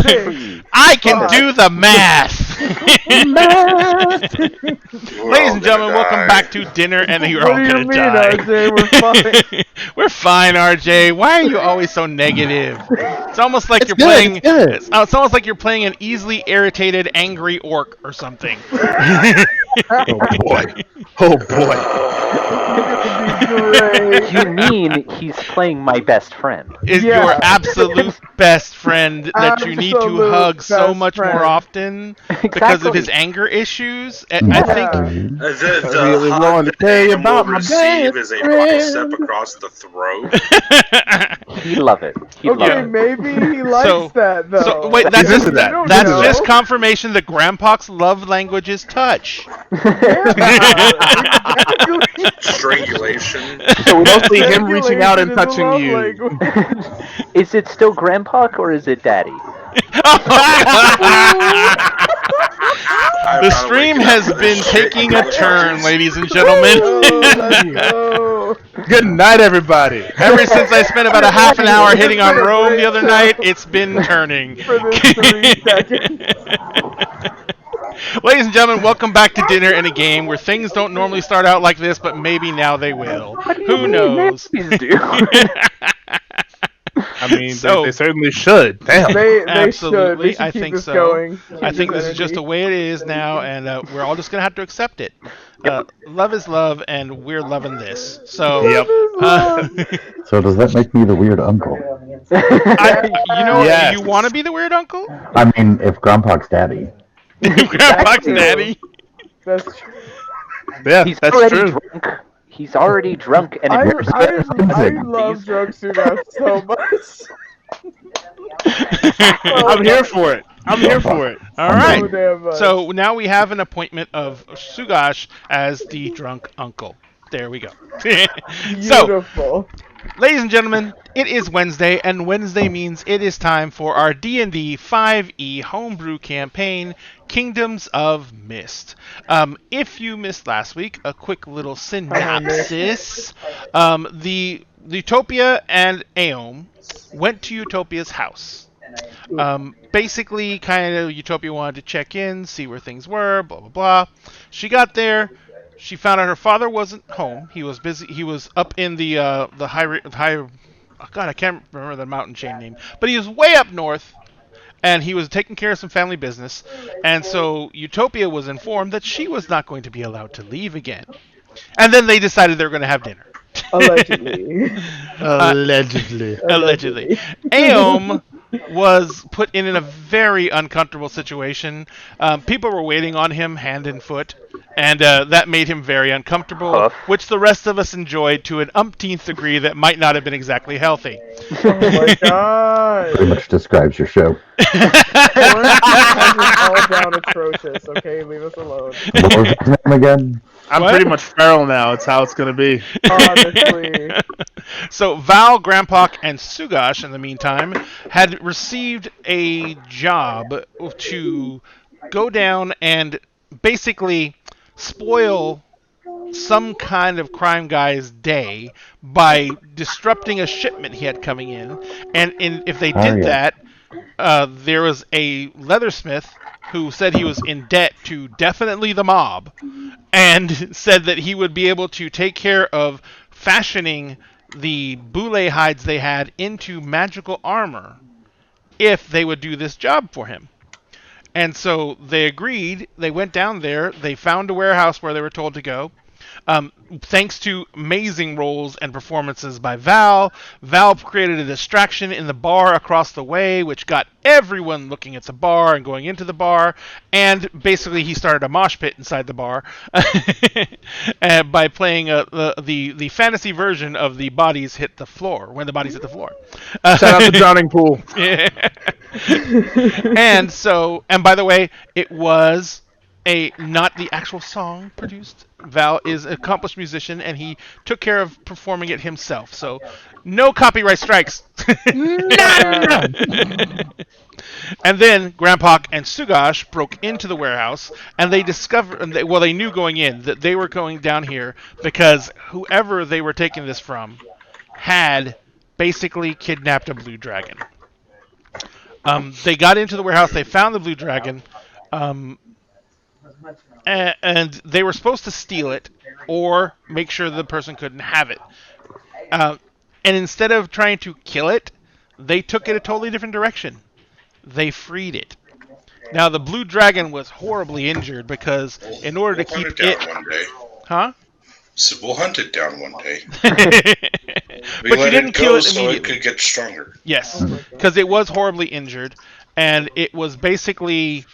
6, I can 5. do the math. Ladies and gentlemen, welcome back to dinner, and you're all What do you gonna mean, die. RJ? We're fine. We're fine, RJ. Why are you always so negative? It's almost like you're good, playing. it's good. It's almost like you're playing an easily irritated, angry orc or something. Oh boy. Oh boy. It's great. You mean he's playing my best friend? Is Yeah. your absolute best friend that you need to Absolute hug so best much friend. more often because of his anger issues. I think The really hug willing to that tell you Adam about will my receive best is a friend. bicep across the throat. He'd love it. He'd love Okay, it. maybe he likes So- that though. so wait, that's He's just into that. I don't that's know. just confirmation that Grandpa's love language is touch. Exactly. Strangulation. So mostly him reaching out and Strangulation touching is a you. love language. Is it still Grandpa or is it Daddy? The stream has been taking a turn, ladies and gentlemen. Let's go. Good night, everybody. Ever since I spent about a half an hour hitting on Rome the other night, it's been turning. For this 3 seconds. Ladies and gentlemen, welcome back to Dinner and a Game, where things don't normally start out like this, but maybe now they will. Who knows? Please do. I mean, So- they certainly should. Damn. They Absolutely, should. I Keep think this so. going. I Keep think this is just energy. the way it is now, and we're all just gonna have to accept it. Love is love, and we're loving this. So, Yep. So does that make me the weird uncle? you know, Yes. you want to be the weird uncle? I mean, if Grandpa's daddy. Grandpa's daddy. That's true. Yeah, He's that's already true. drunk. He's already drunk, and I it wears better than love drunk Suga so much. I'm here for it. I'm here for it. All right. So damn much. So now we have an appointment of Sugash as the drunk uncle. There we go. So, Beautiful. ladies and gentlemen, it is Wednesday, and Wednesday means it is time for our D&D 5e homebrew campaign, Kingdoms of Mist. If you missed last week, a quick little synopsis. The Utopia and Aeom went to Utopia's house. Basically, kind of, Utopia wanted to check in, see where things were, blah, blah, blah. She got there. She found out her father wasn't home. He was busy. He was up in the high. Oh God, I can't remember the mountain chain name, but he was way up north, and he was taking care of some family business. And so Utopia was informed that she was not going to be allowed to leave again. And then they decided they were going to have dinner. Allegedly. Allegedly. Aeom was put in a very uncomfortable situation. People were waiting on him hand and foot, and that made him very uncomfortable, Huff. which the rest of us enjoyed to an umpteenth degree that might not have been exactly healthy. Oh my god. Pretty much describes your show. Orange is all down atrocious, okay? Leave us alone. What was his name again? I'm What? pretty much feral now. It's how it's gonna be. Honestly. So Val, Grandpak, and Sugash, in the meantime, had received a job to go down and basically spoil some kind of crime guy's day by disrupting a shipment he had coming in. And if they Oh, did yeah. that, there was a leathersmith who said he was in debt to definitely the mob, and said that he would be able to take care of fashioning the boule hides they had into magical armor if they would do this job for him. And so they agreed. They went down there. They found a warehouse where they were told to go. Thanks to amazing roles and performances by Val, Val created a distraction in the bar across the way, which got everyone looking at the bar and going into the bar. And basically, he started a mosh pit inside the bar by playing the fantasy version of the bodies hit the floor when the bodies hit the floor. Shout out to Drowning Pool. And by the way, it was not the actual song produced. Val is an accomplished musician, and he took care of performing it himself. So, no copyright strikes. And then Grandpak and Sugash broke into the warehouse, and they discovered, they knew going in that they were going down here because whoever they were taking this from had basically kidnapped a blue dragon. They got into the warehouse. They found the blue dragon, and they were supposed to steal it or make sure the person couldn't have it. And instead of trying to kill it, they took it a totally different direction. They freed it. Now, the blue dragon was horribly injured because in order to We'll keep hunt it it... down one day. Huh? So we'll hunt it down one day. We But you let didn't it kill go it so it immediately. could get stronger. Yes, because it was horribly injured, and it was basically...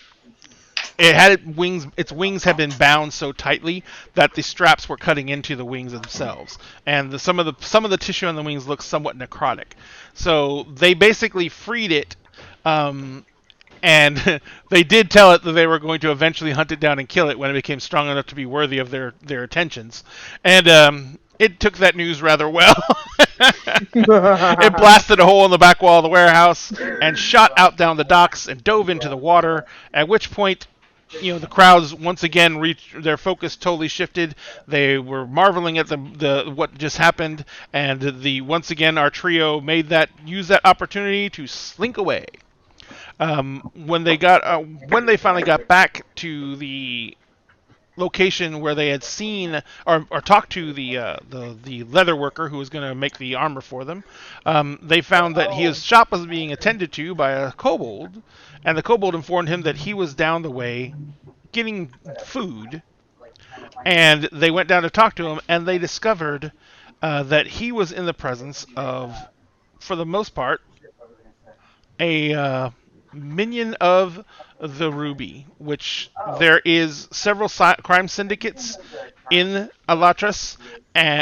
It had wings. Its wings had been bound so tightly that the straps were cutting into the wings themselves, and some of the tissue on the wings looked somewhat necrotic. So they basically freed it, and they did tell it that they were going to eventually hunt it down and kill it when it became strong enough to be worthy of their attentions. And it took that news rather well. It blasted a hole in the back wall of the warehouse and shot out down the docks and dove into the water. At which point, the crowds once again reached their focus, totally shifted. They were marveling at the what just happened, and once again our trio used that opportunity to slink away. When they finally got back to the location where they had seen or talked to the leather worker who was going to make the armor for them, they found that his shop was being attended to by a kobold, and the kobold informed him that he was down the way getting food, and they went down to talk to him, and they discovered that he was in the presence of, for the most part, a minion of the Ruby, which there is several crime syndicates in Alatras,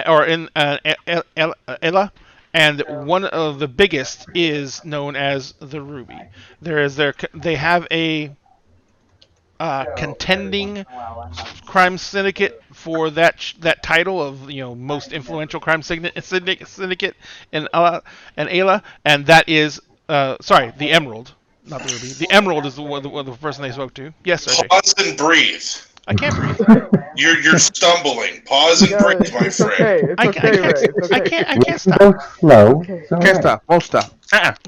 or in Ela, and one of the biggest is known as the Ruby. They have a contending crime syndicate for that title of most influential crime syndicate in Ela, and that is the Emerald. Not the Ruby. The Emerald is the person they spoke to. Yes, RJ. Pause and breathe. I can't breathe. You're stumbling. Pause and breathe, my It's friend. okay. It's okay, Ray. It's okay. I can't stop. Go slow. Okay. It's all Can't right. stop. Won't stop.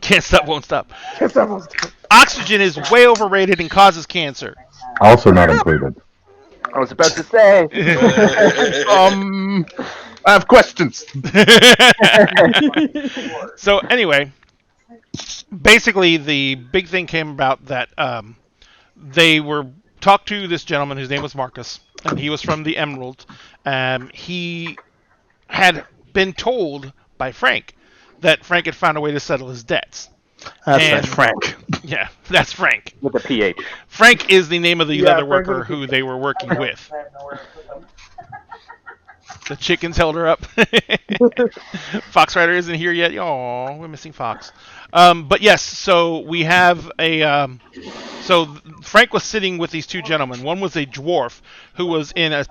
Can't stop, won't stop. It's almost done. Oxygen is way overrated and causes cancer. Also not included. I was about to say. I have questions. So anyway, basically the big thing came about that they were talked to this gentleman whose name was Marcus, and he was from the Emerald. He had been told by Frank that Frank had found a way to settle his debts. That's Frank. Yeah, that's Frank. With a PH. Frank is the name of the Yeah, leather Frank worker with a who they were working with. The chickens held her up. Fox Rider isn't here yet. Oh, we're missing Fox. But yes, so we have a. So Frank was sitting with these two gentlemen. One was a dwarf who was in an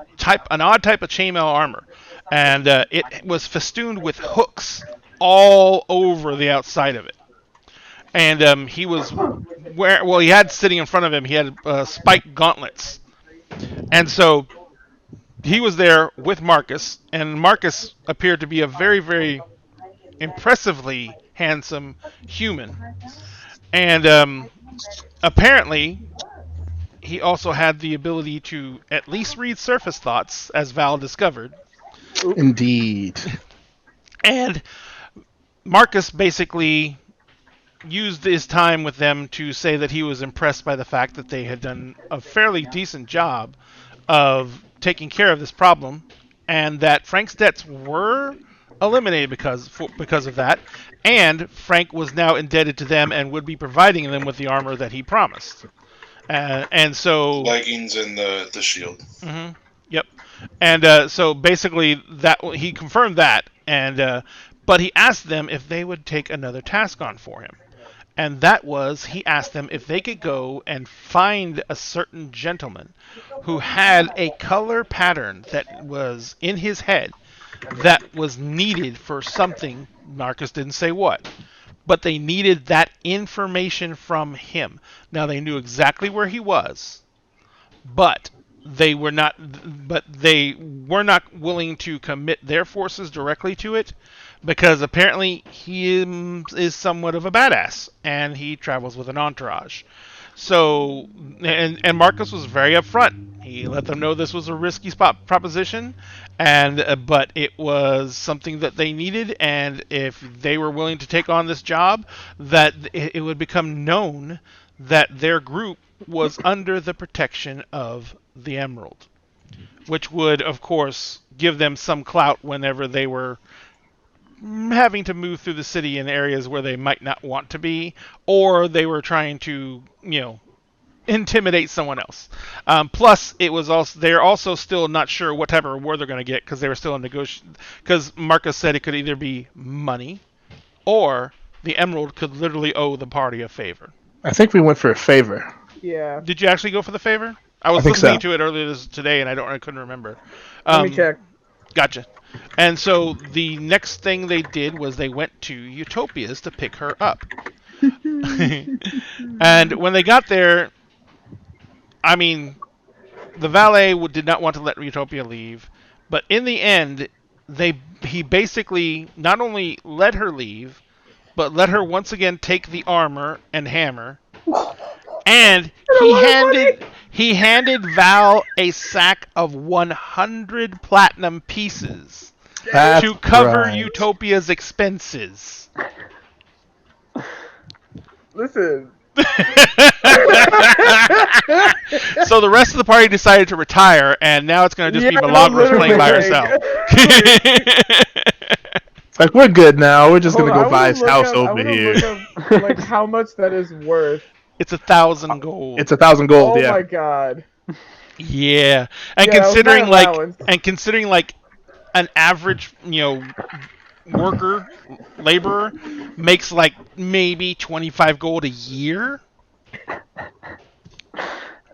odd type of chainmail armor, and it was festooned with hooks all over the outside of it. And he had sitting in front of him, he had spiked gauntlets. And so he was there with Marcus, and Marcus appeared to be a very, very impressively handsome human. And apparently, he also had the ability to at least read surface thoughts, as Val discovered. Indeed. And Marcus basically used his time with them to say that he was impressed by the fact that they had done a fairly decent job of taking care of this problem, and that Frank's debts were eliminated because of that, and Frank was now indebted to them and would be providing them with the armor that he promised. And so Leggings and the shield. Mm-hmm. Yep. And so basically that he confirmed that, and but he asked them if they would take another task on for him. And that was, he asked them if they could go and find a certain gentleman who had a color pattern that was in his head that was needed for something. Marcus didn't say what, but they needed that information from him. Now they knew exactly where he was, but they were not, but they were not willing to commit their forces directly to it because apparently he is somewhat of a badass and he travels with an entourage. So, and Marcus was very upfront. He let them know this was a risky proposition, and but it was something that they needed, and if they were willing to take on this job, that it would become known that their group was under the protection of the Emerald, which would, of course, give them some clout whenever they were having to move through the city in areas where they might not want to be, or they were trying to, intimidate someone else. Plus, it was also they're also still not sure what type of reward they're going to get because they were still in negotiation. Because Marcus said it could either be money, or the Emerald could literally owe the party a favor. I think we went for a favor. Yeah. Did you actually go for the favor? I was think listening so. to it earlier today, and I couldn't remember. Let me check. Gotcha. And so the next thing they did was they went to Utopia's to pick her up. And when they got there, I mean, the valet did not want to let Utopia leave, but in the end, he basically not only let her leave, but let her once again take the armor and hammer, and he handed Val a sack of 100 platinum pieces That's to cover right. Utopia's expenses. Listen. So the rest of the party decided to retire, and now it's going to just be Milagros playing by herself. Like, we're good now. We're just Hold gonna on, go I buy wanna his look house up- I over wanna here. look up, like how much that is worth. It's 1,000 gold. It's 1,000 gold. Oh Yeah. my god. Yeah, and Yeah, considering my allowance. like an average worker laborer makes like maybe 25 gold a year.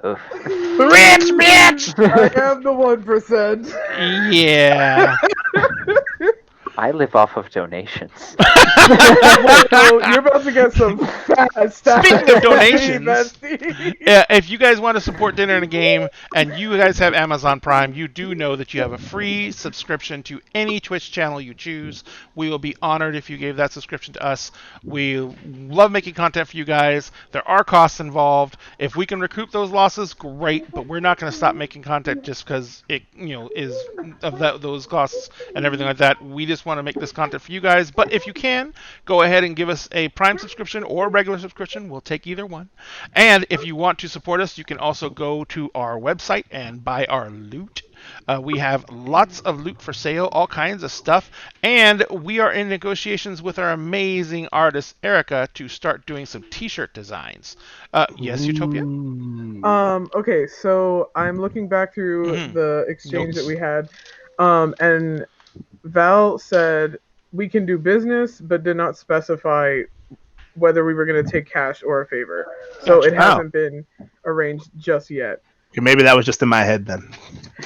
Oof. Rich bitch. I am the 1%. Yeah. I live off of donations. So you're about to get some fat stats. Speaking of donations, Bestie. Yeah, if you guys want to support Dinner in a Game and you guys have Amazon Prime, you do know that you have a free subscription to any Twitch channel you choose. We will be honored if you gave that subscription to us. We love making content for you guys. There are costs involved. If we can recoup those losses, great, but we're not going to stop making content just because it is of those costs and everything like that. We just want to make this content for you guys. But if you can, go ahead and give us a Prime subscription or a regular subscription. We'll take either one. And if you want to support us, you can also go to our website and buy our loot. We have lots of loot for sale, all kinds of stuff, and we are in negotiations with our amazing artist Erica to start doing some t-shirt designs. Yes, Utopia? Okay, so I'm looking back through the exchange that we had, and Val said we can do business, but did not specify whether we were going to take cash or a favor. So it hasn't been arranged just yet. Okay, maybe that was just in my head then.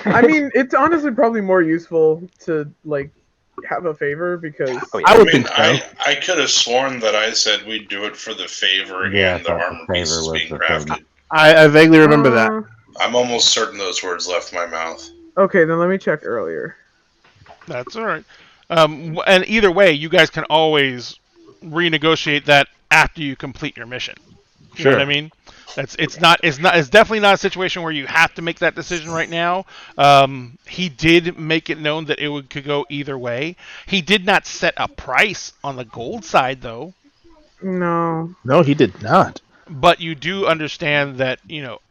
I mean, it's honestly probably more useful to like have a favor because Oh, yeah. I I would mean, think so. I could have sworn that I said we'd do it for the favor Yeah, I and the thought the armor favor pieces was being the thing. crafted. I vaguely remember that. I'm almost certain those words left my mouth. Okay, then let me check earlier. That's all right. And either way, you guys can always renegotiate that after you complete your mission. You know what I mean? It's definitely not a situation where you have to make that decision right now. He did make it known that it could go either way. He did not set a price on the gold side though. No. No, he did not. But you do understand that,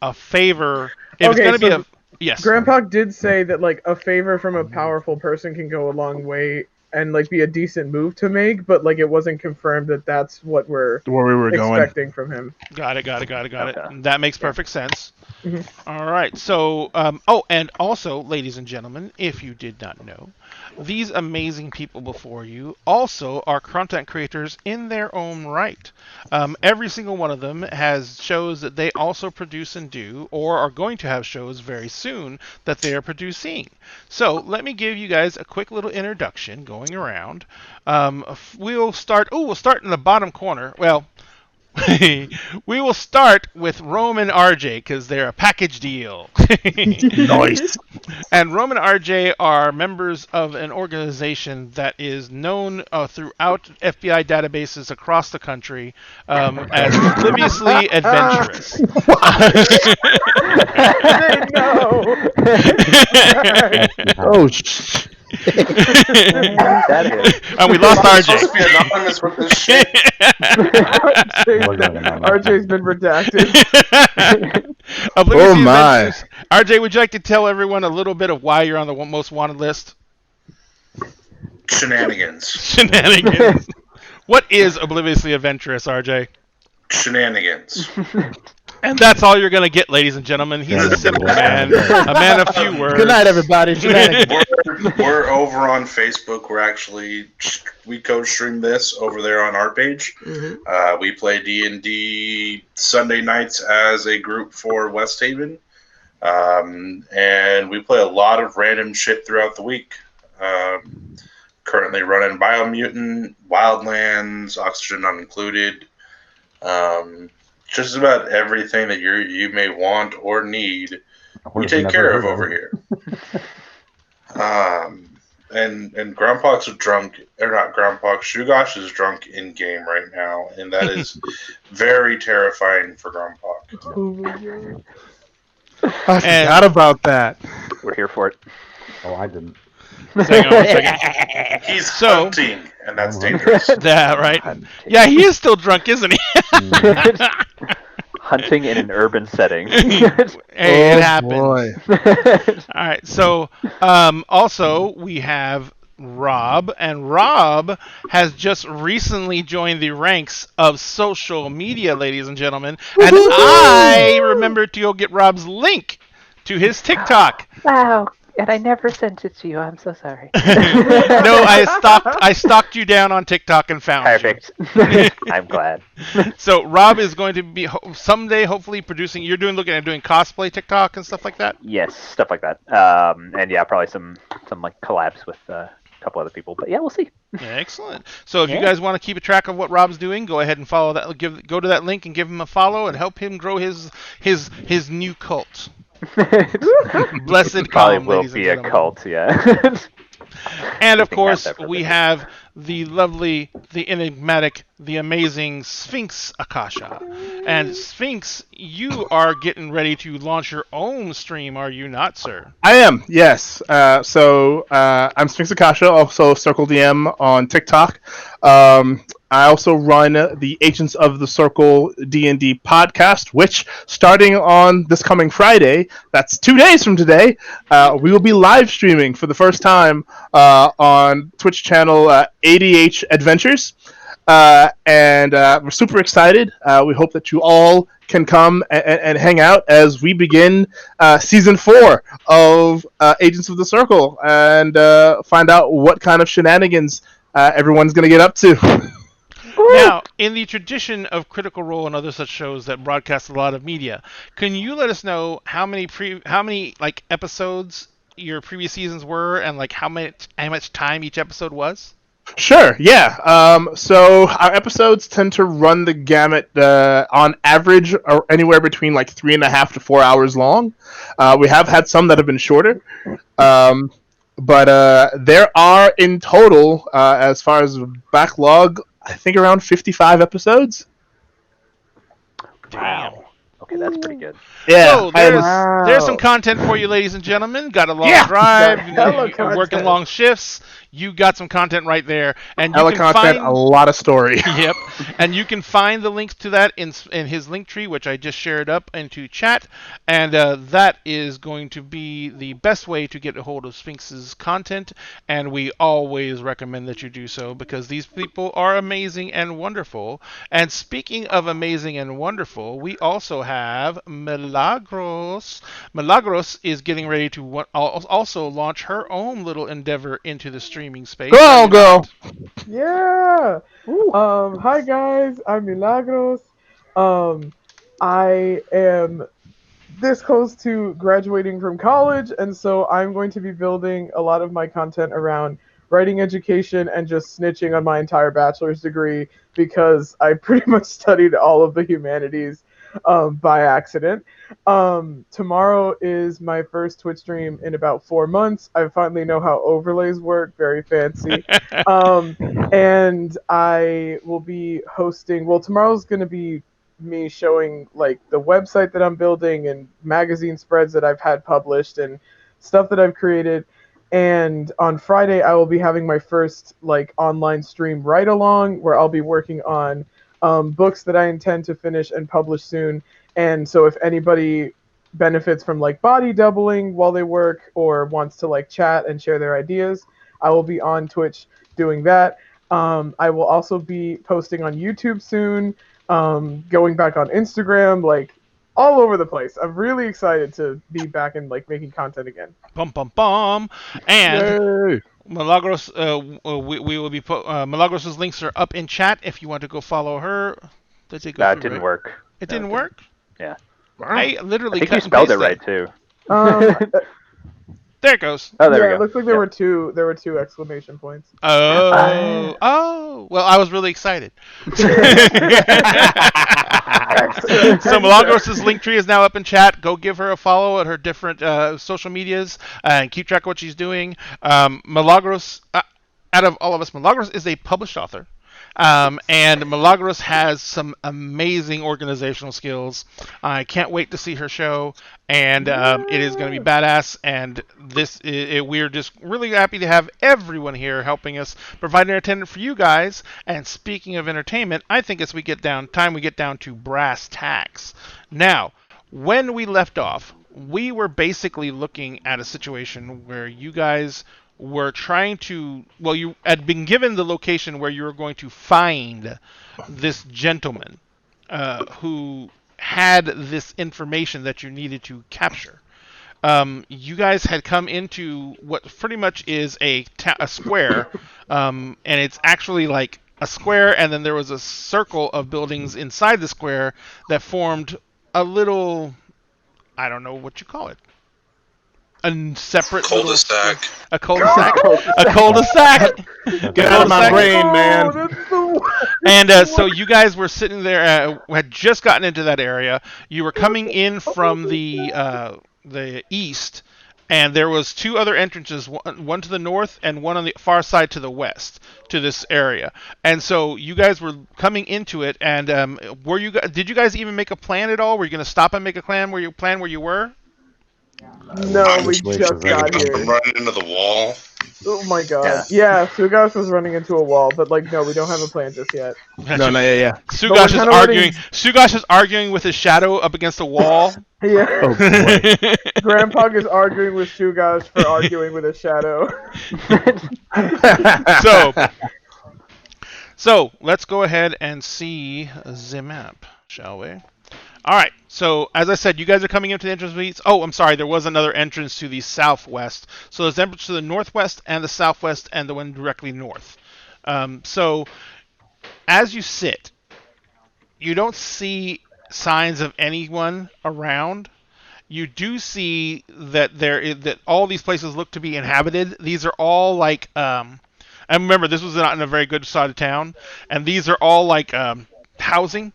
a favor if it's Okay, going to so be yes. Grandpa did say that like a favor from a powerful person can go a long way and like be a decent move to make, but like it wasn't confirmed that that's what we're Where we were going. expecting from him. Got it. Okay. That makes perfect sense. Mhm. All right. So, and also, ladies and gentlemen, if you did not know, these amazing people before you also are content creators in their own right. Every single one of them has shows that they also produce and do, or are going to have shows very soon that they are producing. So, let me give you guys a quick little introduction going around. We'll start in the bottom corner. Well, We will start with Rome and RJ because they're a package deal. Nice. And Rome and RJ are members of an organization that is known throughout FBI databases across the country as obliviously adventurous. They know. Oh, shit. That is. And we lost I'm supposed to RJ. be anonymous with this shit. RJ's been redacted. Obliviously Oh, my. adventurous. RJ, would you like to tell everyone a little bit of why you're on the most wanted list? Shenanigans. Shenanigans. What is obliviously adventurous, RJ? Shenanigans. And that's all you're going to get, ladies and gentlemen. He's a simple man, a man of few words. Good night, everybody. Shenanigans. We're over on Facebook. We co-stream this over there on our page. We play D&D Sunday nights as a group for West Haven. And we play a lot of random shit throughout the week. Currently running Biomutant, Wildlands, Oxygen Not Included. Just about everything that you may want or need, we take care of over here. And Groundpox is drunk, or not Groundpox, Shugosh is drunk in game right now, and that is very terrifying for Groundpox. Oh my god. I forgot about that. We're here for it. Oh, I didn't. Hang on one second. He's So- hunting, and that's dangerous. Yeah, right. Yeah, he is still drunk, isn't he? Hunting in an urban setting. Hey, it happens. Boy. All right. So, also we have Rob, and Rob has just recently joined the ranks of social media, ladies and gentlemen. And I remembered to go get Rob's link to his TikTok. Wow. And I never sent it to you. I'm so sorry. No, I stalked you down on TikTok and found Perfect. I'm glad. you. So Rob is going to be someday, hopefully, producing. You're looking at doing cosplay TikTok and stuff like that. Yes, stuff like that. And yeah, probably some like collabs with a couple other people. But yeah, we'll see. Excellent. So if you guys want to keep a track of what Rob's doing, go ahead and follow that. Go to that link and give him a follow and help him grow his new cult. Blessed Probably calm, will ladies and be a gentlemen. cult, yeah. And of Anything course, happens for we this. have the lovely, the enigmatic, the amazing Sphinx Akasha. And Sphinx, you are getting ready to launch your own stream, are you not, sir? I am, yes. I'm Sphinx Akasha, also Circle DM on TikTok. I also run the Agents of the Circle D&D podcast, which, starting on this coming Friday, that's 2 days from today, we will be live streaming for the first time on Twitch channel ADH Adventures. And we're super excited. We hope that you all can come and hang out as we begin season 4 of Agents of the Circle and find out what kind of shenanigans everyone's going to get up to. Now, in the tradition of Critical Role and other such shows that broadcast a lot of media, can you let us know how many like episodes your previous seasons were, and like how much time each episode was? Sure, yeah. So our episodes tend to run the gamut on average or anywhere between like 3.5 to 4 hours long. We have had some that have been shorter. But there are in total, as far as backlog, I think around 55 episodes. Damn. Okay, that's pretty good. Yeah. So there's some content for you, ladies and gentlemen. Got a long drive, Hella you're working content. long shifts. You got some content right there, and you hella can content, find a lot of story. Yep, and you can find the links to that in his link tree, which I just shared up into chat, and that is going to be the best way to get a hold of Sphinx's content, and we always recommend that you do so because these people are amazing and wonderful. And speaking of amazing and wonderful, we also have Milagros. Milagros is getting ready to also launch her own little endeavor into the streaming space. Go! Yeah. Hi guys, I'm Milagros. I am this close to graduating from college, and so I'm going to be building a lot of my content around writing education and just snitching on my entire bachelor's degree because I pretty much studied all of the humanities by accident. Tomorrow is my first Twitch stream in about 4 months. I finally know how overlays work, very fancy. And I will be hosting, well, tomorrow's going to be me showing like the website that I'm building and magazine spreads that I've had published and stuff that I've created. And on Friday, I will be having my first like online stream ride along where I'll be working on books that I intend to finish and publish soon. And so if anybody benefits from like body doubling while they work or wants to like chat and share their ideas, I will be on Twitch doing that. I will also be posting on YouTube soon, going back on Instagram, like all over the place. I'm really excited to be back and like making content again. Bum bum bum. And Yay. Milagros, we will be Milagros' links are up in chat if you want to go follow her. Did it go That through, didn't right? work. It didn't work? Yeah. I literally I think cut you and spelled it pasted. right too. There it goes. Oh, there Yeah, we it go. looks like there were two exclamation points. Oh, well, I was really excited. So Milagros' link tree is now up in chat. Go give her a follow at her different social medias and keep track of what she's doing. Milagros, out of all of us, Milagros is a published author. And Milagros has some amazing organizational skills. I can't wait to see her show, and it is going to be badass. And we're just really happy to have everyone here helping us provide entertainment for you guys. And speaking of entertainment, I think as we get down to brass tacks. Now, when we left off, we were basically looking at a situation where you guys were trying to, well, you had been given the location where you were going to find this gentleman who had this information that you needed to capture. You guys had come into what pretty much is a square, and it's actually like a square, and then there was a circle of buildings inside the square that formed a little, I don't know what you call it. A separate Cul-de-sac. A cul-de-sac. A cul-de-sac. Get out of my brain, man. And so you guys were sitting there, had just gotten into that area. You were coming in from the east, and there was two other entrances, one to the north and one on the far side to the west to this area. And so you guys were coming into it, and did you guys even make a plan at all? Were you going to stop and make a plan where you were? No, we just got here. I'm running into the wall. Oh my god. Yeah, Sugash was running into a wall, but like, no, we don't have a plan just yet. No, yeah. Sugash is arguing with his shadow up against a wall. Yeah. Oh, boy. Grandpa is arguing with Sugash for arguing with his shadow. So let's go ahead and see the map, shall we? All right. So as I said, you guys are coming into the entrance suites. Oh, I'm sorry. There was another entrance to the southwest. So there's entrance to the northwest and the southwest, and the one directly north. So as you sit, you don't see signs of anyone around. You do see that that all these places look to be inhabited. These are all like, and remember, this was not in a very good side of town, and these are all like housing.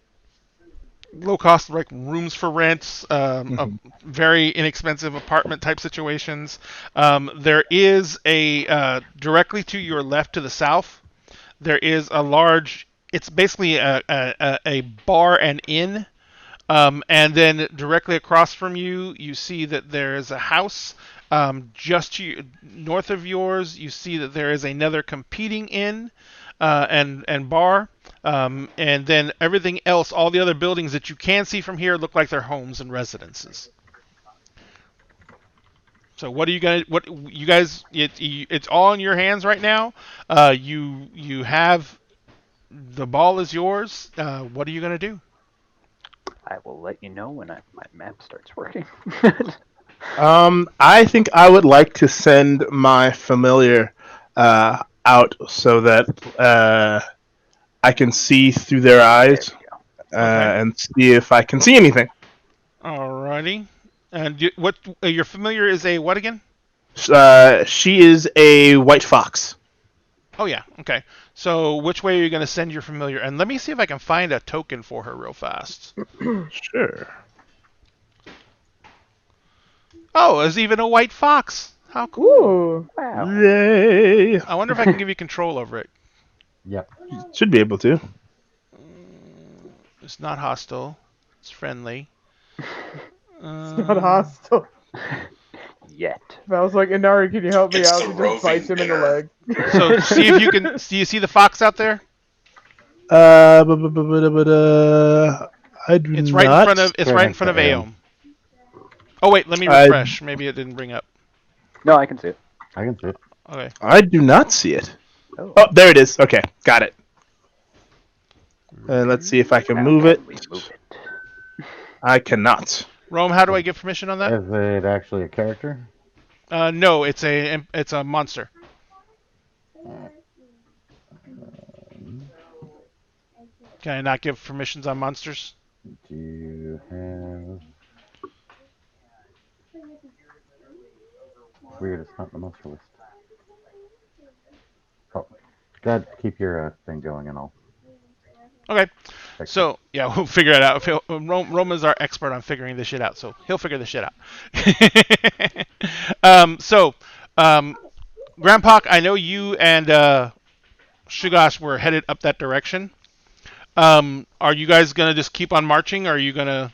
Low cost, like rooms for rent, very inexpensive apartment type situations. There is a directly to your left to the south. There is a large. It's basically a bar and inn, and then directly across from you, you see that there is a house. Just to north of yours, you see that there is another competing inn and bar. And then everything else, all the other buildings that you can see from here look like they're homes and residences. So what are you guys? It's all in your hands right now. You have the ball is yours. What are you gonna do? I will let you know when my map starts working. I think I would like to send my familiar out so that I can see through their eyes and see if I can see anything. Alrighty. And your familiar is a what again? She is a white fox. Oh yeah. Okay. So which way are you going to send your familiar? And let me see if I can find a token for her real fast. Sure. Oh, there's even a white fox. How cool! Ooh. Wow. Yay! I wonder if I can give you control over it. Yep. Should be able to. It's not hostile. It's friendly. It's not hostile. Yet. Val's like, Inari, can you help me It's out? the He just roving bites him in the dinner. leg. So see if you can. Do you see the fox out there? I do It's not. right in front of. It's Right right in next front of to Aom. Oh wait, let me I- refresh. Maybe it didn't bring up. No, I can see it. I can see it. Okay. I do not see it. Oh. Oh, there it is. Okay, got it. Let's see if I can Now move can it. we move it? I cannot. Rome, how do I give permission on that? Is it actually a character? No, it's a monster. Can I not give permissions on monsters? Do you have... Weird, it's not in the monster list. Oh, go ahead, keep your thing going and all. Okay. So yeah, we'll figure it out. Roma's our expert on figuring this shit out, so he'll figure this shit out. Grandpa, I know you and Shugash were headed up that direction. Are you guys gonna just keep on marching, or are you gonna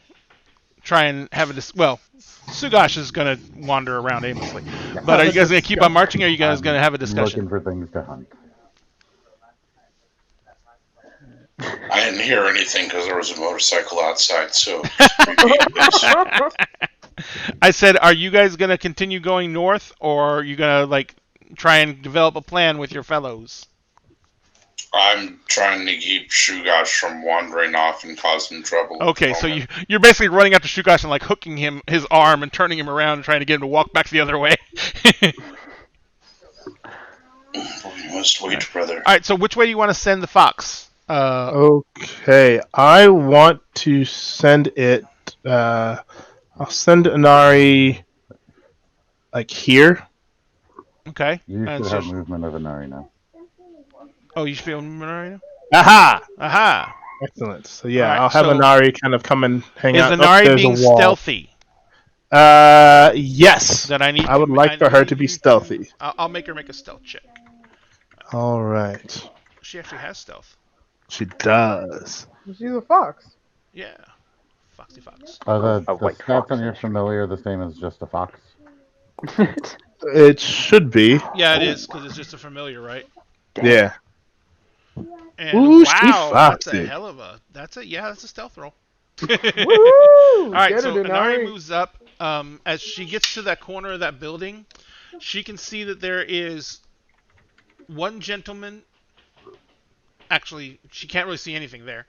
try and have a well? Sugash is gonna wander around aimlessly, but are you guys gonna keep on marching, or are you guys gonna have a discussion? Looking for things to hunt. I didn't hear anything because there was a motorcycle outside, so. I said, are you guys gonna continue going north, or are you gonna like try and develop a plan with your fellows? I'm trying to keep Shugash from wandering off and causing trouble. Okay, so you're basically running after Shugash and like hooking his arm and turning him around and trying to get him to walk back the other way. We must wait, brother. All right, so which way do you want to send the fox? Okay, I want to send it. I'll send Inari like here. Okay. You And should so- have movement of Inari now. Oh, you should be on right now? Aha! Aha! Excellent. So yeah, Alright, I'll have so- Inari kind of come and hang Is out. Inari there's being a wall. stealthy? Yes. Then I need. I would like for her to be stealthy. I'll make her make a stealth check. All right. She actually has stealth. She does. She's a fox. Yeah. Foxy fox. Are A the white stats fox. on your familiar the same as just a fox? It should be. Yeah, it is because it's just a familiar, right? Yeah. And Ooh, she wow, that's a foxy. hell of a. That's a stealth roll. Woo! All right, Get so it, Inari Inari. moves up. As she gets to that corner of that building, she can see that there is one gentleman. Actually, she can't really see anything there.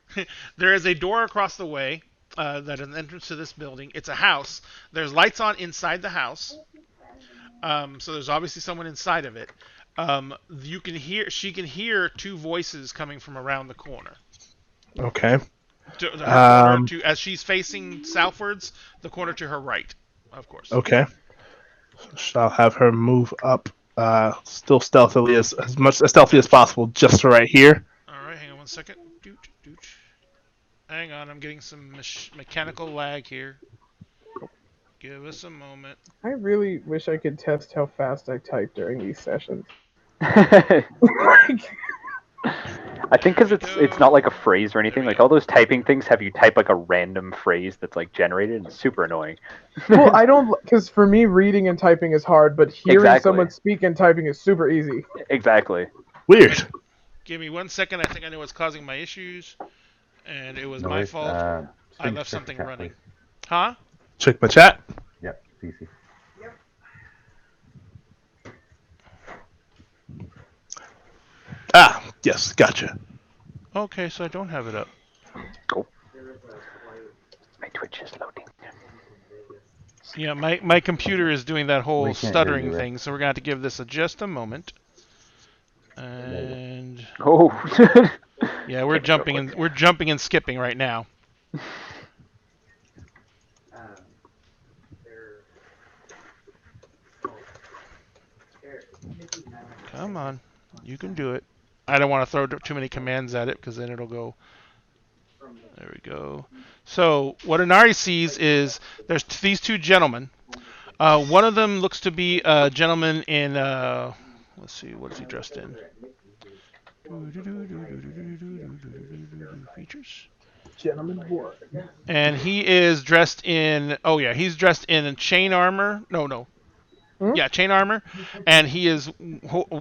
There is a door across the way that is an entrance to this building. It's a house. There's lights on inside the house. So there's obviously someone inside of it. She can hear two voices coming from around the corner. Okay. Her corner as she's facing southwards, the corner to her right, of course. Okay. So I'll have her move up, still stealthily as much as stealthy as possible, just right here. All right, hang on 1 second. Dooch. Hang on, I'm getting some mechanical lag here. Give us a moment. I really wish I could test how fast I type during these sessions. I think because it's not like a phrase or anything. Like all those typing things have you type like a random phrase that's like generated, and it's super annoying. Well, I don't, because for me, reading and typing is hard, but hearing Exactly. someone speak and typing is super easy. Exactly. Weird. Give me 1 second. I think I know what's causing my issues, and it was my Noise, fault. I sync left check something chat, running. please. Huh? Check my chat. Yep, CC. Ah, yes, gotcha. Okay, so I don't have it up. Cool. My Twitch is loading. Yeah, my computer is doing that whole We can't hear stuttering you, Rick. thing, so we're going to have to give this just a moment. And Oh. yeah, we're jumping and skipping right now. Come on. You can do it. I don't want to throw too many commands at it because then it'll go. There we go. So what Inari sees is there's these two gentlemen. One of them looks to be a gentleman in. Let's see, what is he dressed in? Features. Gentleman one. And he is dressed in. Oh yeah, he's dressed in chain armor. No. Yeah, chain armor, and he is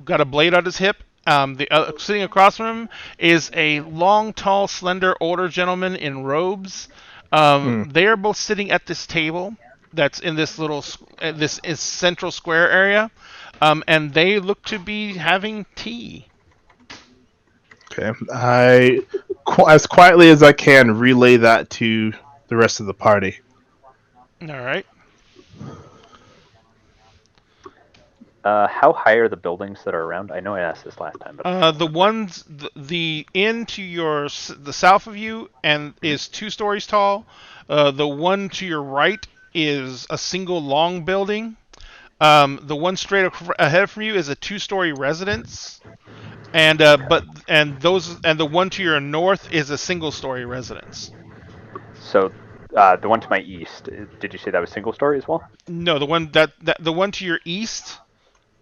got a blade on his hip. Sitting across from him is a long, tall, slender, older gentleman in robes. They are both sitting at this table that's in this little this is central square area, and they look to be having tea. Okay, I, as quietly as I can, relay that to the rest of the party. All right. How high are the buildings that are around? I know I asked this last time, but The ones the inn to the south of you and is 2 stories tall. The one to your right is a single long building. The one straight ahead from you is a 2-story residence, and the one to your north is a single-story residence. so the one to my east. Did you say that was single story as well? No, the one the one to your east.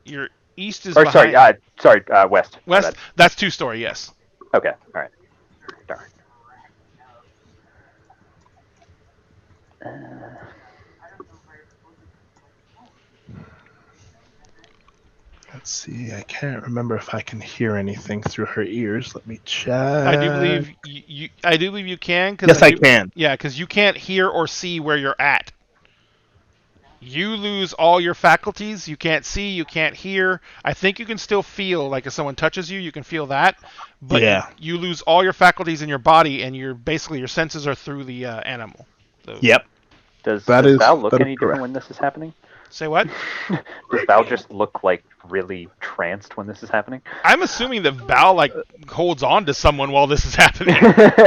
Your east is Or behind. west. West. That's 2-story. Yes. Okay, all right. Darn. Let's see. I can't remember if I can hear anything through her ears. Let me check. I do believe you. I do believe you can. Yes, I can. Yeah, because you can't hear or see where you're at. You lose all your faculties. You can't see. You can't hear. I think you can still feel, like if someone touches you, you can feel that. But yeah. you lose all your faculties in your body, and your senses are through the animal. Yep. Does Val look any different when this is happening? Say what? Does Val just look like really tranced when this is happening? I'm assuming that Val holds on to someone while this is happening.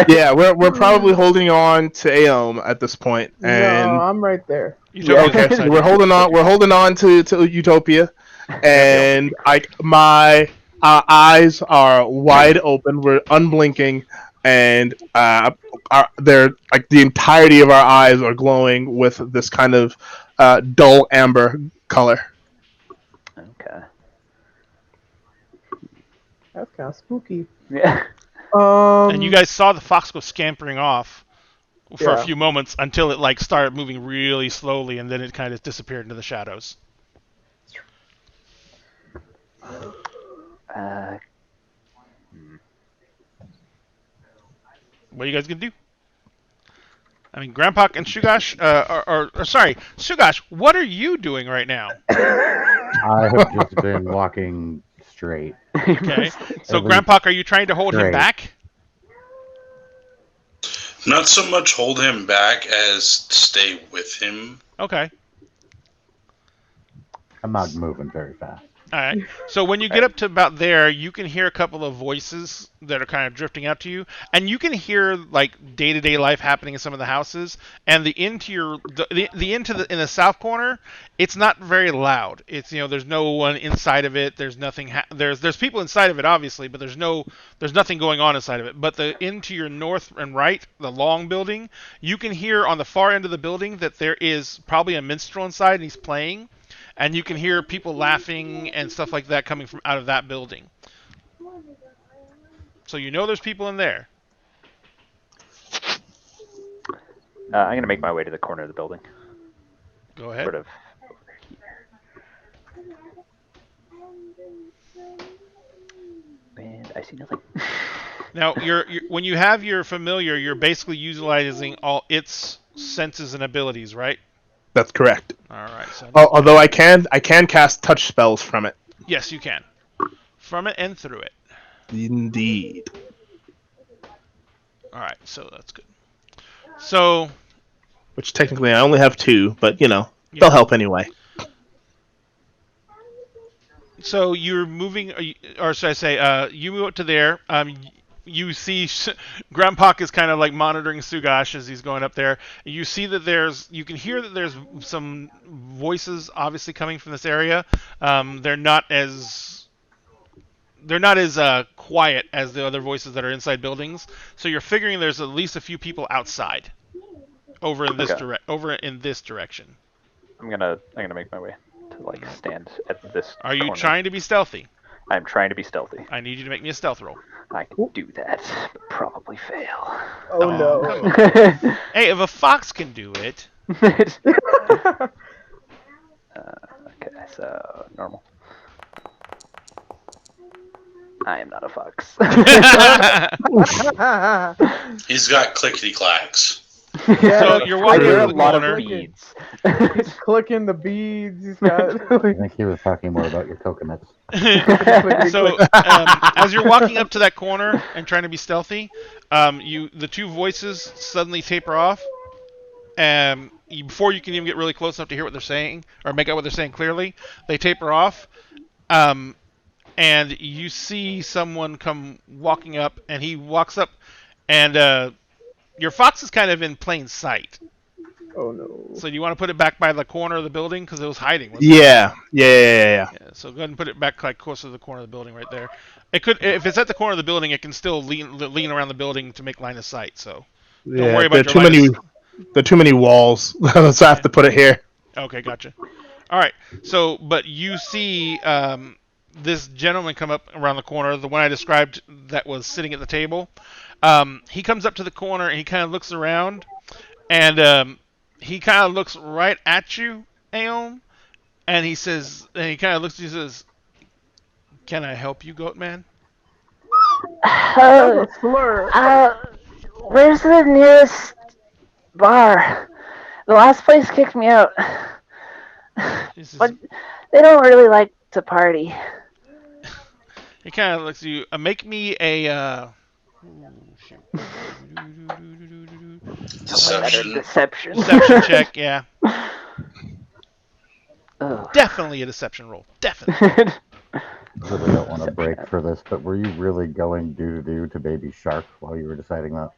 Yeah, we're probably holding on to Aeom at this point, and No, I'm right there. okay, so we're holding on. We're holding on to Utopia, and my eyes are wide open. We're unblinking, and they're like the entirety of our eyes are glowing with this kind of dull amber color. Okay. That's kind of spooky. Yeah. And you guys saw the fox go scampering off for a Yeah. few moments until it started moving really slowly, and then it kind of disappeared into the shadows. What are you guys gonna do? I mean, Grandpa and Shugash, sorry, Shugash, what are you doing right now? I have just been walking straight. Okay, so Grandpa, are you trying to hold him back? Not so much hold him back as stay with him. Okay. I'm not moving very fast. All right. So when you get up to about there, you can hear a couple of voices that are kind of drifting out to you, and you can hear day-to-day life happening in some of the houses. And the inn to in the south corner, it's not very loud. It's there's no one inside of it. There's nothing. There's people inside of it, obviously, but there's nothing going on inside of it. But the inn to your north and right, the long building, you can hear on the far end of the building that there is probably a minstrel inside, and he's playing. And you can hear people laughing and stuff like that coming from out of that building. So there's people in there. I'm going to make my way to the corner of the building. Go ahead. Sort of over here. And I see nothing. Now, when you have your familiar, you're basically utilizing all its senses and abilities, right? That's correct. All right. So Although I can cast touch spells from it. yes, you can. From it and through it. Indeed. All right. So that's good. So. Which technically I only have 2, but Yeah. they'll help anyway. So you're moving, or should I say, you move up to there. You see Grandpa is kind of monitoring Shugash as he's going up there. You see that you can hear that there's some voices obviously coming from this area. They're not as they're not as quiet as the other voices that are inside buildings. So you're figuring there's at least a few people outside, over in this direction. I'm gonna make my way to like stand at this. Are you corner. trying to be stealthy? I'm trying to be stealthy. I need you to make me a stealth roll. I can do that, but probably fail. Oh no. Hey, if a fox can do it. Okay, so normal. I am not a fox. He's got clickety clacks. Yeah, So you're walking There are to a the lot corner. of beads. he's clicking the beads. He's got. I think he was talking more about your coconuts. So as you're walking up to that corner and trying to be stealthy, the two voices suddenly taper off. Before you can even get really close enough to hear what they're saying or make out what they're saying clearly, they taper off. And you see someone come walking up, and he walks up, and your fox is kind of in plain sight. Oh no. So you want to put it back by the corner of the building because it was hiding. Wasn't Yeah. Yeah, so go ahead and put it back like close to the corner of the building right there. It could, if it's at the corner of the building, it can still lean around the building to make line of sight. So don't worry about there are too many walls, so I have to put it here. Okay, gotcha. All right. So, but you see this gentleman come up around the corner, the one I described that was sitting at the table. He comes up to the corner and he kind of looks around, and he kind of looks right at you, Aeon, and he says, and he kind of looks at you and says, "Can I help you, Goat Man?" Slur. Where's the nearest bar? The last place kicked me out. This is- But they don't really like to party. He kind of looks at you. Make me a. Deception. Deception. Deception check, yeah. Ugh. Definitely a deception roll. Definitely. I really don't want to break for this, but were you really going doo-doo to Baby Shark while you were deciding that?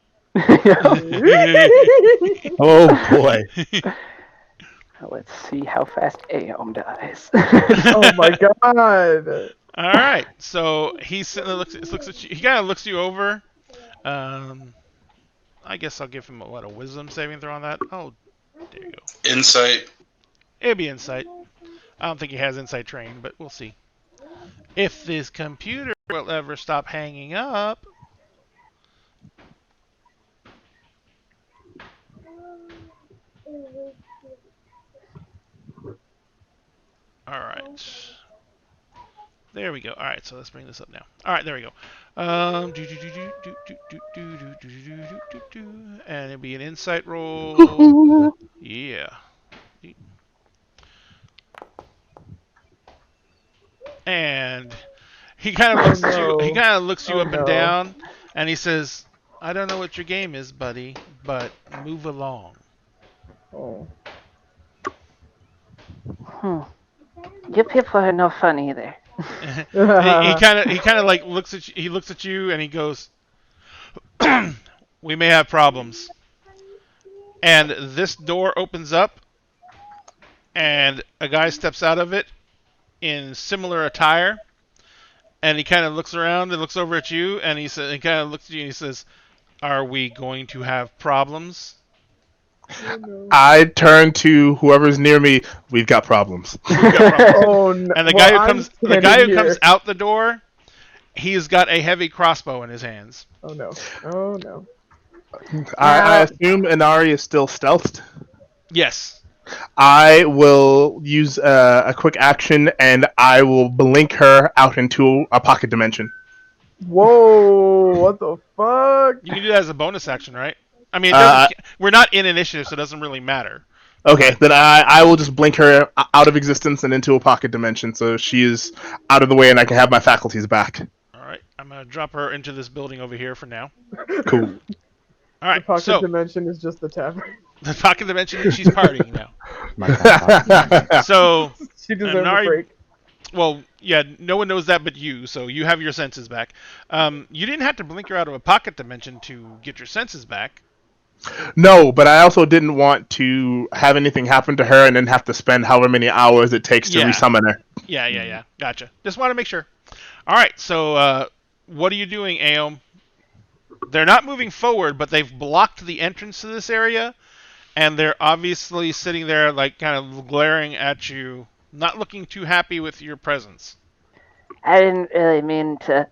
Oh boy. Let's see how fast Aeon dies. Oh my god. All right. So he sitting there, looks at you. He kind of looks you over. I guess I'll give him a wisdom saving throw on that. Oh, there you go. Insight. It'd be insight. I don't think he has insight training, but we'll see. If this computer will ever stop hanging up. All right. There we go. All right, so let's bring this up now. All right, there we go. And it'll be an insight roll. Yeah. And he kind of looks at you. He kind of looks you up and down, and he says, "I don't know what your game is, buddy, but move along." Oh. You people are no fun either. he kind of like looks at you, he looks at you and he goes, "We may have problems." And this door opens up, and a guy steps out of it in similar attire, and he kind of looks around and looks over at you, and he kind of looks at you and he says, "Are we going to have problems?" I turn to whoever's near me. We've got problems. Oh no. And the guy who comes out the door, he's got a heavy crossbow in his hands. Oh no. Oh no. I assume Inari is still stealthed. Yes. I will use a quick action, and I will blink her out into a pocket dimension. Whoa! What the fuck? You can do that as a bonus action, right? I mean, we're not in initiative, so it doesn't really matter. Okay, then I will just blink her out of existence and into a pocket dimension, so she is out of the way, and I can have my faculties back. All right, I'm gonna drop her into this building over here for now. Cool. All right, The pocket so dimension is just the tavern. the pocket dimension, she's partying now. My God. So, She deserves Inari- a break. well, yeah, no one knows that but you, so you have your senses back. You didn't have to blink her out of a pocket dimension to get your senses back. No, but I also didn't want to have anything happen to her and then have to spend however many hours it takes to Yeah. resummon her. Yeah. Gotcha. Just want to make sure. All right. So, what are you doing, Aom? They're not moving forward, but they've blocked the entrance to this area, and they're obviously sitting there, like, kind of glaring at you, not looking too happy with your presence. I didn't really mean to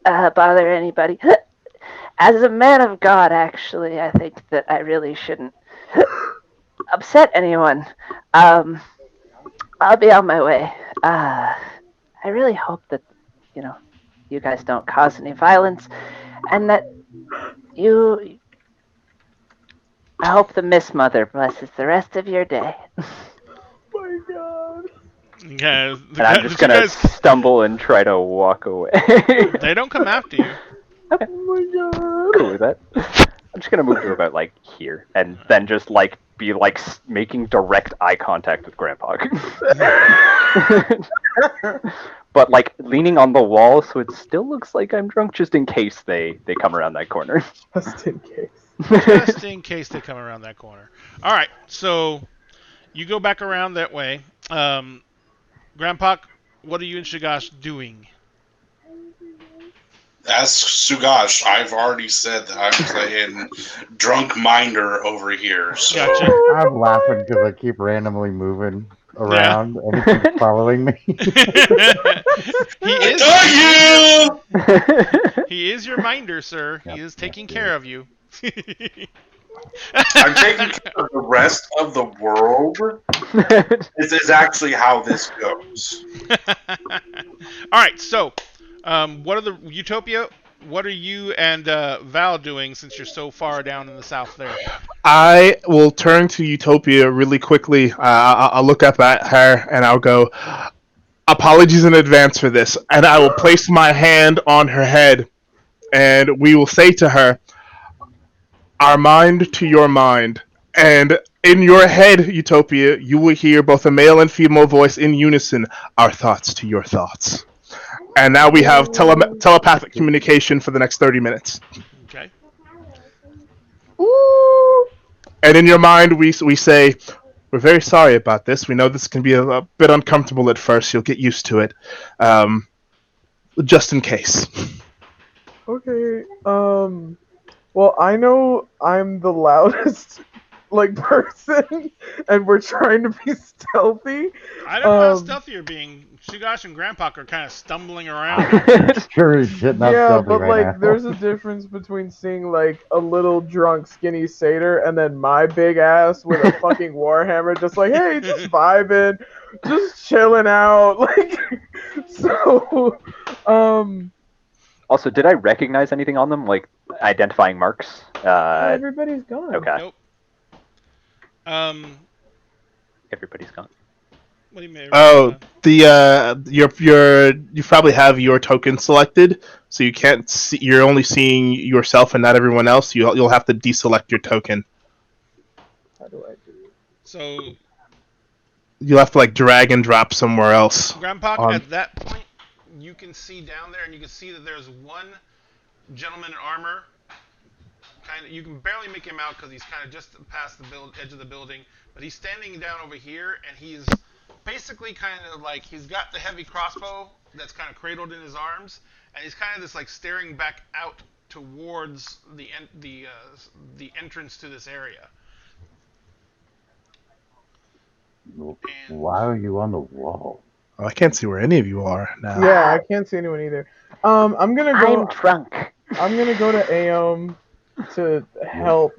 bother anybody. As a man of God, actually, I think that I really shouldn't upset anyone. I'll be on my way. I really hope that, you guys don't cause any violence, and that I hope the Miss Mother blesses the rest of your day. Oh my God. Yeah, and I'm just gonna stumble and try to walk away. They don't come after you. Okay. Oh my God. Cool with that. I'm just gonna move to about like here, and then just like be like making direct eye contact with Grandpa. But like leaning on the wall, so it still looks like I'm drunk, just in case they come around that corner. Just in case. Just in case they come around that corner. All right, so you go back around that way. Grandpa, what are you and Shugosh doing? Ask Shugosh. I've already said that I'm playing Drunk Minder over here. So. Gotcha. I'm laughing because I keep randomly moving around and he keeps following me. He is your minder, sir. He is taking care of you. I'm taking care of the rest of the world. This is actually how this goes. All right, so what are the Utopia? What are you and Val doing since you're so far down in the south there? I will turn to Utopia really quickly. I'll look up at her and I'll go, apologies in advance for this. And I will place my hand on her head and we will say to her, our mind to your mind. And in your head, Utopia, you will hear both a male and female voice in unison, our thoughts to your thoughts. And now we have telepathic communication for the next 30 minutes. Okay. Ooh. And in your mind, we say, we're very sorry about this. We know this can be a bit uncomfortable at first. You'll get used to it. Just in case. Okay. Well, I know I'm the loudest, person, and we're trying to be stealthy. I don't know how stealthy you're being. Shugosh and Grandpa are kind of stumbling around. Sure as shit not Yeah, stealthy but right now. there's a difference between seeing a little drunk skinny satyr and then my big ass with a fucking warhammer, just hey, just vibing, just chilling out, so. Also, did I recognize anything on them, like identifying marks? Everybody's gone. Okay. Nope. Everybody's gone. What do you mean? Oh, you probably have your token selected, so you can't see. You're only seeing yourself and not everyone else. You'll have to deselect your token. How do I do it? So you'll have to drag and drop somewhere else. Grandpa, at that point, you can see down there, and you can see that there's one gentleman in armor. You can barely make him out because he's kind of just past the edge of the building, but he's standing down over here, and he's basically kind of he's got the heavy crossbow that's kind of cradled in his arms, and he's kind of just staring back out towards the entrance to this area. Why are you on the wall? Oh, I can't see where any of you are now. Yeah, I can't see anyone either. I'm gonna go. I'm drunk. I'm gonna go to Aom to help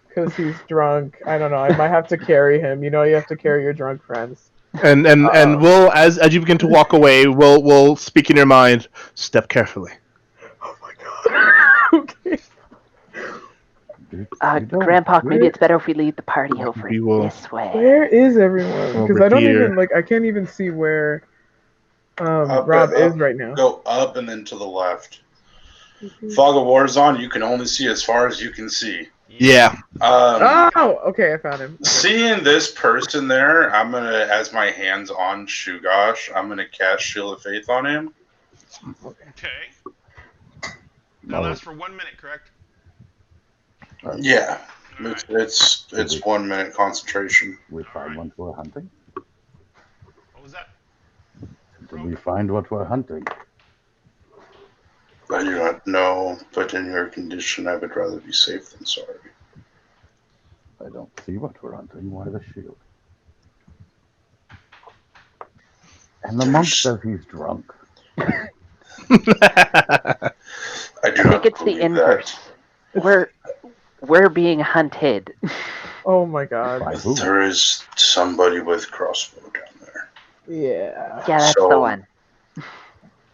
because he's drunk. I don't know. I might have to carry him. You have to carry your drunk friends. And we'll as you begin to walk away, we'll speak in your mind. Step carefully. Oh my God. Okay. Grandpa, maybe it's better if we lead the party over this way. Where is everyone? Because I don't even I can't even see where Rob is right now. Go up and then to the left. Fog of War is on. You can only see as far as you can see. Yeah. Okay, I found him. Seeing this person there, I'm gonna, as my hands on Shugosh, I'm gonna cast Shield of Faith on him. Okay. That lasts for 1 minute, correct? Yeah. It's 1 minute concentration. With 5 months for hunting? What was that? Did we find what we're hunting? I do not know, but in your condition, I would rather be safe than sorry. I don't see what we're hunting. Why the shield? And the monk says he's drunk. I think it's the inverse. We're being hunted. Oh my god. By who? There is somebody with crossbow down there. Yeah. Yeah, that's the one.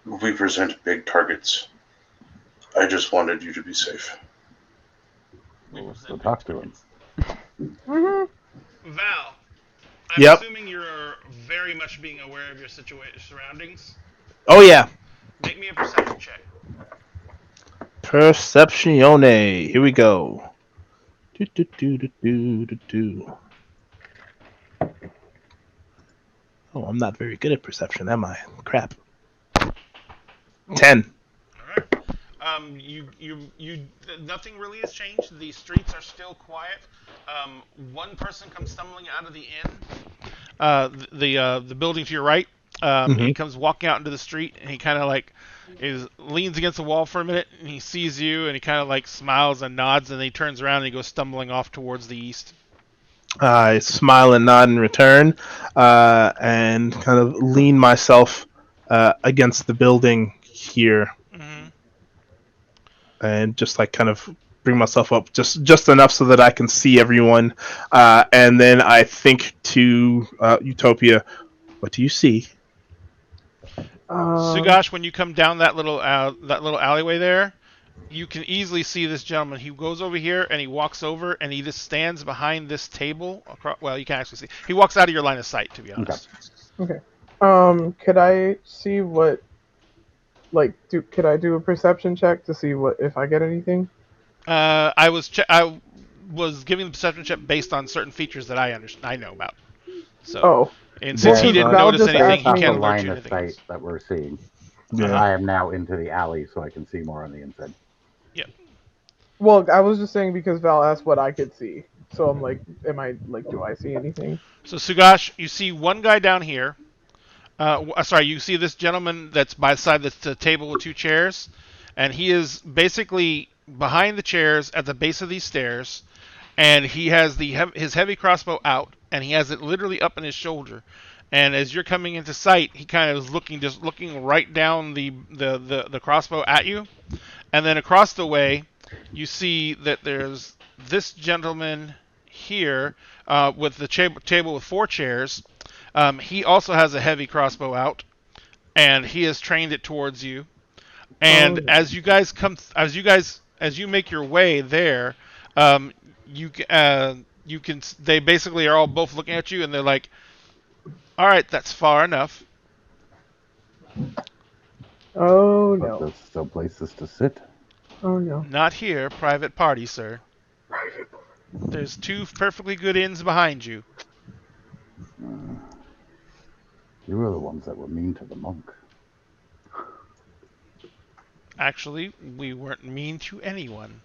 We present big targets. I just wanted you to be safe. Let's go talk to him. Mm-hmm. Val, I'm Yep. assuming you're very much being aware of your surroundings. Oh yeah. Make me a perception check. Perceptione. Here we go. Do, do, do, do, do, do, do. Oh, I'm not very good at perception, am I? Crap. 10. All right. Nothing really has changed. The streets are still quiet. One person comes stumbling out of the inn. The building to your right. He comes walking out into the street, and he kind of like leans against the wall for a minute, and he sees you, and he kind of like smiles and nods, and then he turns around and he goes stumbling off towards the east. I smile and nod in return, and kind of lean myself against the building here, and just like kind of bring myself up just enough so that I can see everyone, and then I think to Utopia, what do you see? Sugash, when you come down that little alleyway there, you can easily see this gentleman. He goes over here and he walks over and he just stands behind this table. Well, you can actually see. He walks out of your line of sight, to be honest. Okay. Could I see what? Could I do a perception check to see if I get anything? I was giving the perception check based on certain features that I know about. So. And since he didn't notice anything, he can't alert line you of sight that we're seeing. Yeah. I am now into the alley, so I can see more on the inside. Yeah. Well, I was just saying because Val asked what I could see, so I'm like, do I see anything? So Sugash, you see one guy down here. You see this gentleman that's by the side of the table with two chairs, and he is basically behind the chairs at the base of these stairs, and he has his heavy crossbow out, and he has it literally up in his shoulder. And as you're coming into sight, he kind of is looking right down the crossbow at you. And then across the way, you see that there's this gentleman here with the table with four chairs. He also has a heavy crossbow out, and he has trained it towards you. And as you make your way there, they basically are all both looking at you, and they're like, all right, that's far enough. Oh But no. there's still places to sit. Oh no. Not here, private party, sir. There's two perfectly good inns behind you. You were the ones that were mean to the monk. Actually, we weren't mean to anyone.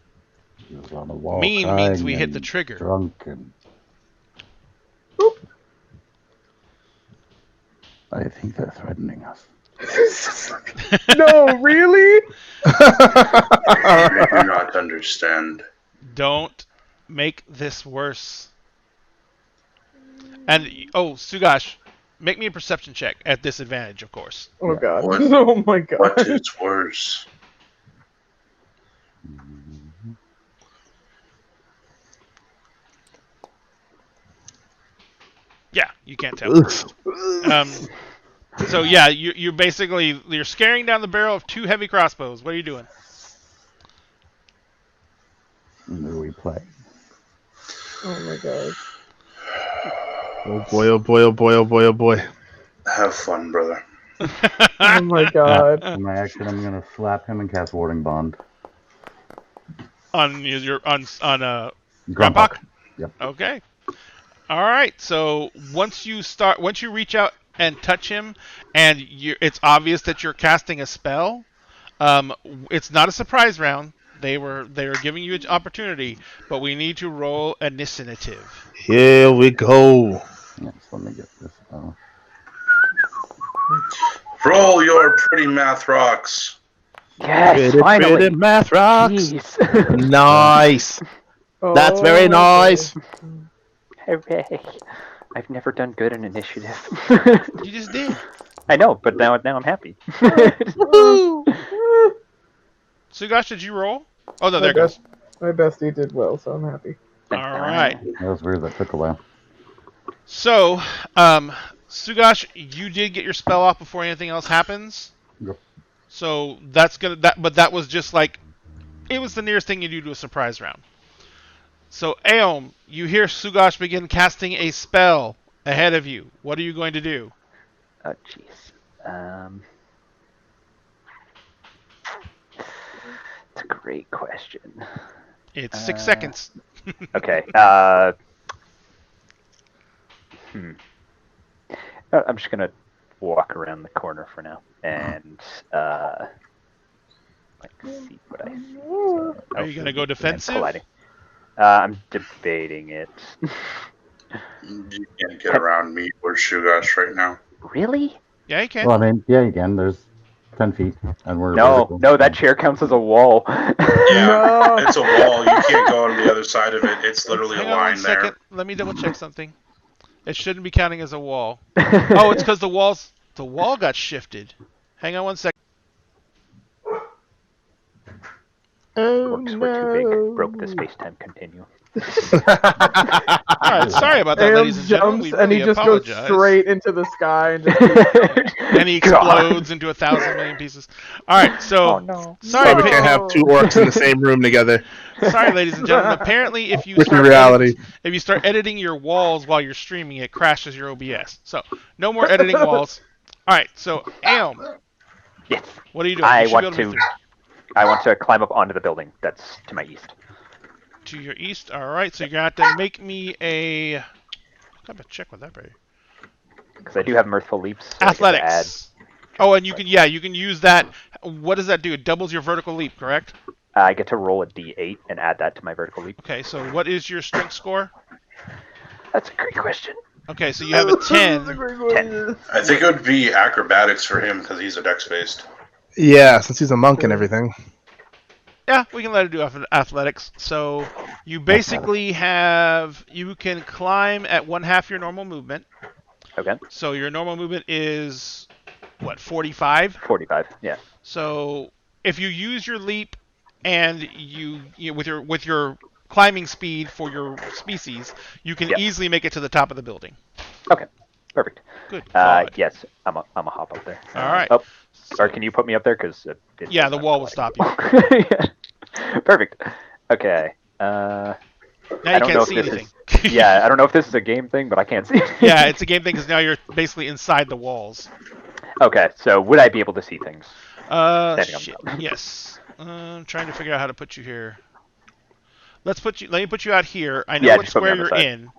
He was on the wall. Mean means crying we hit and the trigger. Drunk and. I think they're threatening us. No, really? I do not understand. Don't make this worse. And Sugash, make me a perception check at disadvantage, of course. Oh god. What? Oh my god. What is worse? Yeah, you can't tell. So yeah, you're scaring down the barrel of two heavy crossbows. What are you doing? Do we play? Oh my god. Oh boy, oh boy, oh boy, oh boy, oh boy. Have fun, brother. Oh my god. In my action, I'm gonna slap him and cast Warding Bond. On Grandpa? Grumpak. Yep. Okay. All right. So once you reach out and touch him, and it's obvious that you're casting a spell. It's not a surprise round. They were giving you an opportunity, but we need to roll initiative. Here we go. Yes, let me get this off. Roll your pretty math rocks. Yes, finally. Pretty math rocks. Jeez. Nice. That's very nice. Hooray. I've never done good in initiative. You just did. I know, but now I'm happy. Sugash, did you roll? Oh, no, there it goes. My bestie did well, so I'm happy. All right. That was weird. That took a while. So, Sugash, you did get your spell off before anything else happens. Yep. So that's but that was just like, it was the nearest thing you do to a surprise round. So, Aeom, you hear Sugash begin casting a spell ahead of you. What are you going to do? Oh, jeez. It's a great question. It's 6 seconds. Okay. I'm just gonna walk around the corner for now and see what I see. Are you gonna go defensive? Colliding. I'm debating it. You can't get around me or Shugosh right now. Really? Yeah, you can. Well, I mean, yeah, you can. There's 10 feet, and we're No, vertical. no, that chair counts as a wall. Yeah, No. it's a wall. You can't go on the other side of it. It's literally Hang a on one line second. there. Let me double check something. It shouldn't be counting as a wall. Oh, it's because the wall got shifted. Hang on one second. Orcs were too big. Broke the space-time continuum. Alright, sorry about that, Aeom ladies and gentlemen. jumps We and he really just goes apologize. straight into the sky and just And he explodes into 1,000 million pieces. Alright, so Oh no. sorry, we can't have two orcs in the same room together. sorry, ladies and gentlemen. Apparently, if you Wiki start reality. if you start editing your walls while you're streaming, it crashes your OBS. So no more editing walls. Alright, so Aeom, Yes. what are you doing? I You should be want able to move to. through. I want to climb up onto the building that's to my east. To your east. Alright, so you're going to have to make me a... I gotta check with that, baby. Because I do have mirthful leaps. So I get to Athletics. Oh, and you can use that. What does that do? It doubles your vertical leap, correct? I get to roll a d8 and add that to my vertical leap. Okay, so what is your strength score? That's a great question. Okay, so you have a 10. I think it would be acrobatics for him because he's a dex-based. Yeah, since he's a monk and everything. Yeah, we can let it do athletics. So you basically you can climb at 1/2 your normal movement. Okay. So your normal movement is, what, 45? 45. Yeah. So if you use your leap and you with your climbing speed for your species, you can Yep. easily make it to the top of the building. Okay. Perfect. Good God. Yes, I'm a hop up there. All right. Oh, or can you put me up there? Because Yeah, the wall will stop you. Yeah. Perfect. Okay. Now I you don't know can't if see this anything. Yeah, I don't know if this is a game thing, but I can't see. Yeah, it's a game thing because now you're basically inside the walls. Okay, so would I be able to see things? Standing on Shit. top. Yes. I'm trying to figure out how to put you here. Let me put you out here. I know Yeah, what just put me square on the you're side. in.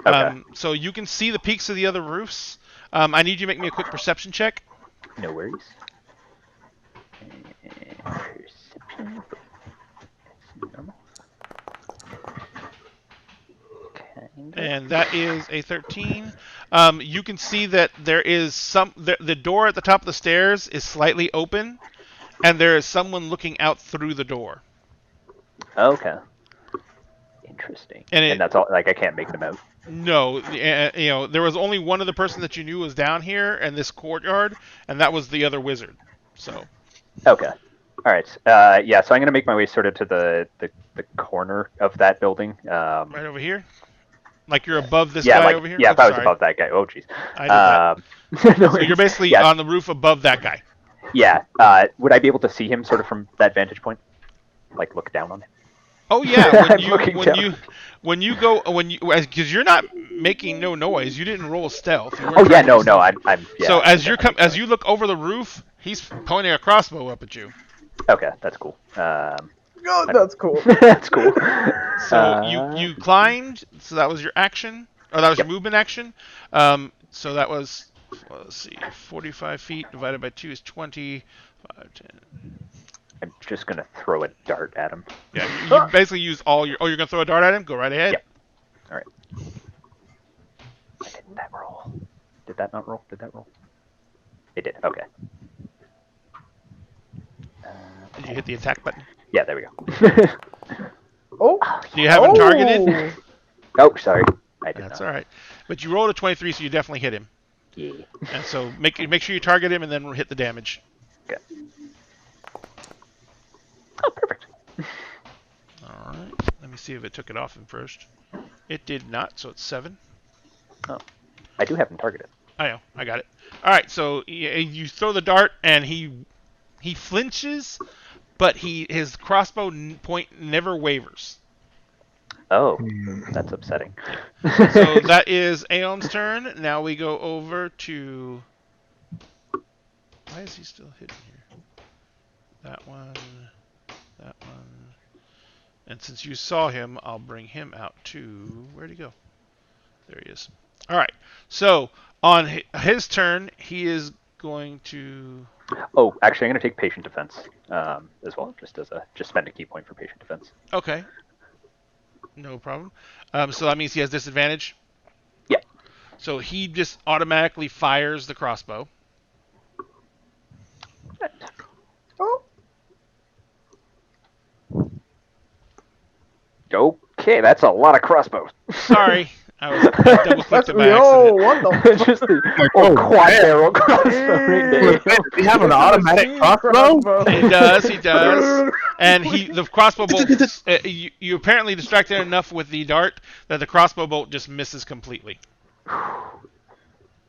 Okay. So you can see the peaks of the other roofs. I need you to make me a quick perception check. No worries. Perception. Normal. Kind of. And that is a 13. You can see that there is the door at the top of the stairs is slightly open, and there is someone looking out through the door. Okay. Interesting. And And that's all. Like I can't make them out. No, there was only one other person that you knew was down here in this courtyard, and that was the other wizard. So. Okay. All right. Yeah. So I'm gonna make my way sort of to the corner of that building. Right over here? Like you're above this yeah, guy like, over here? Yeah, Oh, if I was sorry. above that guy. Oh, jeez. I did that. No So you're worries. basically Yeah. on the roof above that guy. Yeah. Would I be able to see him sort of from that vantage point? Like look down on him? Oh yeah, I'm looking down. because you're not making no noise. You didn't roll stealth. You weren't Oh yeah, trying to no, be stealthy. I'm. Yeah, So I'm as you look over the roof, he's pointing a crossbow up at you. Okay, that's cool. God, that's cool. That's cool. So you climbed. So that was your action, or that was your movement action. So that was, let's see, 45 feet divided by 2 is 20. 5, 10. I'm just gonna throw a dart at him. Yeah, you basically use all your. Oh, you're gonna throw a dart at him? Go right ahead. Yep. All right. Did that roll? Did that not roll? Did that roll? It did. Okay. Did you hit the attack button? Yeah, there we go. Oh. Do you have him targeted? Oh, sorry. I did That's not. all right. But you rolled a 23, so you definitely hit him. Yeah. And so make sure you target him and then hit the damage. Okay. Oh, perfect. All right. Let me see if it took it off him first. It did not, so it's 7. Oh, I do have him targeted. I know. I got it. All right. So you throw the dart, and he flinches, but his crossbow point never wavers. Oh, that's upsetting. So that is Aeon's turn. Now we go over to... Why is he still hidden here? That one. That one. And since you saw him, I'll bring him out too. Where'd he go? There he is. All right. So on his turn, he is going to... Oh, actually, I'm going to take patient defense as well, just spend a key point for patient defense. Okay. No problem. So that means he has disadvantage? Yeah. So he just automatically fires the crossbow. Oh. Okay, that's a lot of crossbows. Sorry. I double clicked it by Yo, accident. what the Just the quad barrel crossbow. Does he have an automatic crossbow? He does. He does. And the crossbow bolt. You apparently distracted enough with the dart that the crossbow bolt just misses completely.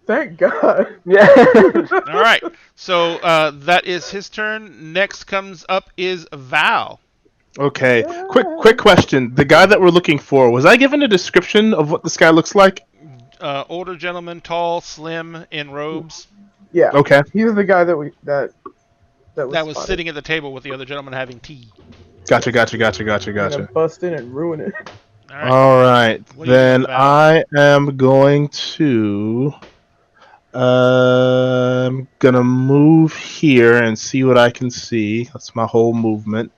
Thank God. Yeah. All right. So that is his turn. Next comes up is Val. Okay. Quick question. The guy that we're looking for, was I given a description of what this guy looks like? Older gentleman, tall, slim, in robes. Yeah. Okay. He was the guy that was spotted. sitting at the table with the other gentleman having tea. Gotcha. Gonna bust in and ruin it. All right. All right. What do you Then do about I am going to... I'm gonna move here and see what I can see. That's my whole movement.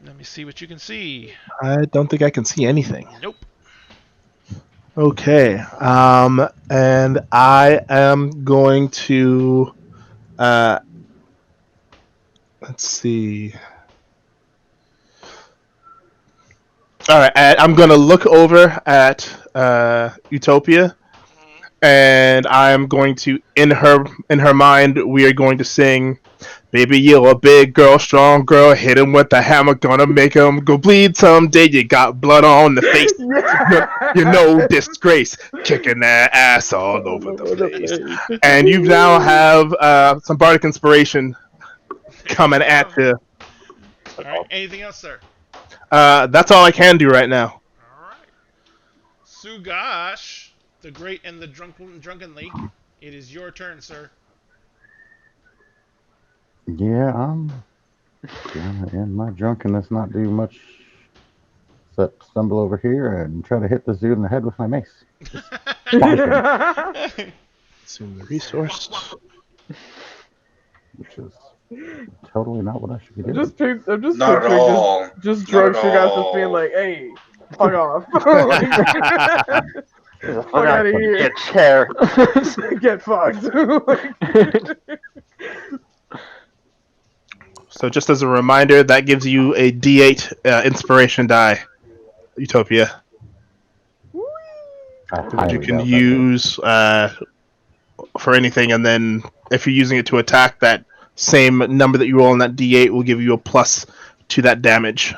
Let me see what you can see. I don't think I can see anything. Nope. Okay. And I am going to... let's see. All right. I'm gonna look over at Utopia. And I'm going to, in her mind, we are going to sing, "Baby, you're a big girl, strong girl, hit him with the hammer, gonna make him go bleed someday. You got blood on the face, you're no disgrace, kicking that ass all over the place." And you now have some bardic inspiration coming at you. All right. Anything else, sir? That's all I can do right now. All right. Sugash, the Great and the Drunken Lake. It is your turn, sir. Yeah, I'm gonna in my drunkenness not do much except stumble over here and try to hit this dude in the head with my mace. Consume the resource. Which is totally not what I should be doing. I'm just Not at picturing all. just Not drunk at Sugas all. just being like, "Hey, fuck off." Fuck out of here. Get chair. Get fucked. So just as a reminder, that gives you a D8 inspiration die, Utopia, which you can use for anything. And then if you're using it to attack, that same number that you roll on that D8 will give you a plus to that damage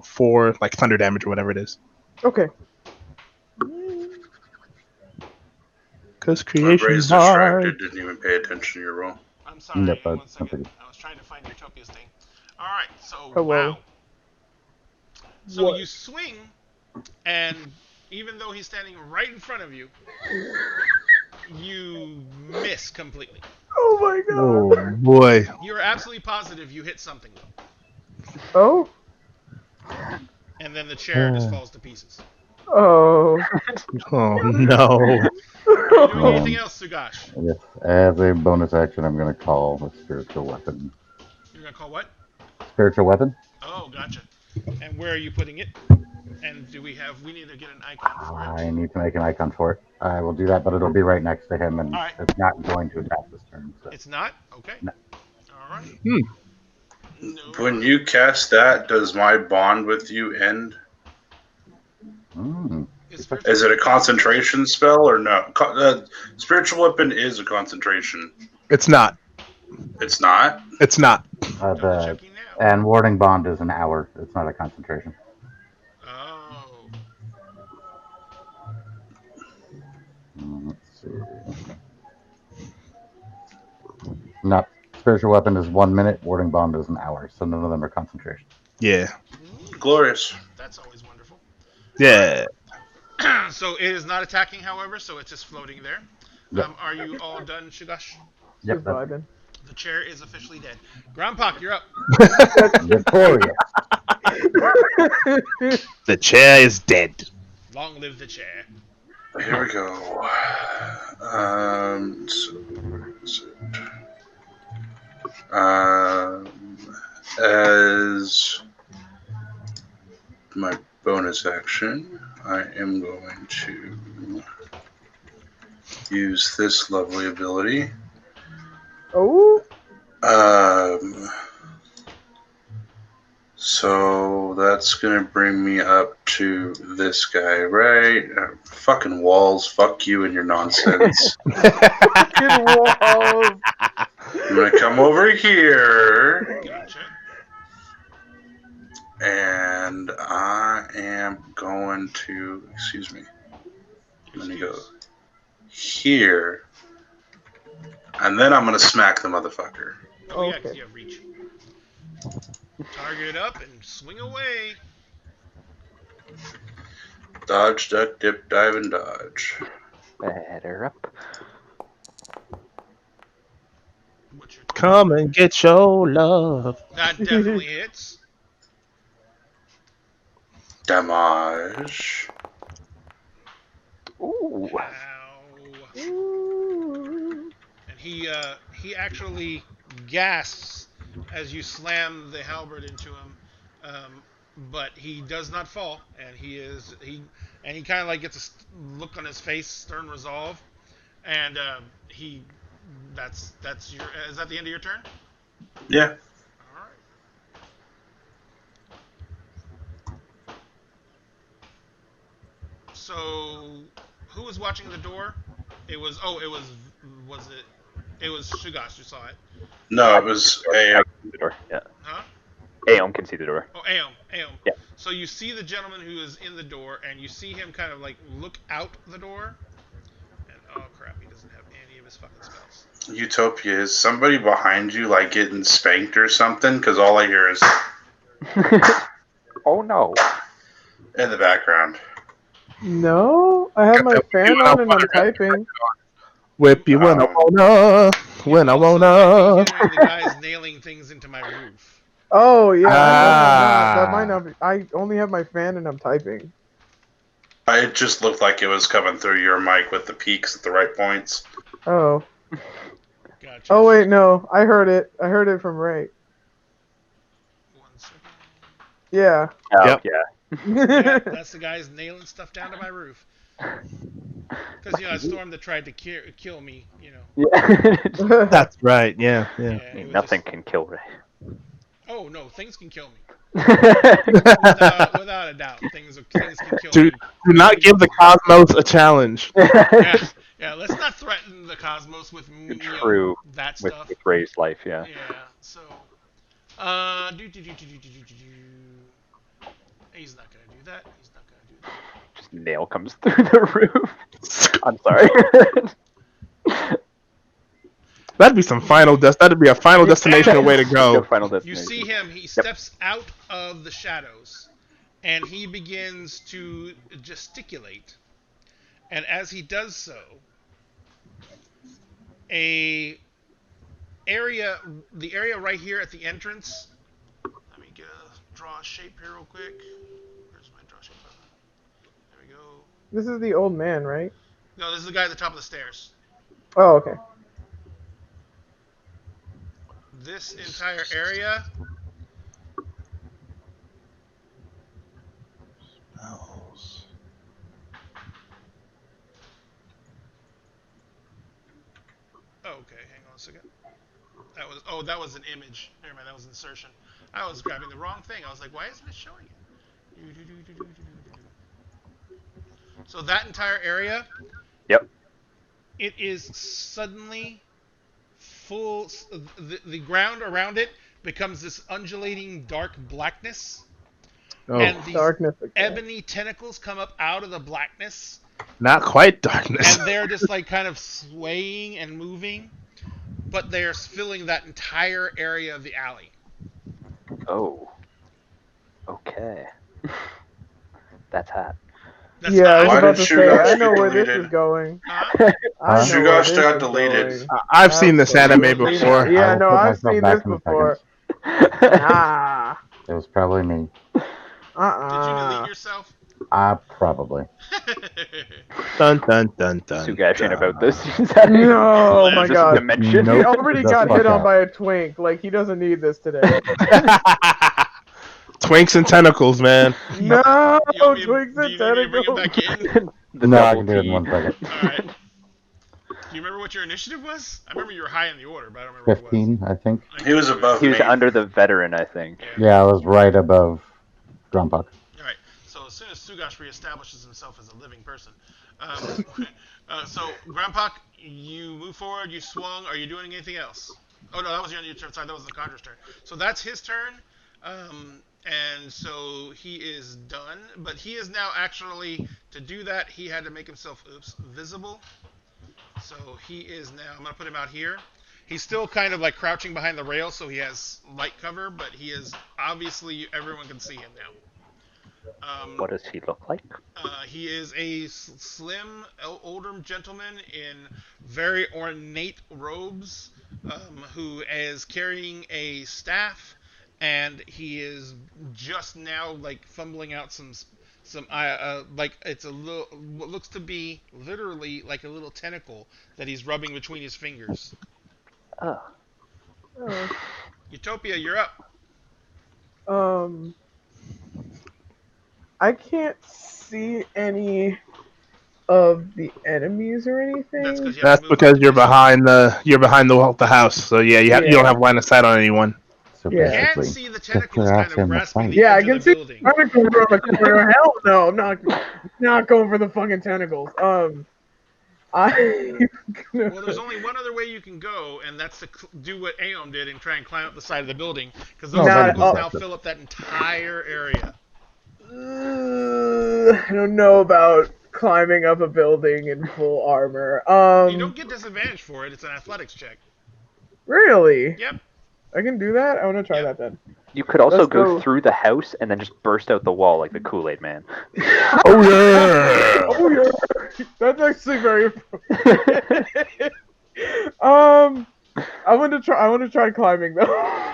for like thunder damage or whatever it is. Okay. Because My creation brain's is hard. distracted. Didn't even pay attention to your roll. I'm sorry. Yep, One that's second. something. I was trying to find Utopia's thing. All right. So Hello. wow. So What? you swing, and even though he's standing right in front of you, you miss completely. Oh my God. Oh boy. You're absolutely positive you hit something though, Oh. and then the chair just falls to pieces. Oh. Oh no. Are you doing anything else, Sugash? Yes, as a bonus action, I'm going to call a spiritual weapon. You're gonna call what? Spiritual weapon? Oh, gotcha. And where are you putting it? And we need to get an icon for it. I need to make an icon for it. I will do that, but it'll be right next to him, and All right. it's not going to attack this turn. So. It's not? Okay. No. All right. No. When you cast that, does my bond with you end? Is it a concentration spell or no? Spiritual Weapon is a concentration. It's not. It's not? It's not. And Warding Bond is an hour. It's not a concentration. Oh. Let's see. No, Spiritual Weapon is 1 minute. Warding Bond is an hour. So none of them are concentration. Yeah. Glorious. That's always wonderful. Yeah. So it is not attacking, however, so it's just floating there. Yep. Are you all done, Shugash? Yep. Vibing. The chair is officially dead. Grandpak, you're up. Victoria. The chair is dead. Long live the chair. Here we go. So where is it? As my bonus action, I am going to use this lovely ability. Oh. So that's gonna bring me up to this guy, right? Fucking walls, fuck you and your nonsense. Fucking walls. I'm gonna come over here. Gotcha. And I am going to, excuse me, let me go here. And then I'm going to smack the motherfucker. Oh, yeah, Okay. 'cause you have reach. Target it up and swing away. Dodge, duck, dip, dive, and dodge. Better up. What's your Come and get your love. That definitely hits. Damage. Ooh. Ow. And he actually gasps as you slam the halberd into him, but he does not fall, and he kind of like gets a look on his face, stern resolve, and that's your. Is that the end of your turn? Yeah. All right. So, who was watching the door? It was Shugash who saw it. No, it was a. The door. Yeah. Huh? Aeon can see the door. Oh, Aeon. Yeah. So you see the gentleman who is in the door, and you see him kind of like look out the door, and oh crap, he doesn't have any of his fucking spells. Utopia, is somebody behind you like getting spanked or something? Because all I hear is Oh no. in the background. No, I have my fan on and I'm typing. Whip you when I wanna. When I Also, wanna. hearing the guys nailing things into my roof. Oh yeah, Ah. that might not be. I only have my fan and I'm typing. It just looked like it was coming through your mic with the peaks at the right points. Oh. Gotcha. Oh wait, no, I heard it. I heard it from Ray. 1 second. Yeah. Oh, Yep. yeah. Yeah, that's the guys nailing stuff down to my roof. Because that storm that tried to kill me, Yeah. That's right. Yeah. Yeah. it was Nothing just- can kill Ray. Oh no, things can kill me. Without a doubt, things can kill Do me. do not give the cosmos a challenge. Yeah. Let's not threaten the cosmos with True. that with, stuff. with Ray's life, yeah. Yeah. So, he's not gonna do that. He's not gonna do that. Just nail comes through the roof. I'm sorry. That'd be some final that'd be a final destination way to The go. final You destination. see him. He steps out of the shadows, and he begins to gesticulate. And as he does so, the area right here at the entrance. Let me draw a shape here real quick. Where's my draw shape button? There we go. This is the old man, right? No, this is the guy at the top of the stairs. Oh, okay. This entire area else? Oh, okay, hang on a second. That was an image. Never mind, that was insertion. I was grabbing the wrong thing. I was like, why isn't it showing it? So that entire area, Yep. it is suddenly full. The ground around it becomes this undulating dark blackness, Oh, and these Darkness. Okay. ebony tentacles come up out of the blackness, not quite darkness. and they're just like kind of swaying and moving, but they're filling that entire area of the alley. Oh. Okay. That's hot. That's Yeah, I was Why about did to say, Shugosh I know get where this deleted? is going. Huh? I know Huh? where Shugosh this got is deleted. going. I've seen this anime before. Yeah, I will no, put I've myself seen back this in a before. second. Ah. It was probably me. Did you delete yourself? Probably. Dun dun dun dun. Sugash ain't dun. about this. No, oh my This god. dimension. He Nope. already The got fuck hit on out. by a twink. Like, he doesn't need this today. Twinks and tentacles, man. No, You want me to- twigs do and you need me to bring it tentacles. back in? The No, I double can do it in T. 1 second. Alright. Do you remember what your initiative was? I remember you were high in the order, but I don't remember what it 15, I think. was. He was above He was me. under the veteran, I think. Yeah, I was right above Grumpuck. Alright, so as soon as Sugash reestablishes himself as a living person, so Grandpak, you move forward, you swung, are you doing anything else? Oh no, that was your turn, sorry, that was the Conjurer's turn. So that's his turn, and so he is done, but he is now actually, to do that, he had to make himself, visible. So he is now, I'm going to put him out here. He's still kind of like crouching behind the rail, so he has light cover, but he is, obviously, everyone can see him now. What does he look like? He is a slim, older gentleman in very ornate robes, who is carrying a staff, and he is just now like fumbling out some like it's a little what looks to be literally like a little tentacle that he's rubbing between his fingers. Oh. Utopia, you're up. I can't see any of the enemies or anything. That's because That's because you're behind the house. So yeah, you don't have line of sight on anyone. So Yeah. You can basically, see the get tentacles your kind ass of in the grasping fight. the Yeah, I edge can of see. the building. I'm going for the corner. Hell no, I'm not going for the fucking tentacles. Well, there's only one other way you can go, and that's to do what Aeon did and try and climb up the side of the building, because those No, tentacles that- now fill up that entire area. I don't know about climbing up a building in full armor. You don't get disadvantage for it. It's an athletics check. Really? Yep. I can do that? I want to try Yep. that then. You could also Let's go go. through the house and then just burst out the wall like the Kool-Aid Man. Oh yeah. Oh yeah, that's actually very appropriate. I want to try climbing though.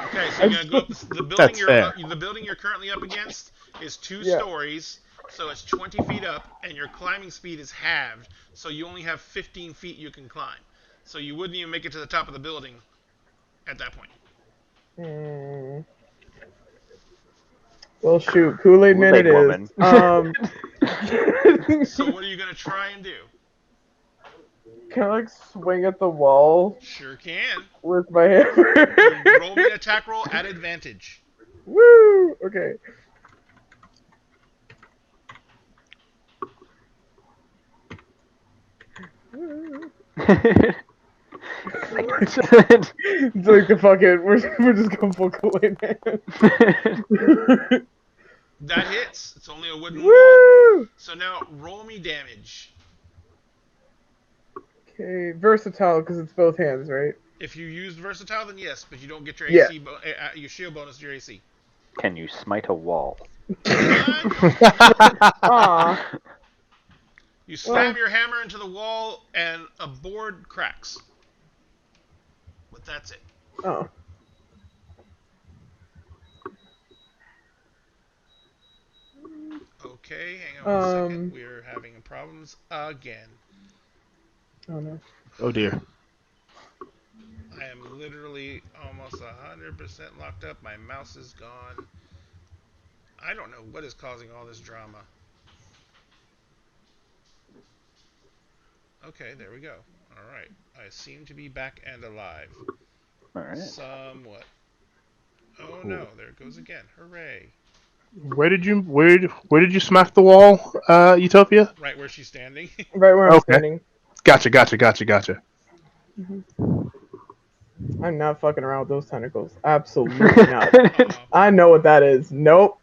Okay, so you're gonna go up the building. That's fair. The building you're currently up against is 2 Yeah. stories, so it's 20 feet up, and your climbing speed is halved, so you only have 15 feet you can climb. So you wouldn't even make it to the top of the building at that point. Well, shoot, Kool-Aid Man it Kool-Aid is. So what are you gonna try and do? Can I like swing at the wall Sure can. with my hammer? Roll me an attack roll at advantage. Woo! Okay. Excellent. It's like the fucking we're just going full Kool-Aid Man. That hits. It's only a wooden wall. Woo! So now roll me damage. Okay, versatile because it's both hands, right? If you used versatile, then yes, but you don't get your Yeah. AC, your shield bonus to your AC. Can you smite a wall? Ah. You slam your hammer into the wall, and a board cracks. But that's it. Oh. Okay, hang on one second. We're having problems again. Oh no. Oh dear. I am literally almost 100% locked up. My mouse is gone. I don't know what is causing all this drama. Okay, there we go. All right. I seem to be back and alive. All right. Somewhat. Oh Cool. no, there it goes again. Hooray. Where did you smack the wall, Utopia? Right where she's standing. Right where I'm Okay. standing. Gotcha. I'm not fucking around with those tentacles. Absolutely not. Aw. I know what that is. Nope.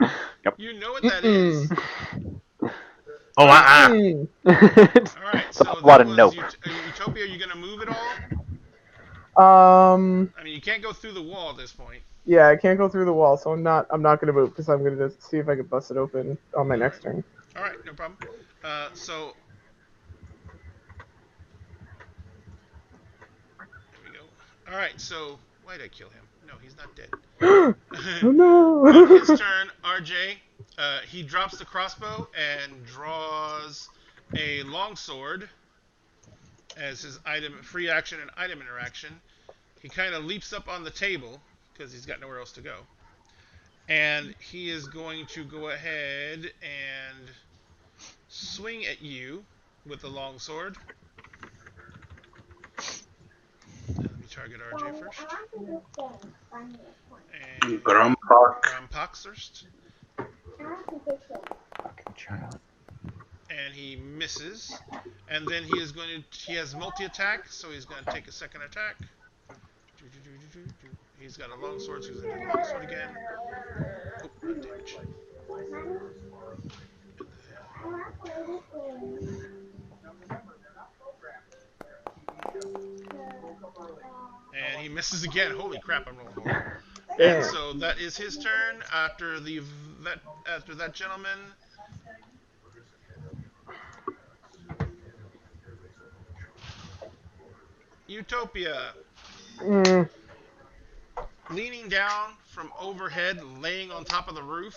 You know what that is. Oh, Mm. All right, It's so a lot that of was nope. Utopia. Are you gonna move at all? I mean, you can't go through the wall at this point. Yeah, I can't go through the wall, so I'm not gonna move because I'm gonna just see if I can bust it open on my next turn. All right, no problem. So there we go. All right, so why did I kill him? No, he's not dead. Oh no! On his turn, RJ, he drops the crossbow and draws a longsword as his item, free action and item interaction. He kind of leaps up on the table because he's got nowhere else to go, and he is going to go ahead and swing at you with the longsword. Let me target RJ first. And Grumpox first. Fucking child. And he misses. And then he has multi-attack, so he's going to take a second attack. He's got a longsword, so he's going to do the longsword again. Oh, not damage. And he misses again. Holy crap, I'm rolling horrible. And so that is his turn. After that gentleman, Utopia, Mm. leaning down from overhead, laying on top of the roof,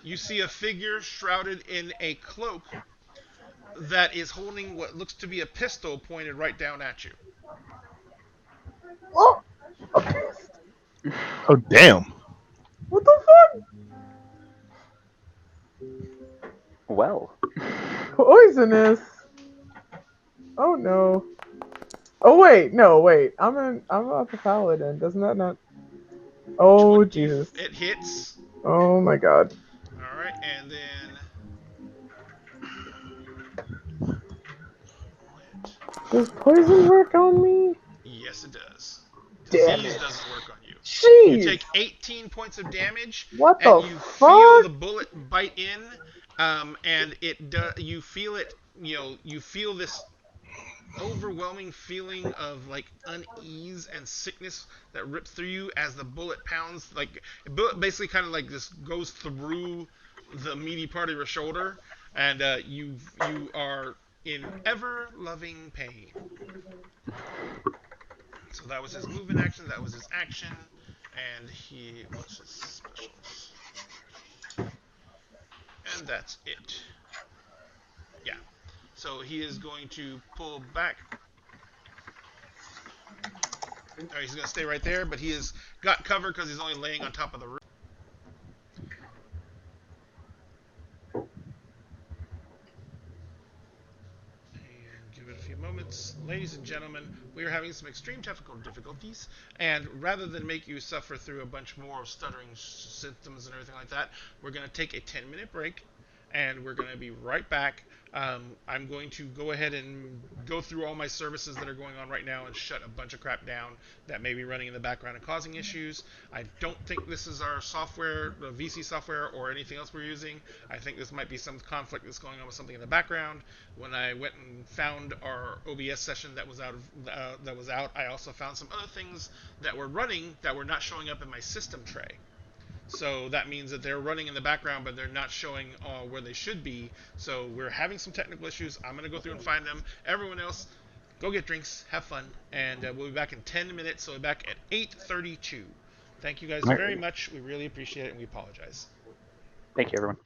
you see a figure shrouded in a cloak that is holding what looks to be a pistol pointed right down at you. Oh, Oh, damn. what the fuck? Well. Poisonous. Oh no. Oh wait, no, wait. I'm a paladin. Doesn't that not? Oh Jesus. It hits. Oh my God. All right, and then Does poison work on me? yes, it does. Damn Disease it. doesn't work on you. You Jeez. take 18 points of damage, What and the you fuck? feel the bullet bite in, and you feel it. You feel this overwhelming feeling of like unease and sickness that rips through you as the bullet pounds. Like bullet basically kind of like this goes through the meaty part of your shoulder, and you are in ever loving pain. So that was his movement action. That was his action, and what's his specials? And that's it. Yeah. So he is going to pull back. Or he's going to stay right there, but he has got cover because he's only laying on top of the roof. And give it a few moments. Ladies and gentlemen, we are having some extreme technical difficulties, and rather than make you suffer through a bunch more stuttering symptoms and everything like that, we're going to take a 10-minute break, and we're going to be right back. I'm going to go ahead and go through all my services that are going on right now and shut a bunch of crap down that may be running in the background and causing issues. I don't think this is our software, the VC software, or anything else we're using. I think this might be some conflict that's going on with something in the background. When I went and found our OBS session that was out, I also found some other things that were running that were not showing up in my system tray. So that means that they're running in the background, but they're not showing where they should be. So we're having some technical issues. I'm going to go through and find them. Everyone else, go get drinks, have fun, and we'll be back in 10 minutes. So we'll be back at 8:32. Thank you guys very much. We really appreciate it, and we apologize. Thank you, everyone.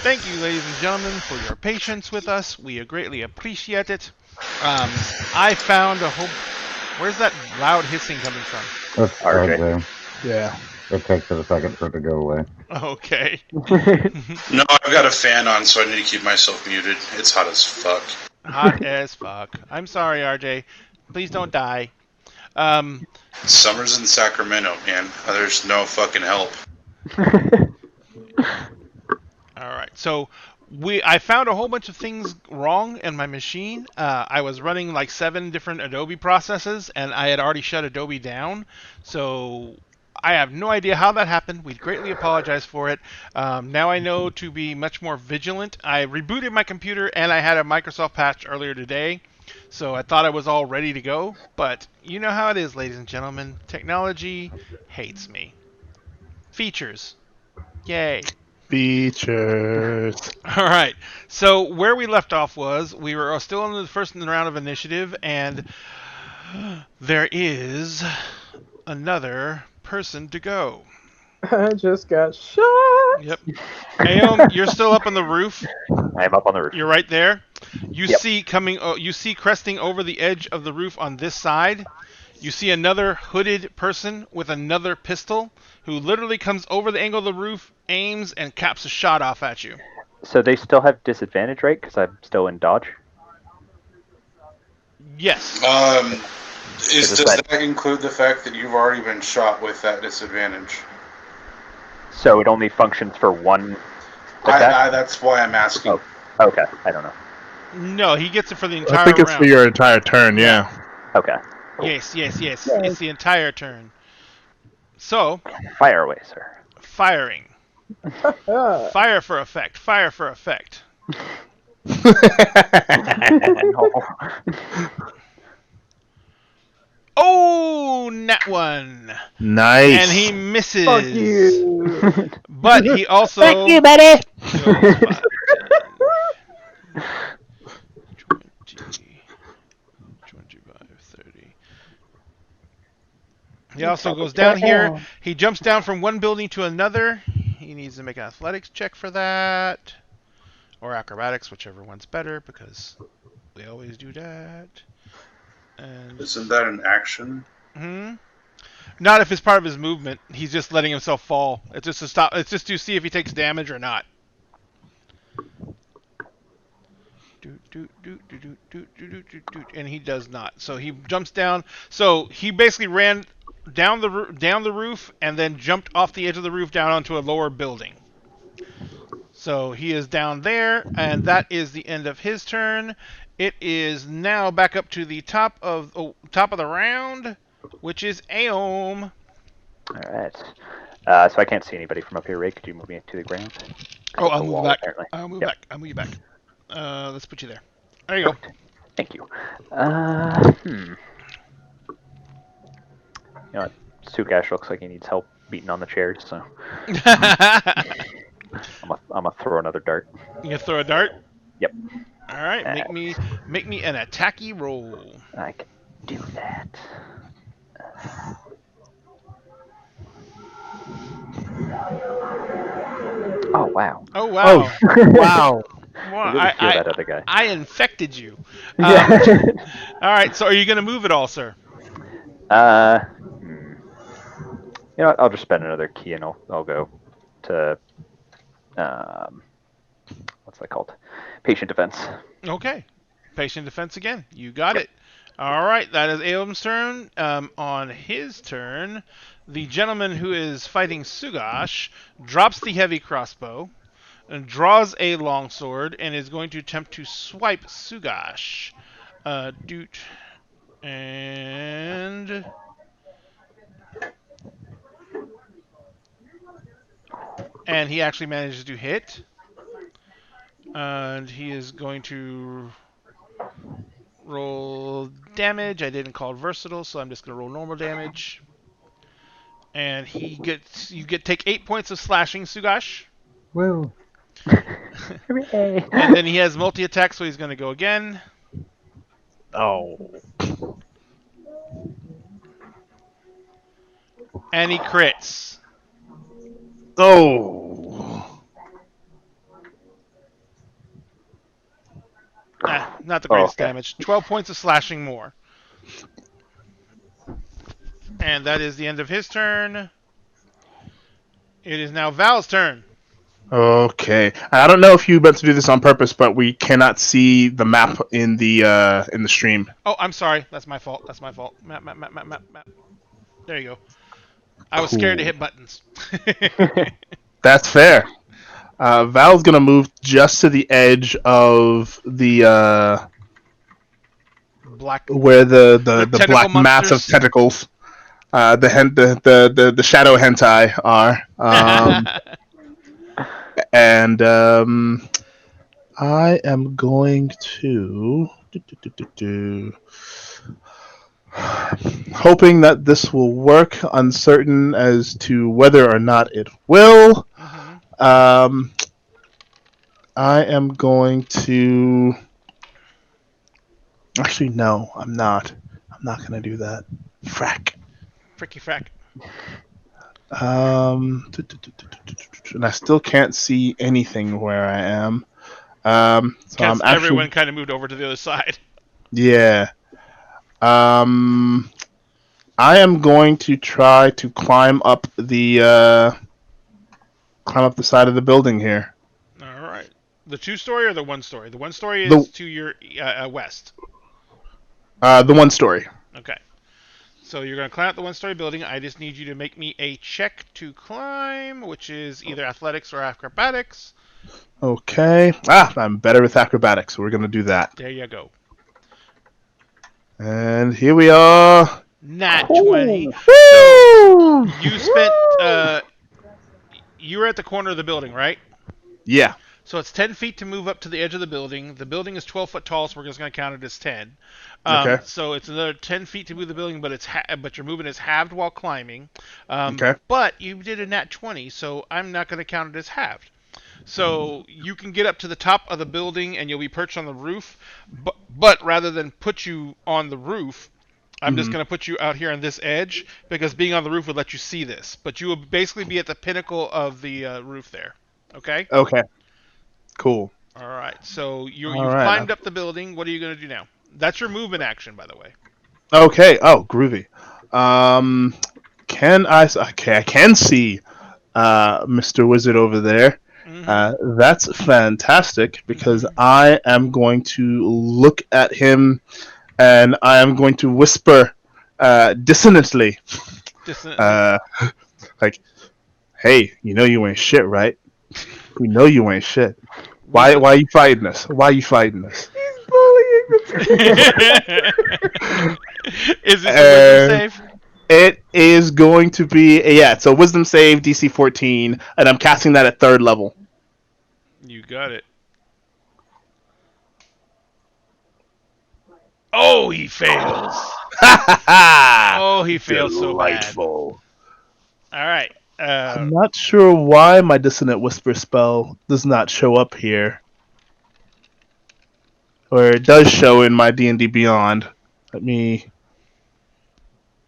Thank you, ladies and gentlemen, for your patience with us. We greatly appreciate it. I found a whole... Where's that loud hissing coming from? That's RJ. RJ. Yeah. It takes it a second for it to go away. Okay. No, I've got a fan on, so I need to keep myself muted. It's hot as fuck. Hot as fuck. I'm sorry, RJ. Please don't die. Summer's in Sacramento, man. There's no fucking help. All right. So I found a whole bunch of things wrong in my machine. I was running like 7 different Adobe processes, and I had already shut Adobe down. So I have no idea how that happened. We greatly apologize for it. Now I know to be much more vigilant. I rebooted my computer, and I had a Microsoft patch earlier today. So I thought I was all ready to go. But you know how it is, ladies and gentlemen. Technology hates me. Features. Yay. Features. All right. So where we left off was we were still in the first round of initiative, and there is another person to go. I just got shot. Yep. Aom, you're still up on the roof. I am up on the roof. You're right there. You Yep. see coming. You see cresting over the edge of the roof on this side. You see another hooded person with another pistol who literally comes over the angle of the roof, aims, and caps a shot off at you. So they still have disadvantage, right? Because I'm still in dodge. Yes. Does that include the fact that you've already been shot with that disadvantage? So it only functions for one attack? That's why I'm asking. Oh, okay. I don't know. No, he gets it for the entire I think it's round. for your entire turn, yeah. Okay. Cool. Yes. It's the entire turn. So, Fire away, sir. firing. Fire for effect. Fire for effect. No. Oh, nat 1. Nice. And he misses. Fuck you. But he also... Thank you, buddy. goes 5, 10, 20, 25, 30. He also goes down here. He jumps down from one building to another. He needs to make an athletics check for that. Or acrobatics, whichever one's better, because we always do that. And Isn't that an action? not if it's part of his movement. He's just letting himself fall. It's just to stop. It's just to see if he takes damage or not. And he does not. So he jumps down. So he basically ran down the roof and then jumped off the edge of the roof down onto a lower building. So he is down there, and that is the end of his turn. It is now back up to the top of the round, which is Aom. All right. So I can't see anybody from up here, Ray. Could you move me to the ground? Oh, I'll The move wall, back. apparently. I'll move Yep. back. I'll move you back. Let's put you there. There you go. Thank you. You know what? Sugash looks like he needs help beating on the chairs, so I'm gonna throw another dart. You gonna throw a dart? Yep. All right. Make me an attacky roll. I can do that. Oh wow! Oh wow. Wow. Well, I really feel that other guy. I infected you. Yeah. All right. So are you gonna move it all, sir? You know what? I'll just spend another key and I'll go to what's that called? Patient defense. Okay. Patient defense again. You got it. All right. That is Aom's turn. On his turn, the gentleman who is fighting Sugash drops the heavy crossbow and draws a longsword and is going to attempt to swipe Sugash. And he actually manages to hit. And he is going to roll damage. I didn't call it versatile, so I'm just going to roll normal damage. And take 8 points of slashing, Sugash. Woo. Hooray! And then he has multi-attack, so he's going to go again. Oh. And he crits. Oh. Not the greatest okay. damage. 12 points of slashing more. And that is the end of his turn. It is now Val's turn. Okay. I don't know if you meant to do this on purpose, but we cannot see the map in the stream. Oh, I'm sorry. That's my fault. Map. There you go. I was scared to hit buttons. That's fair. Val's gonna move just to the edge of the Black. where the black tentacle mass of monsters. tentacles, the shadow hentai are. And I am going to hoping that this will work, uncertain as to whether or not it will. I am going to. Actually, no, I'm not. I'm not going to do that. Frack. Fricky frack. And I still can't see anything where I am. So Because I'm actually, everyone kind of moved over to the other side. yeah. I am going to try to climb up the side of the building here. All right. The 2-story or the 1-story? The 1-story is to your west. The 1-story. Okay. So you're going to climb up the 1-story building. I just need you to make me a check to climb, which is either athletics or acrobatics. Okay. I'm better with acrobatics, so we're going to do that. There you go. And here we are. Nat 20. So you spent... you were at the corner of the building, right? Yeah. So it's 10 feet to move up to the edge of the building. The building is 12 foot tall, so we're just going to count it as 10. Okay. So it's another 10 feet to move the building, but but your movement is halved while climbing. Okay. But you did a nat 20, so I'm not going to count it as halved. So you can get up to the top of the building, and you'll be perched on the roof. But rather than put you on the roof, I'm just going to put you out here on this edge, because being on the roof would let you see this. But you will basically be at the pinnacle of the roof there. Okay? Okay. Cool. All right. So you've right. climbed up the building. What are you going to do now? That's your movement action, by the way. Okay. Oh, groovy. Can I? Okay, I can see Mr. Wizard over there. That's fantastic, because I am going to look at him, and I am going to whisper dissonantly, like, "Hey, you know you ain't shit, right? We know you ain't shit. Why are you fighting us? Why are you fighting us?" He's bullying the Is this a wisdom save? It is going to be it's a wisdom save, DC 14, and I'm casting that at 3rd level. You got it. Oh, he fails. Oh, he fails so bad. All right. I'm not sure why my Dissonant Whisper spell does not show up here. Or it does show in my D&D Beyond. Let me...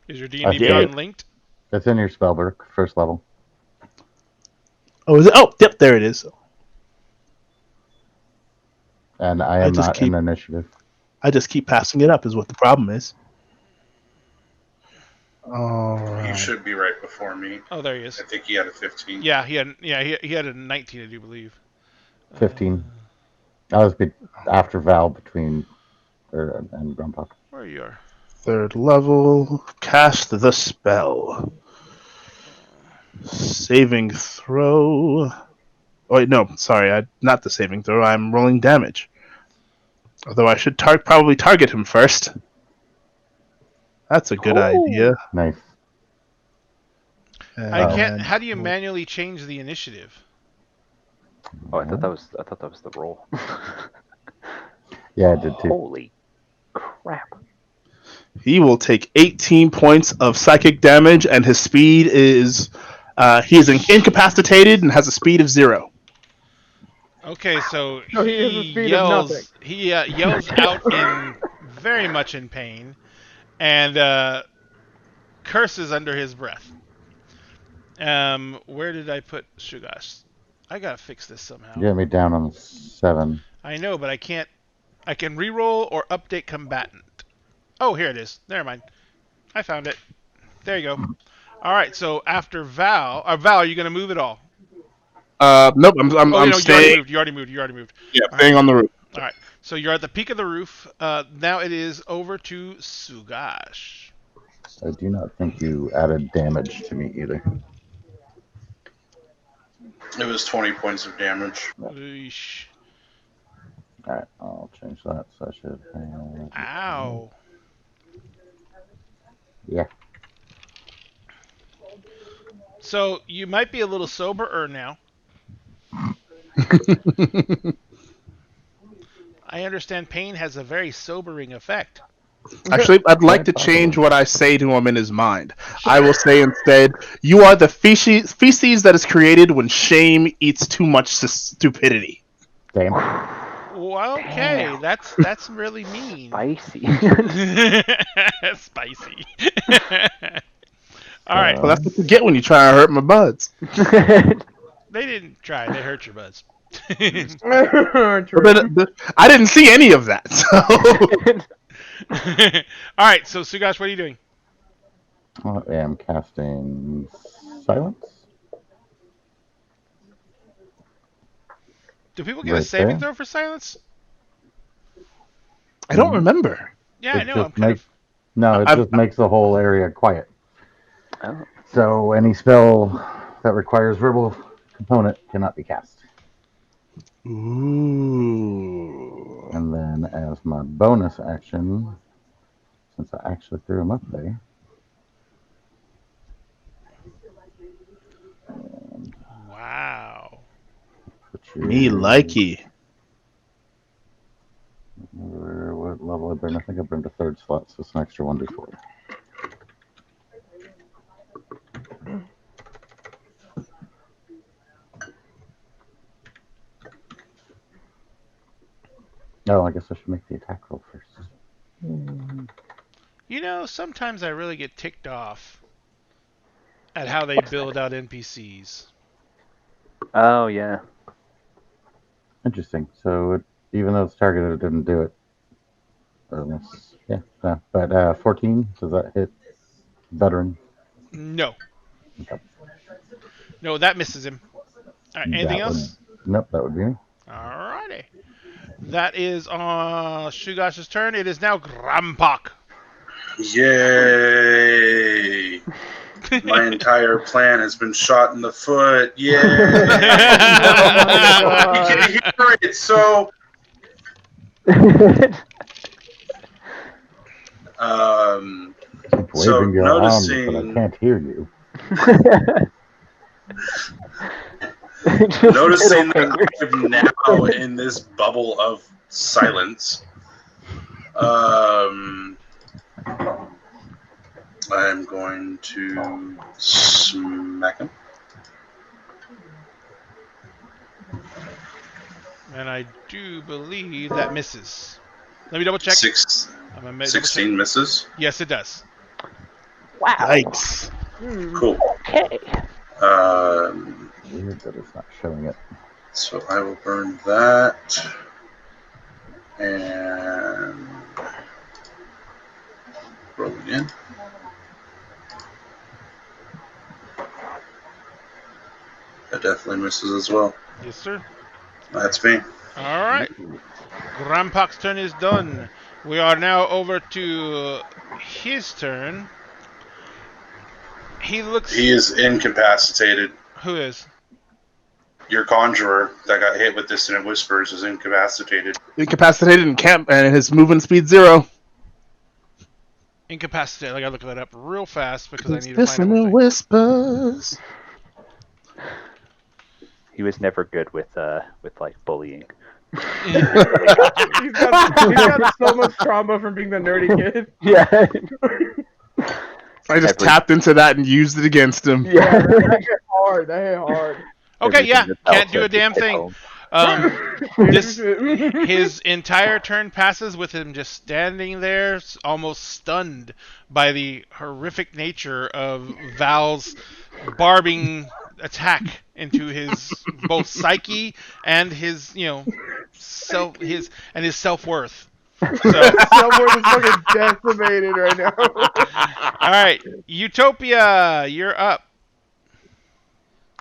Is your D&D Beyond linked? It's in your spellbook, 1st level. Oh, is it? Oh, yep, there it is. And I am not in initiative. I just keep passing it up is what the problem is. Alright. You should be right before me. Oh, there he is. I think he had a 15. Yeah, he had a 19, I do believe. 15. I was after Val and Grandpa. Where you are? 3rd level. Cast the spell. Saving throw. Oh, wait, no, sorry, not the saving throw. I'm rolling damage. Although I should probably target him first. That's a good idea. Nice. I can't. How do you manually change the initiative? Oh, I thought that was the roll. Yeah, I did too. Holy crap! He will take 18 points of psychic damage, and his speed is he is incapacitated and has a speed of 0. Okay, so No, he has a speed of nothing. He yells out in very much in pain, and curses under his breath. Where did I put Shugash? I gotta fix this somehow. You got me down on 7. I know, but I can't I can reroll or update combatant. Oh, here it is. Never mind. I found it. There you go. All right, so after Val, Val, are you going to move at all? Nope. I'm staying. You already moved. Yeah, staying on the roof. All right, so you're at the peak of the roof. Now it is over to Sugash. I do not think you added damage to me either. It was 20 points of damage. Eesh. Alright, I'll change that so I should have... Ow. Yeah. So you might be a little soberer now. I understand pain has a very sobering effect. Actually, I'd like to change what I say to him in his mind. I will say instead, you are the feces that is created when shame eats too much stupidity. Damn. Well, okay, that's really mean. Spicy. Spicy. All right. Well, that's what you get when you try to hurt my buds. They didn't try. They hurt your buds. But I didn't see any of that. So. All right. So Sugash, what are you doing? I am casting Silence. Do people get a Right saving there. throw for silence? I don't remember. Yeah, I It know. just I'm kind of. No, it just makes the whole area quiet. Oh. So any spell that requires verbal component cannot be cast. Ooh. And then as my bonus action, since I actually threw him up there, Wow. Me likey. What level I burned? I think I burned a third slot, so it's an extra 1d4. Oh, I guess I should make the attack roll first. You know, sometimes I really get ticked off at how they build out NPCs. Oh, yeah. Interesting. So even though it's targeted, it didn't do it. But 14, does that hit veteran? No. Okay. No, that misses him. All right, anything else? Nope, that would be me. Alrighty. That is on Shugash's turn. It is now Grampak. Yay! My entire plan has been shot in the foot. Yay! You can hear it, so... Keep So waving your arms, but I noticing- can't hear you. Noticing that I'm now in this bubble of silence, I'm going to smack him. And I do believe that misses. Let me double check. 16 misses. Yes, it does. Wow. Yikes. Cool. Okay. Weird that it's not showing it. So I will burn that. And roll again. That definitely misses as well. Yes, sir. That's me. All right. Grampak's turn is done. We are now over to his turn. He looks... He is incapacitated. Who is? Your conjurer that got hit with Dissonant Whispers is incapacitated. Incapacitated in camp, and his movement speed 0. Incapacitated. I gotta look that up real fast because I need to find out. Dissonant What Whispers. He was never good with like bullying. He's got so much trauma from being the nerdy kid. Yeah. I just tapped into that and used it against him. Yeah, that hit hard. That hit hard. Okay, yeah. Everything that Can't do a Val said damn to thing. home. His entire turn passes with him just standing there, almost stunned by the horrific nature of Val's barbing attack into his both psyche and his, his self-worth. So, Self-worth is fucking decimated right now. all right, Utopia, you're up.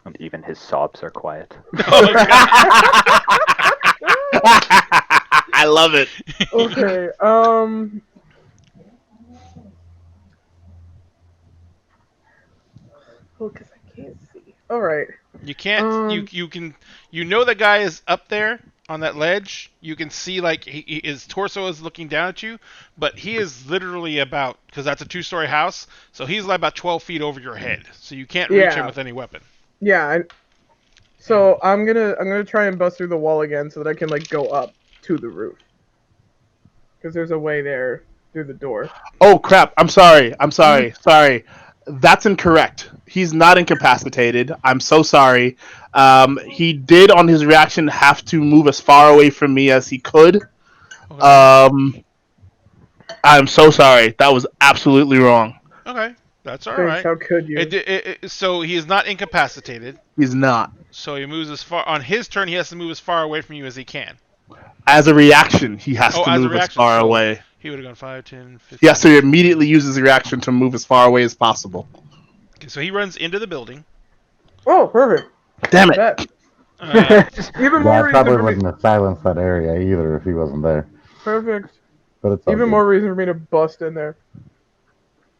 And even his sobs are quiet. Oh, God. I love it. Okay. Well, because I can't see. All right. You can't. You know that guy is up there on that ledge. You can see like his torso is looking down at you, but he is literally about, because that's a 2-story house, so he's like about 12 feet over your head. So you can't reach him with any weapon. Yeah. So I'm gonna try and bust through the wall again so that I can like go up to the roof. Because there's a way there through the door. Oh crap! I'm sorry. Sorry. That's incorrect. He's not incapacitated. I'm so sorry. He did, on his reaction, have to move as far away from me as he could. I'm so sorry. That was absolutely wrong. Okay, that's all Thanks, right. how could you? So he is not incapacitated. He's not. So he moves as far on his turn. He has to move as far away from you as he can. As a reaction, he has to move as far away. He would have gone 5, 10, 15. He has to immediately use his reaction to move as far away as possible. Okay, so he runs into the building. Oh, perfect. Damn it. That. Even Yeah, more I reason probably for me. wouldn't have silenced that area either if he wasn't there. Perfect. But it's all Even good. more reason for me to bust in there.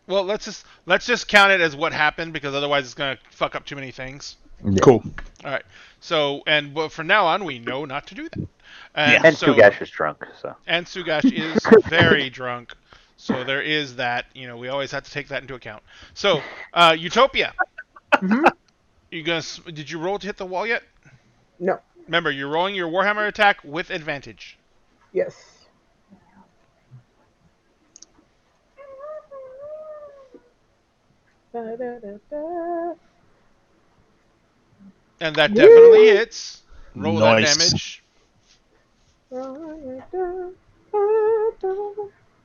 Well, let's just count it as what happened, because otherwise it's gonna fuck up too many things. Yeah. Cool. All right. So, but from now on, we know not to do that. And so, Sugash is drunk, so. And Sugash is very drunk. So there is that. We always have to take that into account. So, Utopia. Did you roll to hit the wall yet? No. Remember, you're rolling your Warhammer attack with advantage. Yes. And that definitely hits. Roll Nice. that damage.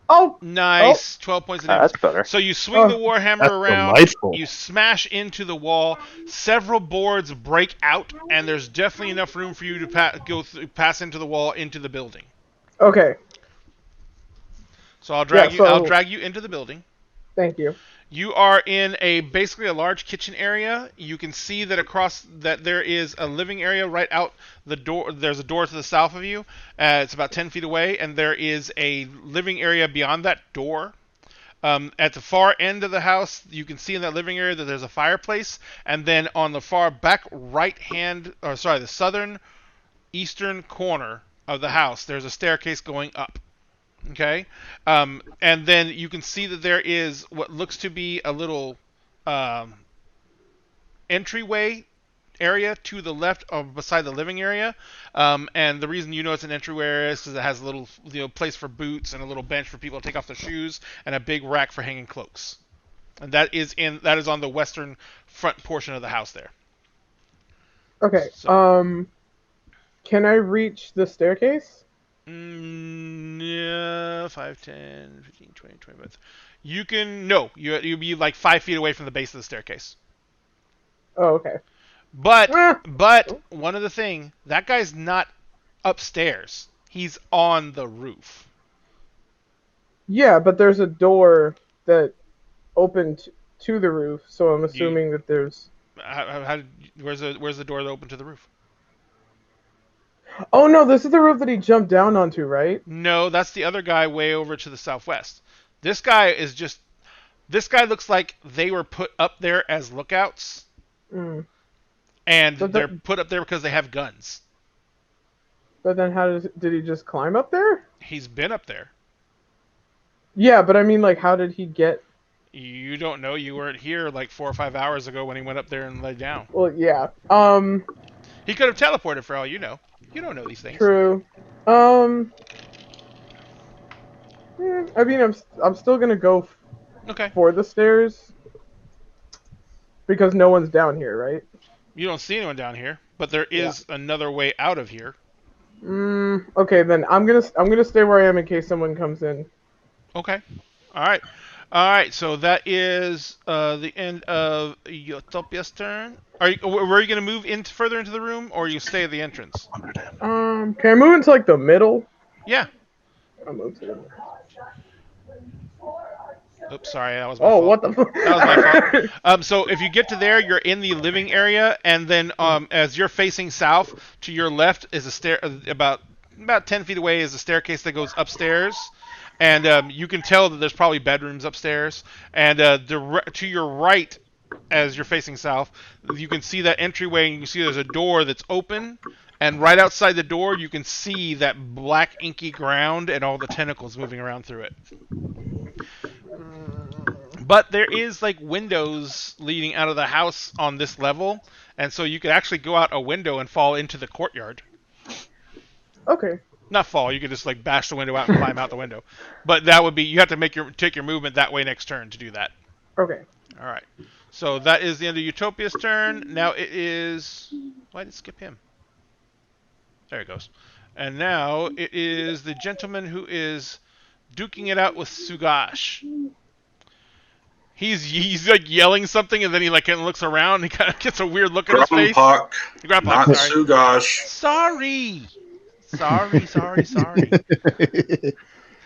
Oh! Nice. 12 points of damage. That's better. So you swing the Warhammer That's around. delightful. You smash into the wall. Several boards break out, and there's definitely enough room for you to pass into the wall into the building. Okay. So I'll drag you. I'll drag you into the building. Thank you. You are in basically a large kitchen area. You can see that across that there is a living area right out the door. There's a door to the south of you. It's about 10 feet away, and there is a living area beyond that door. At the far end of the house, you can see in that living area that there's a fireplace, and then on the far back the southern eastern corner of the house, there's a staircase going up. Okay, and then you can see that there is what looks to be a little entryway area to the left beside the living area. And the reason you know it's an entryway area is because it has a little place for boots and a little bench for people to take off their shoes and a big rack for hanging cloaks. And that is on the western front portion of the house there. Okay. So. Can I reach the staircase? Yeah, 5, 10, 15, 20, 25. You can... No, you'll be like 5 feet away from the base of the staircase. Oh, okay. But one other thing, that guy's not upstairs. He's on the roof. Yeah, but there's a door that opened to the roof, so I'm assuming that there's... Where's the door that opened to the roof? Oh no, this is the roof that he jumped down onto, right? No, that's the other guy way over to the southwest. This guy looks like they were put up there as lookouts. Mm. And they're put up there because they have guns. But then did he just climb up there? He's been up there. Yeah, but I mean, like, how did he get... You don't know. You weren't here like 4 or 5 hours ago when he went up there and laid down. Well, yeah. He could have teleported for all you know. You don't know these things. True. I mean, I'm still gonna go for the stairs because no one's down here, right? You don't see anyone down here, but there is another way out of here. Okay, then I'm gonna stay where I am in case someone comes in. Okay. All right. All right, so that is the end of Utopia's turn. Were you going to move further into the room, or you stay at the entrance? Can I move into like the middle? Yeah. I'll move to the middle. Oops, sorry, that was my fault. What the fuck? That was my fault. So if you get to there, you're in the living area, and then as you're facing south, to your left is a stair. About 10 feet away is a staircase that goes upstairs, and you can tell that there's probably bedrooms upstairs. And to your right, as you're facing south, you can see that entryway, and you can see there's a door that's open. And right outside the door, you can see that black inky ground and all the tentacles moving around through it. But there is like windows leading out of the house on this level, and so you could actually go out a window and fall into the courtyard. Okay. Not fall, you could just like bash the window out and climb out the window. But that would be, you have to take your movement that way next turn to do that. Okay. All right. So that is the end of Utopia's turn. Now it is, why did it skip him? There it goes. And now it is the gentleman who is duking it out with Sugash. He's like yelling something, and then he like kind of looks around, and he kind of gets a weird look on his face. Grumpak, not sorry. Sugash. Sorry.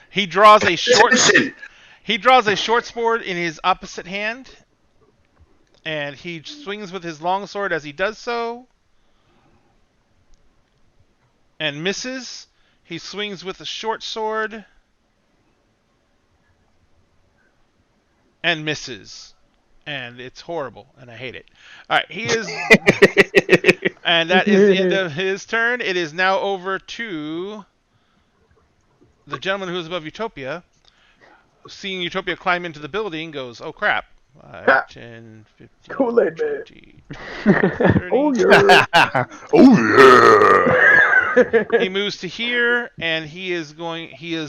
He draws a short sword in his opposite hand, and he swings with his long sword as he does so, and misses. He swings with a short sword and misses. And it's horrible, and I hate it. All right, he is... and that is the end of his turn. It is now over to the gentleman who is above Utopia. Seeing Utopia climb into the building, goes, oh crap. 5, 10, 15, Kool-Aid 20, 30. Oh, yeah. Oh yeah. He moves to here, and he is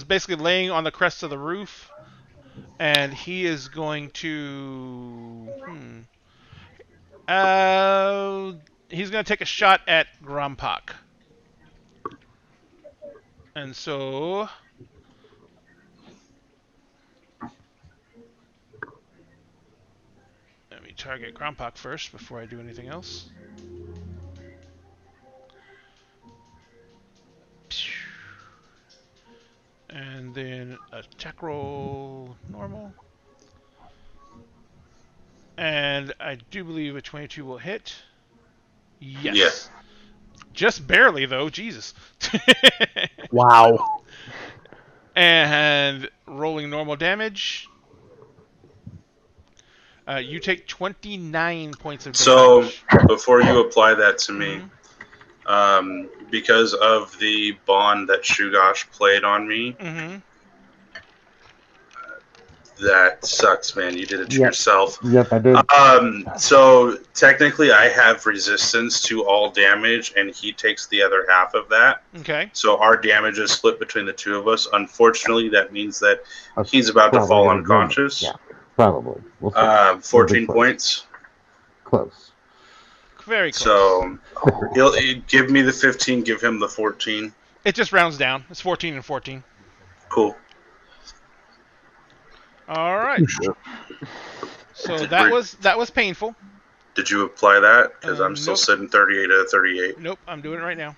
basically laying on the crest of the roof. And he is going to... he's going to take a shot at Grumpak. And so... let me target Grumpak first before I do anything else. And then attack roll normal. And I do believe a 22 will hit. Yes. Yeah. Just barely, though. Jesus. Wow. And rolling normal damage. You take 29 points of damage. So, before you apply that to me, because of the bond that Shugosh played on me, that sucks, man. You did it to yourself. Yep, I did. So, technically, I have resistance to all damage, and he takes the other half of that. Okay. So, our damage is split between the two of us. Unfortunately, that means that he's about to fall unconscious. Yeah, probably. We'll see. 14 points. Close. Very close. So, he'll give me the 15, give him the 14. It just rounds down. It's 14 and 14. Cool. All right. So that was painful. Did you apply that? Because I'm still nope. sitting 38 out of 38. Nope, I'm doing it right now.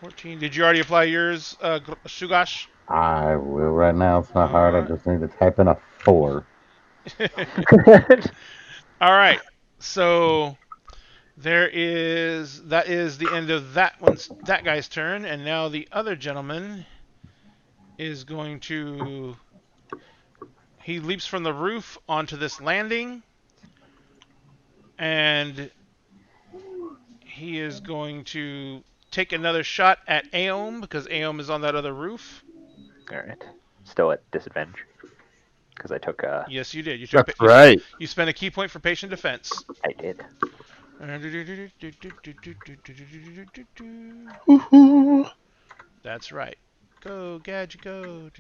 14. Did you already apply yours, Shugash? I will right now. It's not hard. I just need to type in a 4. All right. So that is the end of that guy's turn, and now the other gentleman is going to... he leaps from the roof onto this landing, and he is going to take another shot at Aeom, because Aeom is on that other roof. Alright. Still at disadvantage. Because I took Yes, you did. You That's right. You spent a key point for patient defense. I did. That's right. Go, Gadget, go.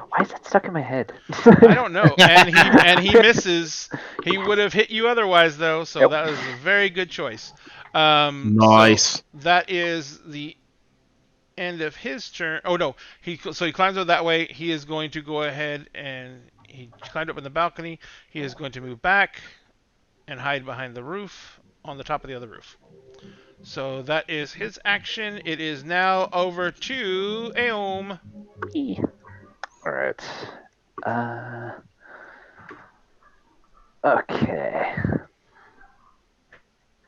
Why is that stuck in my head? I don't know. And he misses. He would have hit you otherwise, though, so that was a very good choice. Nice. So that is the end of his turn. Oh no, he climbs up that way. He is going to go ahead and he climbed up in the balcony. He is going to move back and hide behind the roof on the top of the other roof. So that is his action. It is now over to Aom. All right. Okay.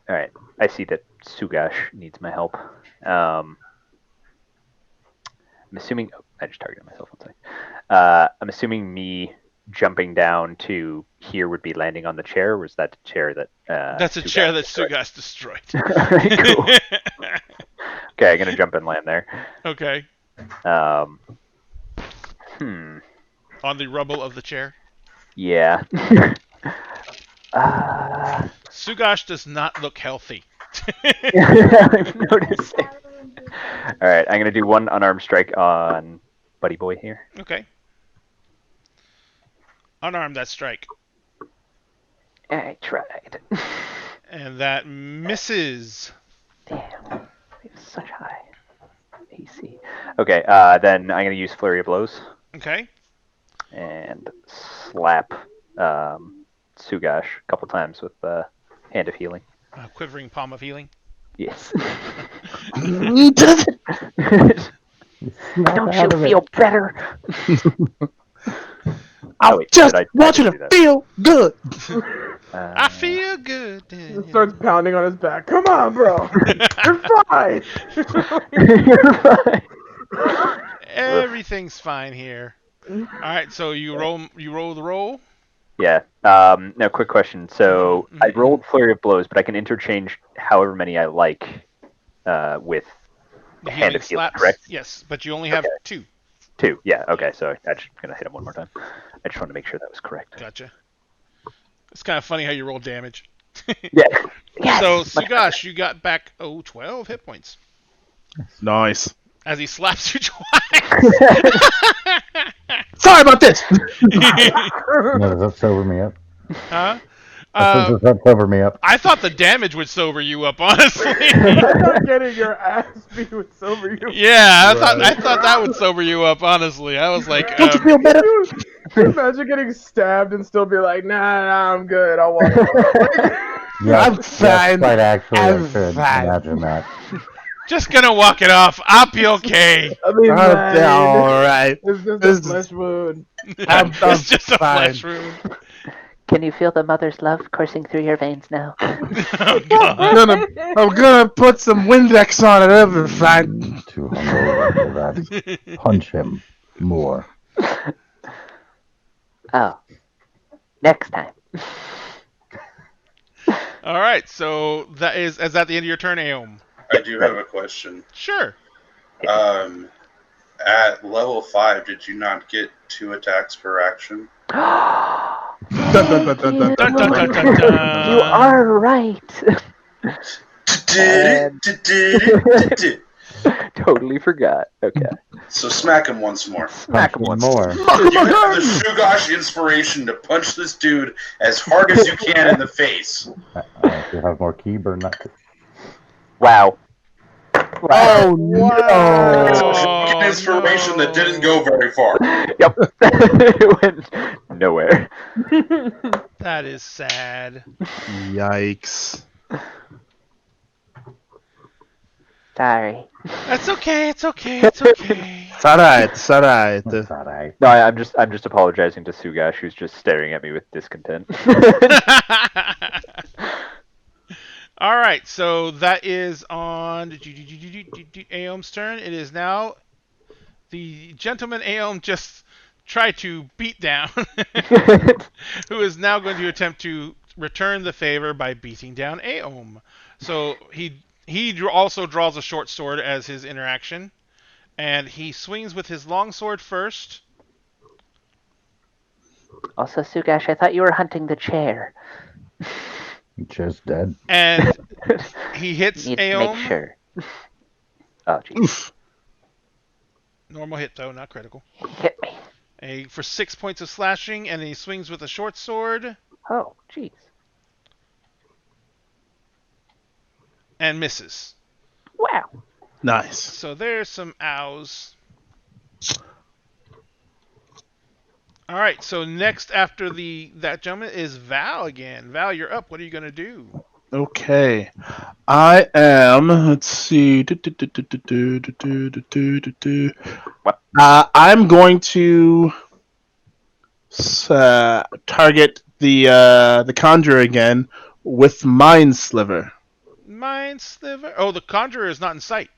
All right. I see that Sugash needs my help. I'm assuming. Oh, I just targeted myself. One second. I'm assuming me jumping down to here would be landing on the chair. Or was that the chair that? That's a chair that Sugash destroyed. Cool. Okay, I'm gonna jump and land there. Okay. On the rubble of the chair. Yeah. Sugash does not look healthy. I'm noticing. All right, I'm gonna do one unarmed strike on Buddy Boy here. Okay. Unarmed that strike. I tried. And that misses. Damn. We have such high AC. Okay, then I'm gonna use Flurry of Blows Okay. and slap Sugash a couple times with Hand of Healing. Quivering Palm of Healing. Yes. Snap Don't out you of it. feel better? Oh, wait, did I want you do to that? feel good. I feel good. He starts pounding on his back. Come on, bro. You're fine. You're fine. Everything's fine here. All right, so you roll the roll. Yeah. Now, quick question. So I Mm-hmm. rolled Flurry of Blows, but I can interchange however many I like with The Hand healing of Healing, slaps. correct? Yes, but you only have Okay. 2. 2. Yeah. Okay. So I'm just gonna hit him one more time. I just wanted to make sure that was correct. Gotcha. It's kind of funny how you roll damage. Yeah. Yes. So Sugash, you got back 12 hit points Nice. as he slaps you twice. Sorry about this. No, does that sober me up? Huh? Does that sober me up? I thought the damage would sober you up, honestly. I thought getting your ass beat would sober you. Yeah, I thought that would sober you up, honestly. I was like, Don't you feel better? Can you imagine getting stabbed and still be like, nah, I'm good. I'll walk away. Yes, I'm fine. Yes, quite actually, I'm I could fine. imagine that. just gonna walk it off. I'll be okay. I mean, All right. it's just This a flesh wound. I'm It's just a fine. flesh wound. Can you feel the mother's love coursing through your veins now? Oh, God. I'm gonna put some Windex on it. It'll be fine. Too hungover for that. Punch him more. Oh. Next time. All right, so is that the end of your turn, Aom? I do have a question. Sure. At level 5, did you not get 2 attacks per action? Dun, dun, dun, dun, dun, Dun, dun, dun, dun. dun, dun, dun. You are right. Totally forgot. Okay. So smack him once more. Smack him Punch once. more. You have the Shugosh inspiration to punch this dude as hard as you can in the face. If you have more key, burn that. Wow. Oh no! An inspiration that didn't go very far. Yep. It went nowhere. That is sad. Yikes! Sorry. That's okay. It's okay. It's okay. It's alright. It's alright. That's alright. No, I'm just apologizing to Sugash, who's just staring at me with discontent. All right, so that is on Aom's turn. It is now the gentleman Aom just tried to beat down, who is now going to attempt to return the favor by beating down Aom. So he also draws a short sword as his interaction, and he swings with his long sword first. Also, Sugash, I thought you were hunting the chair. Just dead. And he hits Need to Aom. make sure. Oh, jeez. Oof. Normal hit though, not critical. He hit me. For 6 points of slashing, and he swings with a short sword Oh, jeez. and misses. Wow. Nice. So there's some ows. All right, so next after that gentleman is Val again. Val, you're up. What are you going to do? Okay. I am. Let's see. I'm going to target the Conjurer again with Mind Sliver. Mind Sliver? Oh, the Conjurer is not in sight.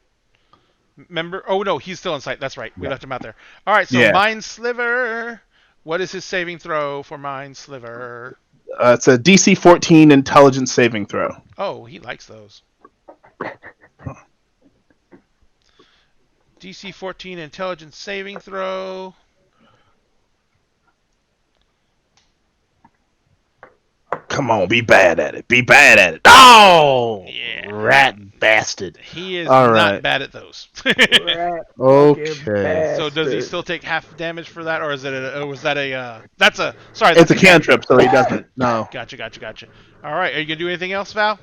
Remember? Oh, no, he's still in sight. That's right. We left him out there. All right, so Mind Sliver. What is his saving throw for Mind Sliver? It's a DC 14 Intelligence saving throw. Oh, he likes those. DC 14 Intelligence saving throw. Come on, be bad at it. Be bad at it. Oh! Yeah. Rat bastard. He is All not right. bad at those. Okay. So does he still take half damage for that, or is it It's a cantrip, so he doesn't. No. Gotcha. All right, are you gonna do anything else, Val?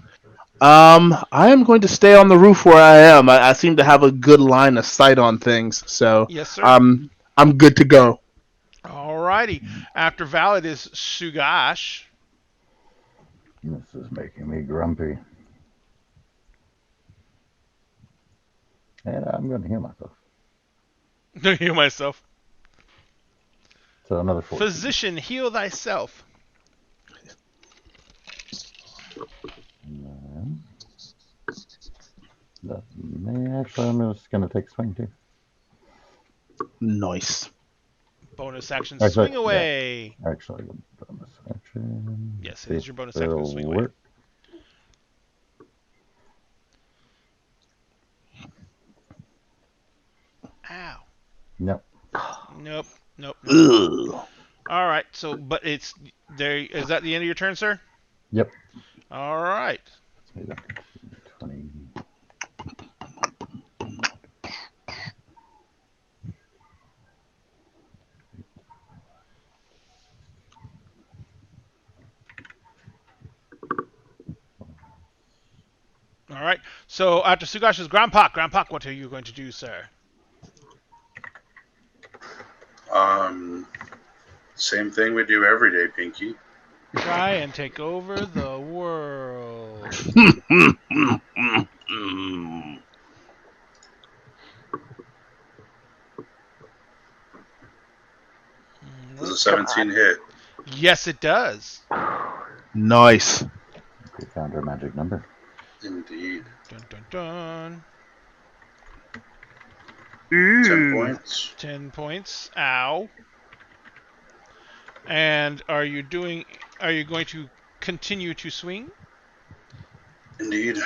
I am going to stay on the roof where I am. I seem to have a good line of sight on things, so yes, sir. I'm good to go. Alrighty. After Val, it is Sugash. This is making me grumpy. And I'm going to heal myself. Heal myself. So another 14. Physician, heal thyself. Actually, I'm just going to take swing too. Nice. Bonus action, swing away. Yeah. Actually, bonus action. Yes, it is your bonus action, swing away. Ow. Nope. Nope. All right. So, but it's there. Is that the end of your turn, sir? Yep. All right. 20. All right. So after Sugash's Grandpa, what are you going to do, sir? Same thing we do every day, Pinky. Try and take over the world. Does a 17 hit? Yes, it does. Nice. We found our magic number. Indeed. Dun. 10 points. 10 points. Ow. And are you going to continue to swing? Indeed.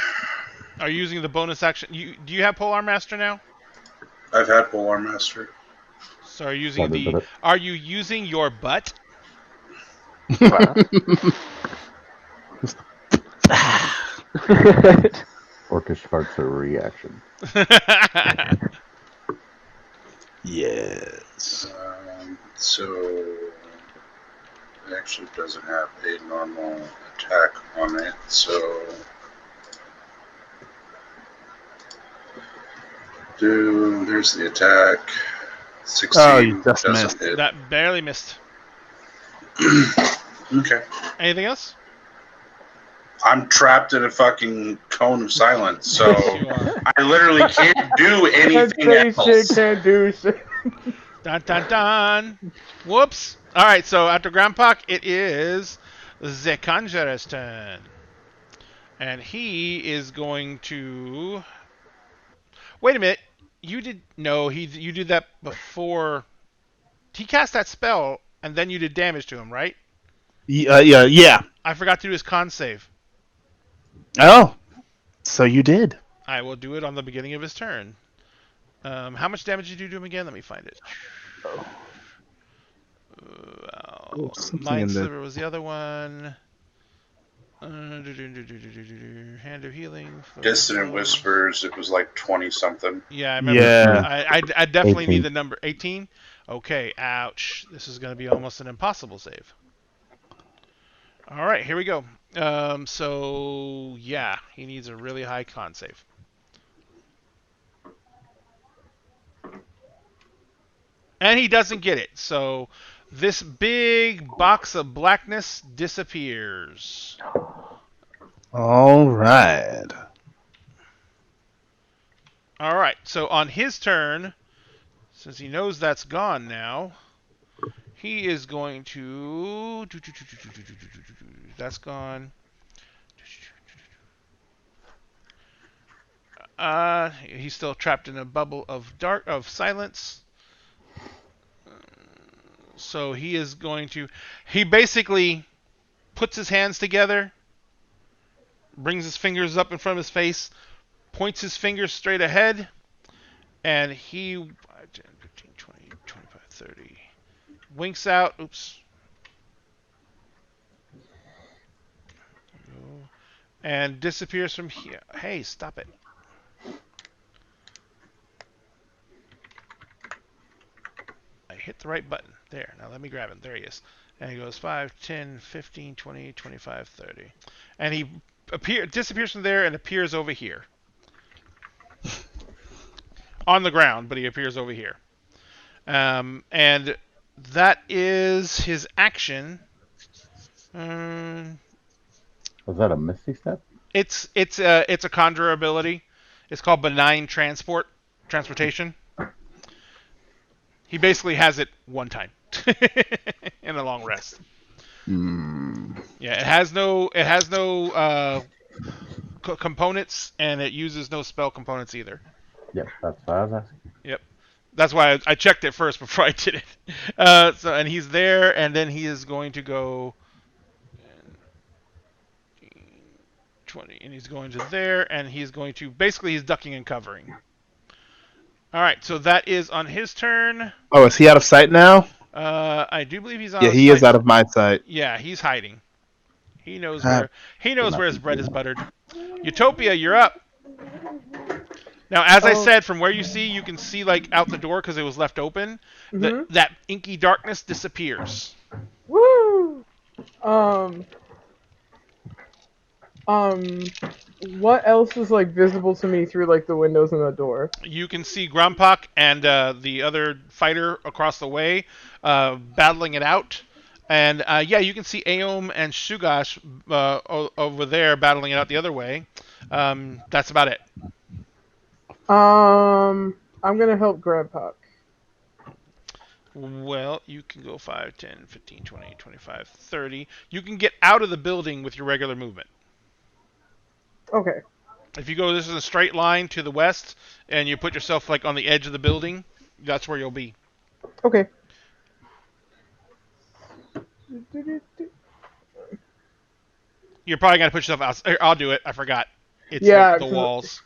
Are you using the bonus action? Do you have Polearm Master now? I've had Polearm Master. So are you using your butt? Orcish farts are a reaction. Yes. So it actually doesn't have a normal attack on it, so there's the attack. 16 you just doesn't missed. hit. That barely missed. Okay. Anything else? I'm trapped in a fucking cone of silence, so Yes, you are. I literally can't do anything else. Can't do shit. Dun. Whoops. All right, so after Grandpa, it is the Conjurer's turn. And he is going to... Wait a minute. You did that before. He cast that spell, and then you did damage to him, right? Yeah. I forgot to do his con save. Oh, so you did. I will do it on the beginning of his turn. How much damage did you do to him again? Let me find it. Mind Sliver was the other one. Hand of Healing. Dissonant Whispers, it was like 20 something. Yeah, I remember. Yeah. I definitely 18. need the number 18. Okay, ouch. This is going to be almost an impossible save. All right, here we go. So, yeah, he needs a really high con save. And he doesn't get it. So this big box of blackness disappears. All right. All right. So on his turn, since he knows that's gone now, he is going to... That's gone. He's still trapped in a bubble of silence. So he is going to... He basically puts his hands together, brings his fingers up in front of his face, points his fingers straight ahead, and he 5, 10, 15, 20, 25, 30. Winks out. Oops. And disappears from here. Hey, stop it. I hit the right button. There. Now let me grab him. There he is. And he goes 5, 10, 15, 20, 25, 30. And he disappears from there and appears over here. On the ground, but he appears over here. And that is his action. Was that a Misty Step? It's a conjure ability. It's called Benign Transportation. He basically has it one time in a long rest. Yeah, it has no components, and it uses no spell components either. Yep, that's what I was asking. Yep, that's why I checked it first before I did it. And he's there, and then he is going to go 20, and he's going to there, and he's going to he's ducking and covering. All right, so that is on his turn. Oh, is he out of sight now? I do believe he's on. Yeah, he is out of my sight. Yeah, he's hiding. He knows where his bread is buttered. Utopia, you're up. Now, as I said, from where you can see like out the door because it was left open. Mm-hmm. That inky darkness disappears. Woo! What else is like visible to me through like the windows and the door? You can see Grompak and the other fighter across the way battling it out. And you can see Aom and Shugash over there battling it out the other way. That's about it. I'm gonna help Grandpa. Well, you can go 5, 10, 15, 20, 25, 30. You can get out of the building with your regular movement. Okay. If you go, this is a straight line to the west, and you put yourself like on the edge of the building, that's where you'll be. Okay. You're probably gonna put yourself out. I'll do it. I forgot. It's the walls.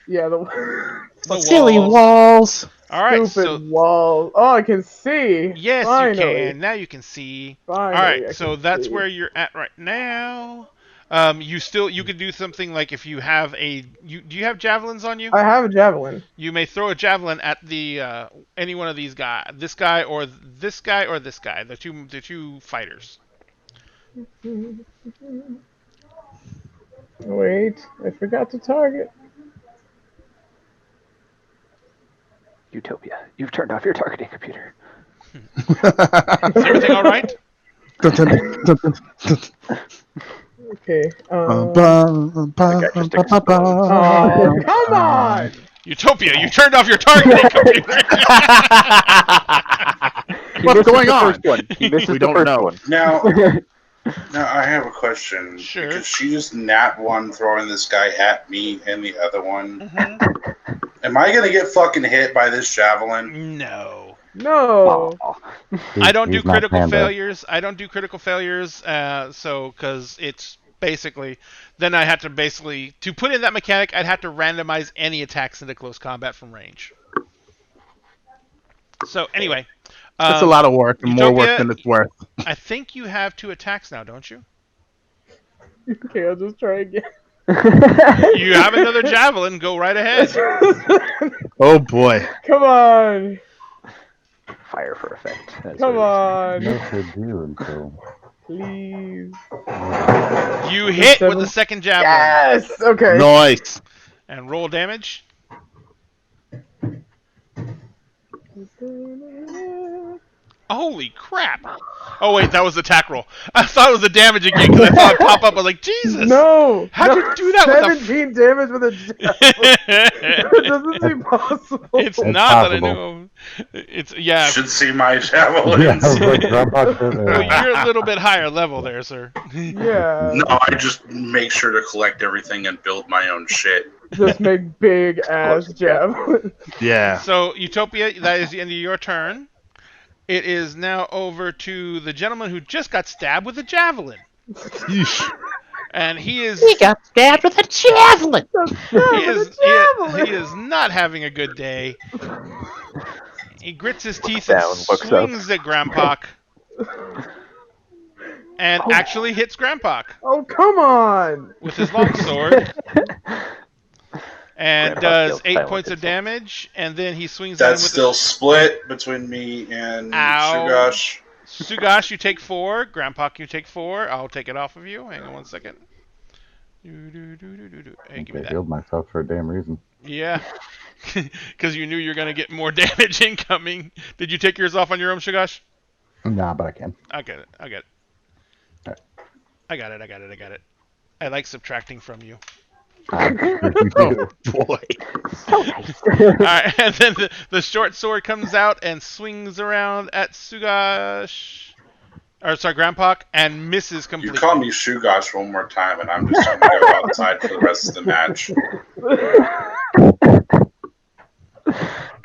Yeah, the silly walls. All right, stupid walls. Oh, I can see. Yes, Finally. you can. Now you can see. Finally, all right, so that's where you're at right now. You could do something like if you have do you have javelins on you? I have a javelin. You may throw a javelin at the any one of these guys, this guy or this guy or this guy, the two fighters. Wait, I forgot to target. Utopia, you've turned off your targeting computer. Is everything all right? Okay. Oh, come on! Utopia, you turned off your targeting computer. What's going on? He misses We the don't first know. one. Now I have a question. Sure. Because she just nat one throwing this guy at me and the other one. Mm-hmm. Am I gonna get fucking hit by this javelin? No. No. I don't do He's not critical Panda. failures. So because it's basically, then I had to to put in that mechanic, I'd have to randomize any attacks into close combat from range. So anyway. It's a lot of work, and Utopia, more work than it's worth. I think you have 2 attacks now, don't you? Okay, I'll just try again. You have another javelin. Go right ahead. Oh boy. Come on. Fire for effect. That's Come what it is. on. No could do until. Please. You hit with the second javelin. Yes! Okay. Nice. And roll damage. Holy crap! Oh wait, that was the attack roll. I thought it was the damage again because I saw it pop up. I was like, Jesus! No! How'd you do that with a 17 damage with a javelin. That doesn't seem possible. It's It's not that I possible. know. It's yeah. Should see my Yeah, javelins. but Grandpa should, Well, you're a little bit higher level there, sir. Yeah. No, I just make sure to collect everything and build my own shit. Just make big ass javelin. Yeah. So Utopia, that is the end of your turn. It is now over to the gentleman who just got stabbed with a javelin, Yeesh. and he is He got stabbed with a javelin. he is not having a good day. He grits his teeth and Down, looks up. swings at Grandpak, and actually hits Grandpak Oh, come on! with his longsword, and Grandpak does feels 8 silent points of himself. damage, and then he swings at him That's with still split between me and Ow. Shugosh. Sugash, you take 4. Grandpak, you take 4. I'll take it off of you. Hang on one second. Hey, give me I that. healed myself for a damn reason. Yeah. Because you knew you were going to get more damage incoming. Did you take yours off on your own, Sugash? Nah, but I can. I get it. I get it. Alright. I got it. I like subtracting from you. I'm sure you do. Boy. So nice. Alright, and then the short sword comes out and swings around at Sugash. Or, sorry, Grandpak, and misses You completely. call me Shugosh one more time, and I'm just going to go outside for the rest of the match.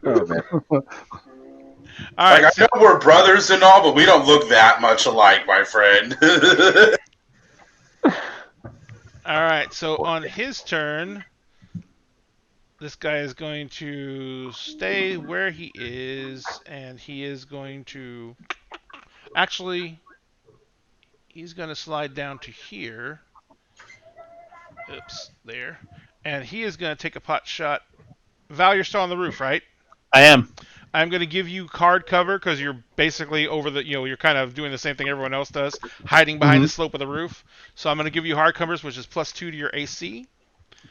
Oh man. Alright, Like, I know we're brothers and all, but we don't look that much alike, my friend. Alright, so on his turn, this guy is going to stay where he is, and he is going to... Actually, he's going to slide down to here. Oops, there. And he is going to take a pot shot. Val, you're still on the roof, right? I am. I'm going to give you card cover because you're basically over the, you're kind of doing the same thing everyone else does, hiding behind the slope of the roof. So I'm going to give you hard covers, which is +2 to your AC.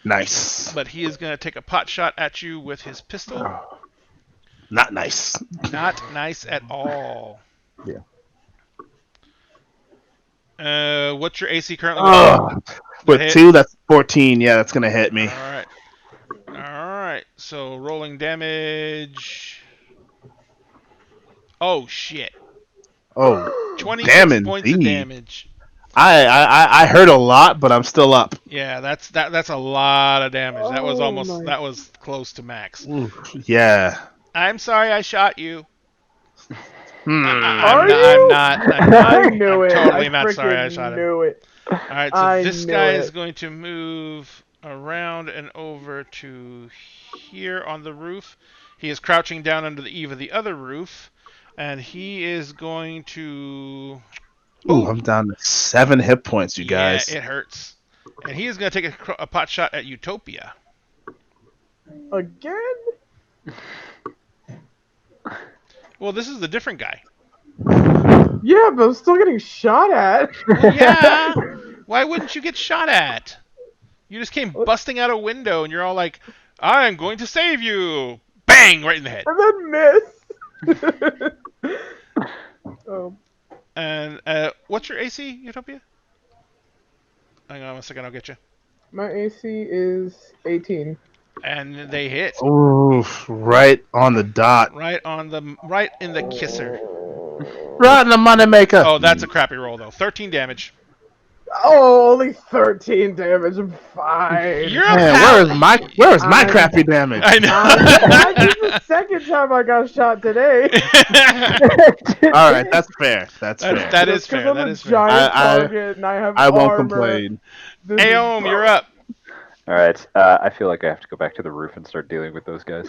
Nice. But he is going to take a pot shot at you with his pistol. Not nice. Not nice at all. Yeah. What's your AC currently? With Hit. 2, that's 14. Yeah, that's gonna hit me. All right. So rolling damage. Oh shit! Oh, 26 damn points of indeed. damage. I heard a lot, but I'm still up. Yeah, that's a lot of damage. That was Oh, that was close to max. Yeah. I'm sorry I shot you. Are you? I'm not. I knew it. Totally I not sorry I freaking shot him. knew it. All right, so I this knew guy it. is going to move around and over to here on the roof. He is crouching down under the eave of the other roof, and he is going to... Ooh, I'm down to 7 hit points, you guys. Yeah, it hurts. And he is going to take a pot shot at Utopia. Again? Well, this is the different guy. Yeah, but I'm still getting shot at. Well, yeah. Why wouldn't you get shot at? You just came busting out a window, and you're all like, "I'm going to save you!" Bang! Right in the head. And then miss. And what's your AC, Utopia? Hang on a second, I'll get you. My AC is 18. And they hit Ooh, right on the dot. right in the kisser. Right in the moneymaker. Oh, that's a crappy roll though. 13 damage. Oh, only 13 damage. I'm fine. You're a Man, pal- where's my I'm- crappy damage? I know. This is the second time I got shot today. All right, that's fair. That's fair. That is Just 'cause fair. I'm That a is fair. giant I- target and I have I won't armor. complain. This is- Aom, you're up. All right. I feel like I have to go back to the roof and start dealing with those guys.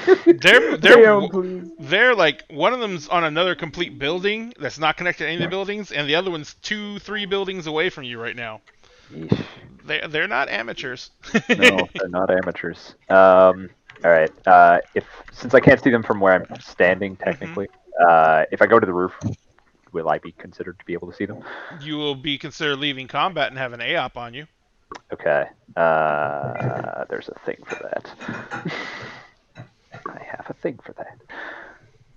Aom, please. They're like one of them's on another complete building that's not connected to any of the buildings, and the other one's 2-3 buildings away from you right now. Yeesh. They're not amateurs. No, they're not amateurs. All right. Since I can't see them from where I'm standing, technically, if I go to the roof, will I be considered to be able to see them? You will be considered leaving combat and have an AOP on you. Okay. There's a thing for that. I have a thing for that.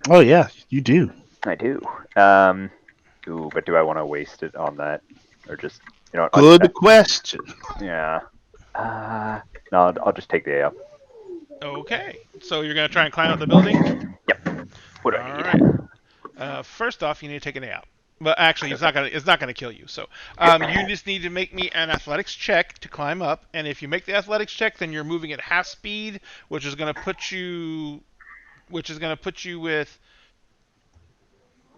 Oh yeah, you do. I do. Ooh, but do I want to waste it on that, or just Good question. Yeah. No, I'll just take the A up. Okay, so you're gonna try and climb up the building. Yep. What do I need? All right. First off, you need to take an A out. But actually, it's not gonna kill you. So you just need to make me an athletics check to climb up. And if you make the athletics check, then you're moving at half speed, which is gonna put you with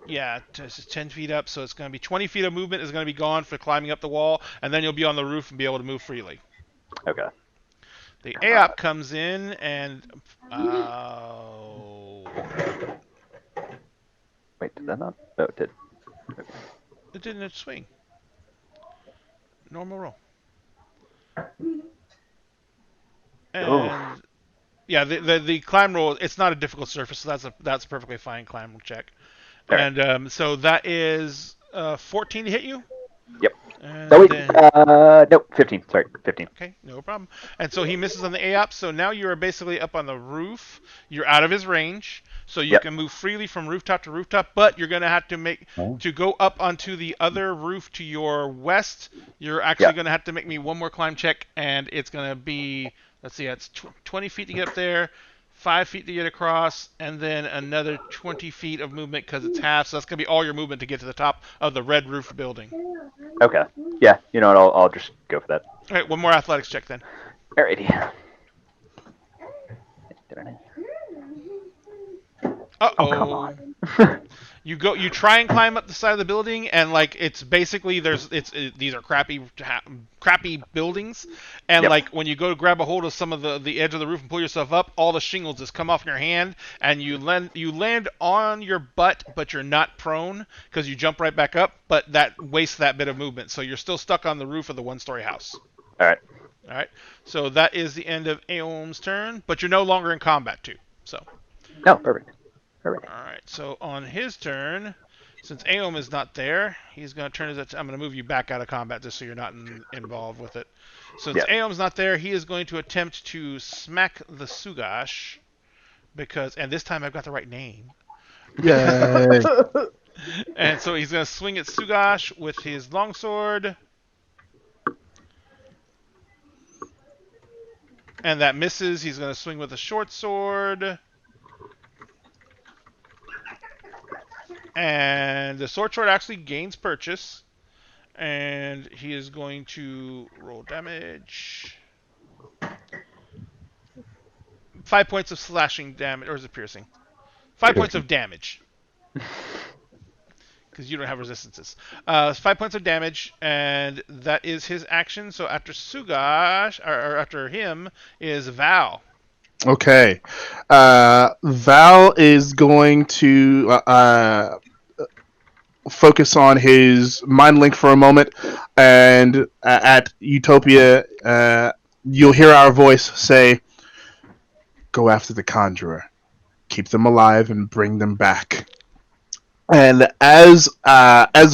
10 feet up. So it's gonna be 20 feet of movement is gonna be gone for climbing up the wall, and then you'll be on the roof and be able to move freely. Okay. The AOP comes in and wait, did that not? Oh, it did. Okay. It didn't swing. Normal roll. And yeah, the climb roll, it's not a difficult surface, so that's a perfectly fine climb check. Right. And so that is 14 to hit you? Yep. Nope, 15. Sorry, 15. Okay, no problem. And so he misses on the AOP, so now you are basically up on the roof. You're out of his range, so you can move freely from rooftop to rooftop, but you're going to have to to go up onto the other roof to your west. You're actually going to have to make me one more climb check, and it's going to be, let's see, it's 20 feet to get up there, 5 feet to get across, and then another 20 feet of movement because it's half, so that's going to be all your movement to get to the top of the red roof building. Okay. Yeah, you know what, I'll just go for that. All right, one more athletics check then. Alrighty. Uh-oh. Oh, come on. You try and climb up the side of the building, and like it's basically these are crappy buildings, and like when you go to grab a hold of some of the edge of the roof and pull yourself up, all the shingles just come off your hand, and you land on your butt, but you're not prone because you jump right back up, but that wastes that bit of movement, so you're still stuck on the roof of the one-story house. All right. So that is the end of Aom's turn, but you're no longer in combat too. So. No, perfect. All right, so on his turn, since Aom is not there, he's going to turn his attention. I'm going to move you back out of combat just so you're not involved with it. So since Aom's not there, he is going to attempt to smack the Sugash and this time I've got the right name. Yay. And so he's going to swing at Sugash with his longsword. And that misses. He's going to swing with a short sword. And the sword actually gains purchase. And he is going to roll damage. 5 points of slashing damage. Or is it piercing? 5 points of damage. Because you don't have resistances. 5 points of damage. And that is his action. So after Sugash, or after him, is Val. Okay. Val is going to focus on his mind link for a moment, and at Utopia, you'll hear our voice say, "Go after the Conjurer. Keep them alive and bring them back." And as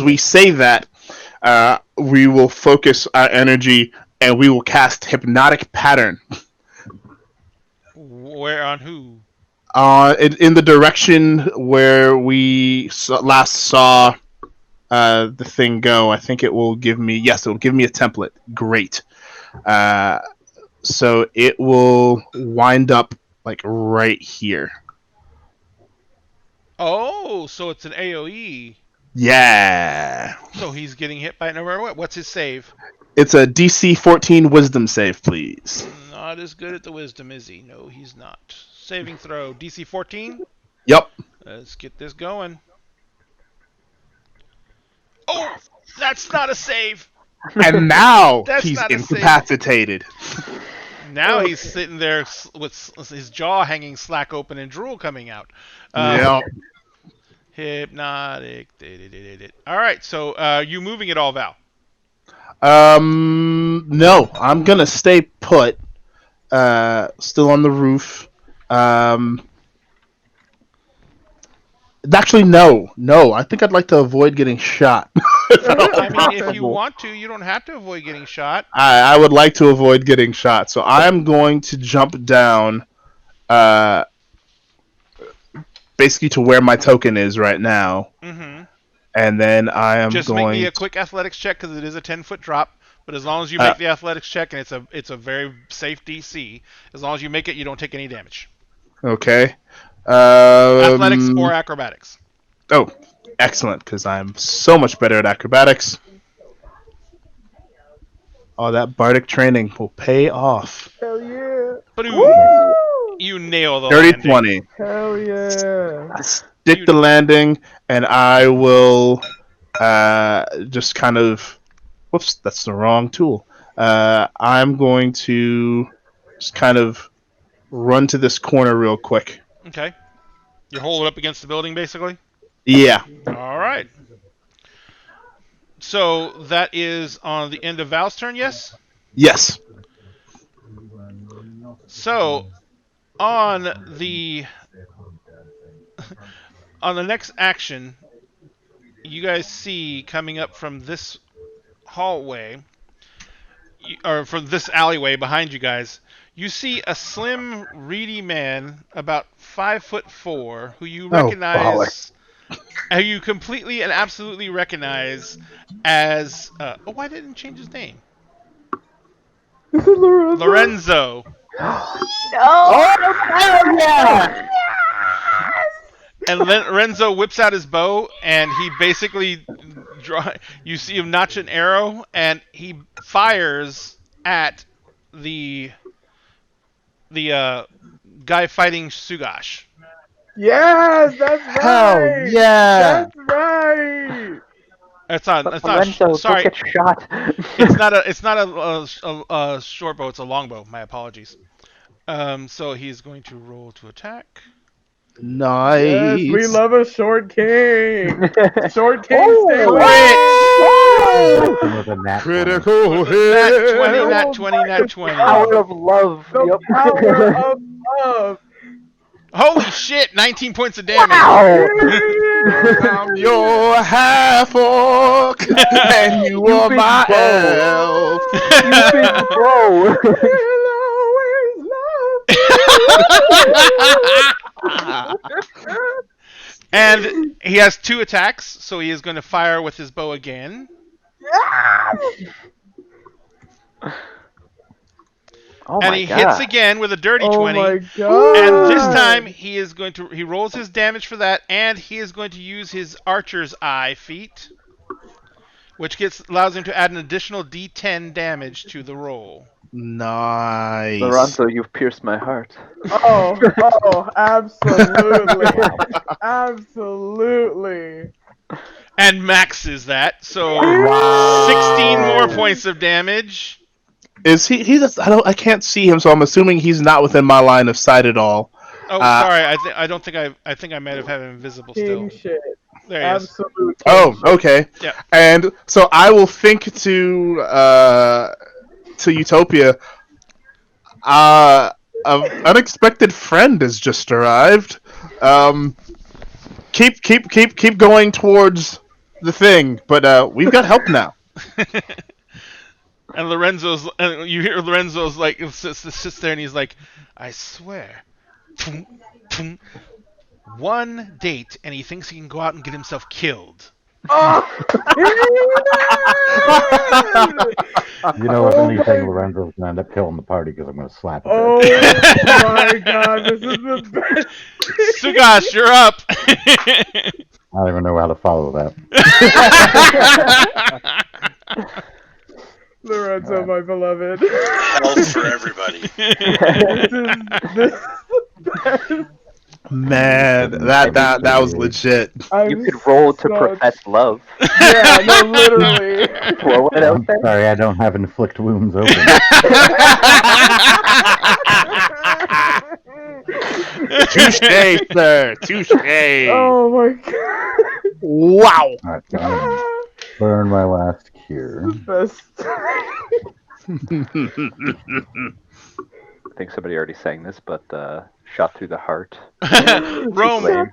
we say that, we will focus our energy and we will cast Hypnotic Pattern. Where on who? In the direction where we last saw the thing go. I think it will give me. Yes, it will give me a template. Great. So it will wind up like right here. Oh, so it's an AoE. Yeah. So he's getting hit by it no matter what. What's his save? It's a DC 14 Wisdom save, please. Not as good at the Wisdom, is he? No, he's not. Saving throw, DC 14? Yep. Let's get this going. Oh, that's not a save. And now he's incapacitated. Now he's sitting there with his jaw hanging slack open and drool coming out. Yep. Hypnotic. All right, so you moving at all, Val? No, I'm gonna stay put. Still on the roof. Actually, no. I think I'd like to avoid getting shot. I mean, if you want to, you don't have to avoid getting shot. I would like to avoid getting shot, so I'm going to jump down basically to where my token is right now. Mm-hmm. And then I am Just going... make me a quick athletics check because it is a 10-foot drop. But as long as you make the athletics check, and it's a very safe DC, as long as you make it, you don't take any damage. Okay. Athletics or acrobatics. Oh, excellent, because I'm so much better at acrobatics. Oh, that bardic training will pay off. Hell yeah. Ba-doom. You nail the Dirty landing. 20. Hell yeah. Stick the landing, and I will just kind of... Whoops, that's the wrong tool. I'm going to just kind of run to this corner real quick. Okay. You're holding up against the building, basically? Yeah. All right. So that is on the end of Val's turn, yes? Yes. So on the next action, you guys see coming up from this hallway, or from this alleyway behind you guys, you see a slim, reedy man about 5'4", who you recognize, who you completely and absolutely recognize as. Why didn't it change his name? This is Lorenzo. Lorenzo. Oh, yeah! And Lorenzo whips out his bow, and he basically you see him notch an arrow, and he fires at the guy fighting Sugash. Yes, that's right. Hell yeah! That's right. It's not. Lorenzo, Sorry, don't get shot. it's not a short bow. It's a long bow. My apologies. So he's going to roll to attack. Nice. Yes, we love a short king. Short king, stay Crit! With a nat 20. Critical Nat 20, nat 20. Power of love. The Yep. power of love. Holy shit! 19 points of damage. Wow. I'm your half orc, and you are big my bro. elf. You big bro. And he has 2 attacks, so he is going to fire with his bow again. Oh And my he God. hits again with a dirty 20. my god. And this time he rolls his damage for that, and he is going to use his Archer's Eye feat, which allows him to add an additional D10 damage to the roll. Nice. Lorenzo, you've pierced my heart. Oh, absolutely. Absolutely. And maxes that, so 16 more points of damage. Is he? I can't see him, so I'm assuming he's not within my line of sight at all. Oh, sorry. I think I might have had him invisible King still. shit. There he is. Absolute. Oh, okay. Yeah. And so I will think to Utopia. An unexpected friend has just arrived. Keep going towards the thing, but we've got help now. And you hear Lorenzo's like sits there and he's like, I swear, one date and he thinks he can go out and get himself killed. You know, if anything, Lorenzo's gonna end up killing the party because I'm gonna slap him. Oh my god, this is the best. Sugash, you're up. I don't even know how to follow that. Lorenzo, my beloved. Hell for everybody. This is the best. Man, that was legit. You could roll to profess love. Yeah, no, literally. Throw it out I'm there. sorry, I don't have inflict wounds open. Touche, sir. Touche. Oh my god. Wow. Alright, so I'm gonna burn my last cure. Best. I think somebody already sang this, but shot through the heart. Rome, Lame.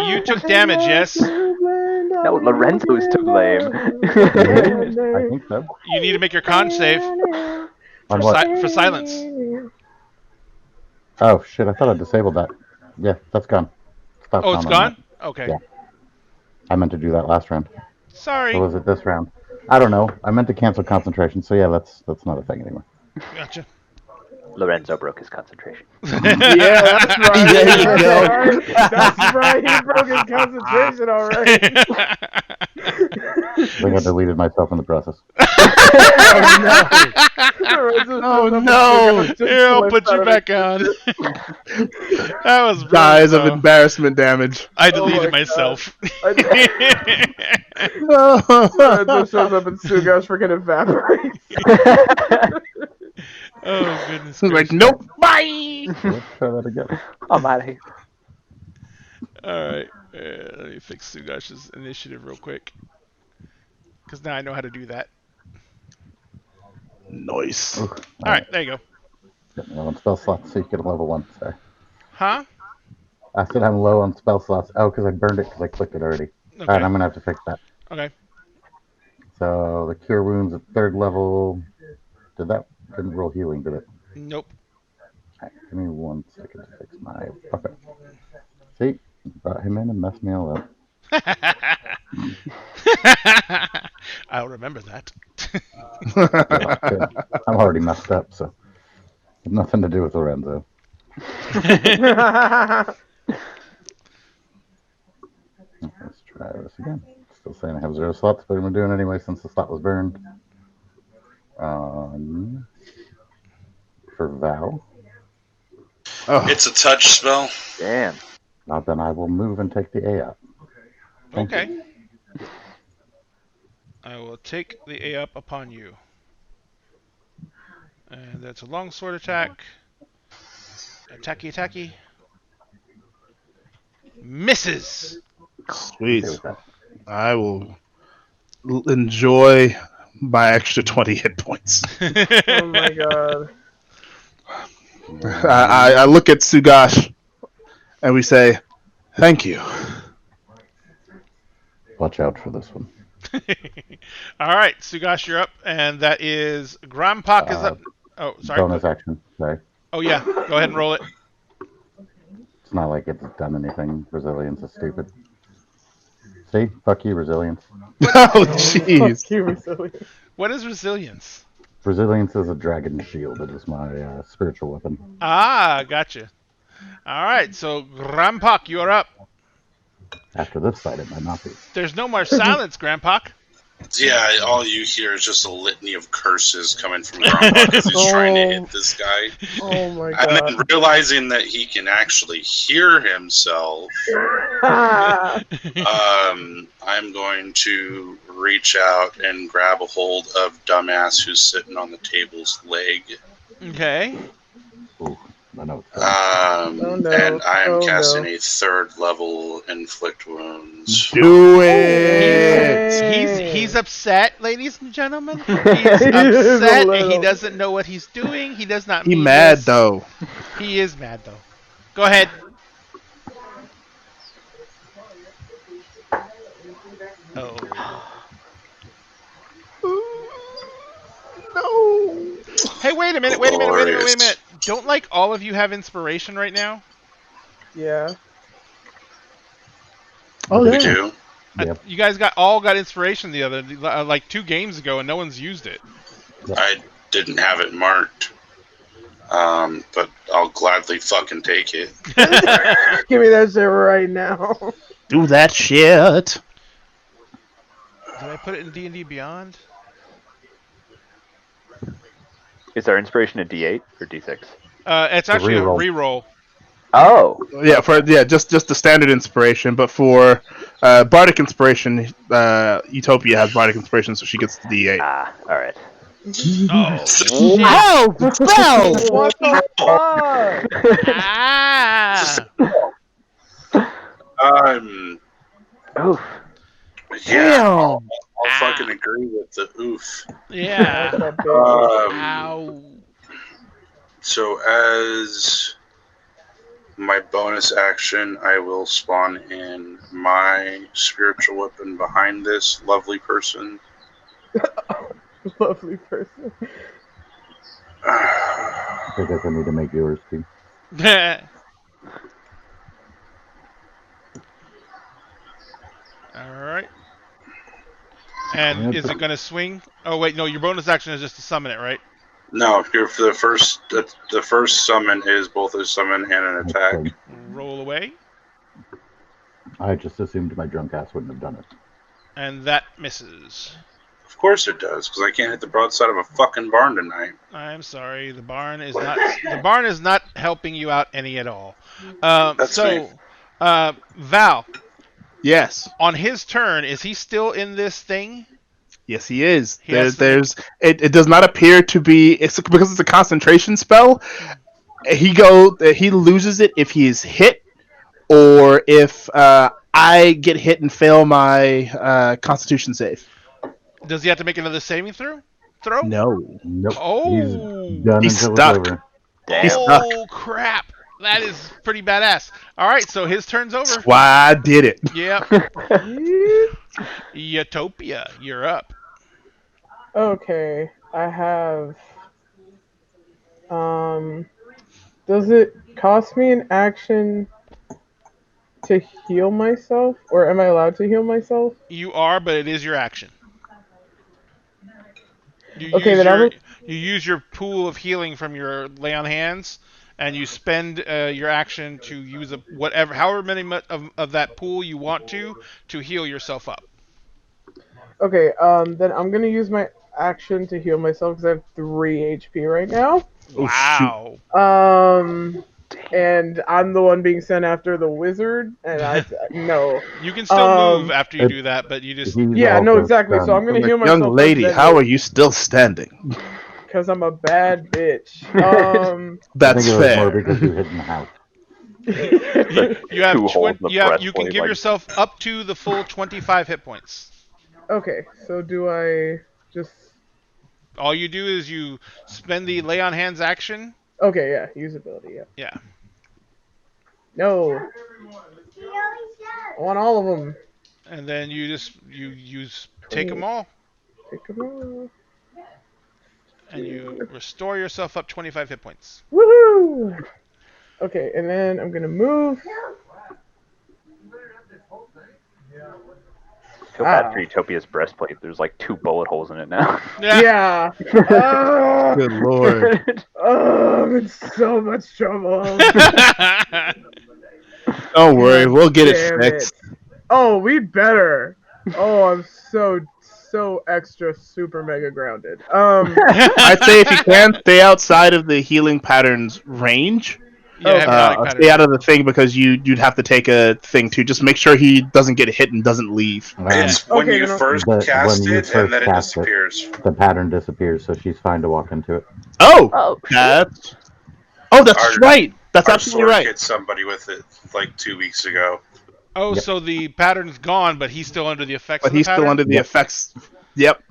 you took damage, yes? No, Lorenzo is too lame. I think so. You need to make your con save On for, what? for silence. Oh shit, I thought I disabled that. Yeah, that's gone. Stop Oh, it's counting on gone? Okay. Yeah. I meant to do that last round. Sorry. Or was it this round? I don't know. I meant to cancel concentration. So yeah, that's not a thing anymore. Gotcha. Lorenzo broke his concentration. Yeah, that's right. There you That's go. right. That's right. He broke his concentration already. I think I deleted myself in the process. Oh no! Here, I'll put you back on. That was brilliant, Guys of though. embarrassment damage. I Oh deleted my myself. Lorenzo shows up and Sugash freaking evaporates. Oh, goodness Like, gracious. nope. Bye. Let's try that again. I'm out of here. Alright. Let me fix Sugash's initiative real quick. Because now I know how to do that. Nice. Alright, there you go. Got me low on spell slots, so you get a level 1. Sorry. Huh? I said I'm low on spell slots. Oh, because I burned it because I clicked it already. Okay. Alright, I'm going to have to fix that. Okay. So the cure wounds at 3rd level. Didn't roll healing, did it? Nope. Alright, give me 1 second to fix my fucker. See? Brought him in and messed me all up. I'll remember that. I'm already messed up, so it's nothing to do with Lorenzo. Let's try this again. Still saying I have 0 slots, but I'm doing it anyway since the slot was burned. For Val. Oh, It's a touch spell. Damn. Now then I will move and take the A up. Thank Okay. you. I will take the A up upon you. And that's a longsword attack. Attacky. Misses! sweet. Okay with that. I will enjoy my extra 20 hit points. Oh my god. I look at Sugash and we say, thank you. Watch out for this one. Alright, Sugash, you're up. And that is... Grampak is up. Oh, sorry. Bonus action. Sorry. Oh, yeah. Go ahead and roll it. It's not like it's done anything. Resilience is stupid. See? Fuck you, resilience. Oh, jeez. Fuck you, Resilient. What is resilience? Resilience is a dragon shield. It is my spiritual weapon. Ah, gotcha. Alright, so Grampak, you're up. After this fight, it might not be. There's no more silence, Grampak. Yeah, all you hear is just a litany of curses coming from Grandpa as he's trying to hit this guy. Oh my And then god. realizing that he can actually hear himself, I'm going to reach out and grab a hold of Dumbass who's sitting on the table's leg. Okay. Ooh, I know. Oh, no. And I am Oh, casting no. a 3rd level Inflict Wounds. Do it. He's upset, ladies and gentlemen. He's is a upset and he little. doesn't know what he's doing. He does not He mean mad, this. though. He is mad, though. Go ahead. Oh. No. Hey, wait a minute. Don't like all of you have inspiration right now? Yeah. Oh, We yeah. do. Yep. You guys all got inspiration the other, like 2 games ago, and no one's used it. I didn't have it marked. But I'll gladly fucking take it. Give me that shit right now. Do that shit. Did I put it in D&D Beyond? Is our inspiration a D8 or D6? It's actually a reroll. reroll. Oh. Yeah, just the standard inspiration, but for bardic inspiration, Utopia has bardic inspiration, so she gets the D8. Ah, alright. Oh. Oh, bro! What the fuck? Ah! Oof. Yeah, I'll Ah. fucking agree with the oof. Yeah. That's a big- Ow. So as my bonus action, I will spawn in my spiritual weapon behind this lovely person. Lovely person. I think I need to make yours too. And is it going to swing? Oh wait, no. Your bonus action is just to summon it, right? No, for the first summon is both a summon and an attack. Okay. Roll away, I just assumed my drunk ass wouldn't have done it. and that misses. Of course it does, because I can't hit the broadside of a fucking barn tonight. I'm sorry, the barn is not helping you out any at all. That's me. Val, Yes. on his turn, is he still in this thing? Yes, he is. He has to There's it does not appear to be because it's a concentration spell. He loses it if he is hit, or if I get hit and fail my Constitution save. Does he have to make another saving throw? No. Nope. Oh. He's done He's until stuck. it's over. He's stuck. Oh crap! That is pretty badass. All right, so his turn's over. That's why I did it. Yep. Utopia, you're up. Okay, I have. Does it cost me an action to heal myself, or am I allowed to heal myself? You are, but it is your action. You Okay, use then you use your pool of healing from your lay on hands, and you spend your action to use however many of that pool you want to heal yourself up. Okay, then I'm gonna use my action to heal myself because I have 3 HP right now. Wow. And I'm the one being sent after the wizard, and no. You can still move after you do that, but you just Yeah, no, exactly. So I'm gonna heal myself. Young lady, how are you still standing? Because I'm a bad bitch. That's I think it was more fair. because you hid in the house. you have Two holes in the you can breastplate, give like- yourself up to the full 25 hit points. Okay, so do I just? All you do is you spend the lay on hands action. Okay, yeah, use ability, yeah. Yeah. No. I want all of them. And then you take them all, Take them all. and you restore yourself up 25 hit points. Woohoo! Okay, and then I'm gonna move. I feel bad for Utopia's breastplate. There's like 2 bullet holes in it now. Yeah. Oh, Good lord. I'm in so much trouble. Don't worry, we'll get it Damn fixed. Oh, we better. Oh, I'm so extra super mega grounded. I'd say if you can, stay outside of the healing pattern's range. Yeah, hypnotic pattern. Stay out of the thing because you'd have to take a thing too. Just make sure he doesn't get hit and doesn't leave. It's when Okay, you then first when cast you it, first and then it cast it. disappears. The pattern disappears, so she's fine to walk into it. Oh, shit. That's Our- right. That's Our absolutely sword right. hit somebody with it like 2 weeks ago. Oh, Yep. so the pattern's gone, but he's still under the effects But of the he's still pattern? under the Yep. effects. Yep.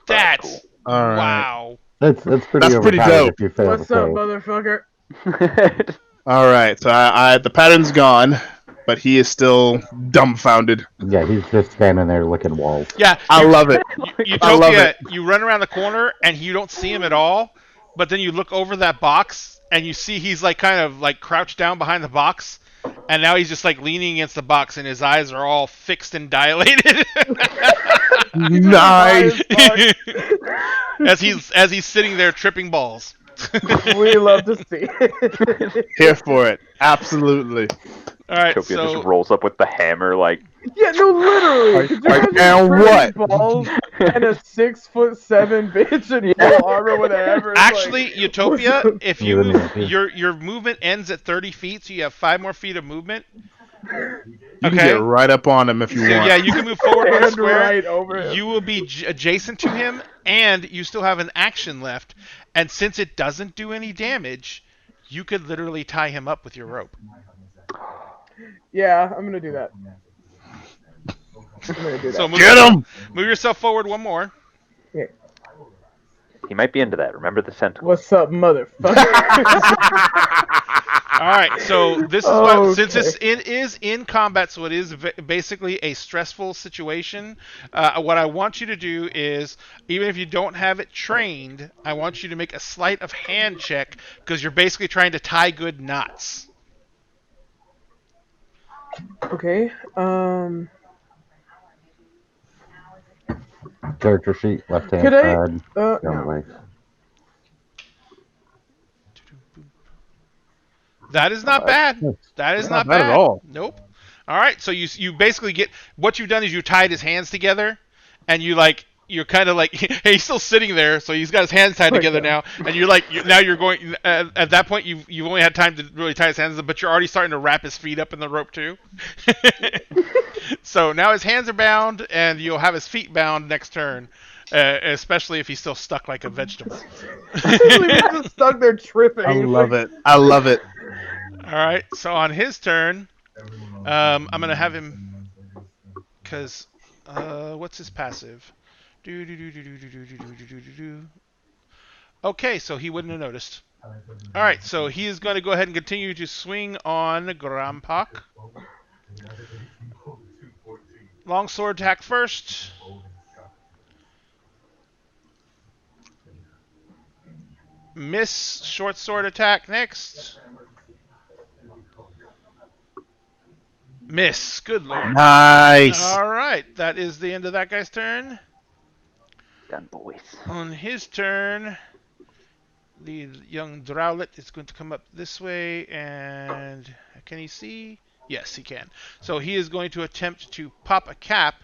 That's Cool. All right. wow. That's pretty That's pretty overpowered dope. if you fail What's to up, save. motherfucker? All right. So the pattern's gone, but he is still dumbfounded. Yeah, he's just standing there licking walls. Yeah, I love it. I love Utopia, it. you run around the corner and you don't see him at all, but then you look over that box and you see he's like kind of like crouched down behind the box, and now he's just like leaning against the box and his eyes are all fixed and dilated. Nice. as he's sitting there tripping balls. We love to see it. Here for it. Absolutely. All right, Utopia so just rolls up with the hammer, like, Yeah, no, literally. Could you Like, imagine and tripping what? Balls and a 6'7" bitch in full armor with a hammer. It's actually, like, Utopia, what's up? if You you wouldn't move, have to. your movement ends at 30 feet, so you have 5 more feet of movement. You can Okay. get right up on him if you So, want. yeah, you can move forward one Stand square. right over him. You will be adjacent to him, and you still have an action left. And since it doesn't do any damage, you could literally tie him up with your rope. Yeah, I'm gonna do that. I'm gonna do that. So move, Get him! move yourself forward one more. he might be into that. Remember the centaur. What's up, motherfucker? All right, so this is what, since it is in combat, so it is basically a stressful situation. What I want you to do is, even if you don't have it trained, I want you to make a sleight of hand check because you're basically trying to tie good knots. Okay. Character sheet, left hand Could I- side. Down no. way. That is not bad. That is not bad bad at all. Nope. All right, so you basically get what you've done is you tied his hands together, and you're kind of like he's still sitting there, so he's got his hands tied together now, and now you're going at that point you've only had time to really tie his hands, but you're already starting to wrap his feet up in the rope too. So now his hands are bound, and you'll have his feet bound next turn, especially if he's still stuck like a vegetable. He's just stuck there tripping. I love it. I love it. All right, so on his turn, I'm gonna have him, cause what's his passive? Okay, so he wouldn't have noticed. All right, so he is going to go ahead and continue to swing on Grampak. Long sword attack first. Miss. Short sword attack next. Miss. Good lord. Nice. All right, that is the end of that guy's turn. Done, boys. On his turn, the young Drowlet is going to come up this way, and can he see? Yes, he can. So he is going to attempt to pop a cap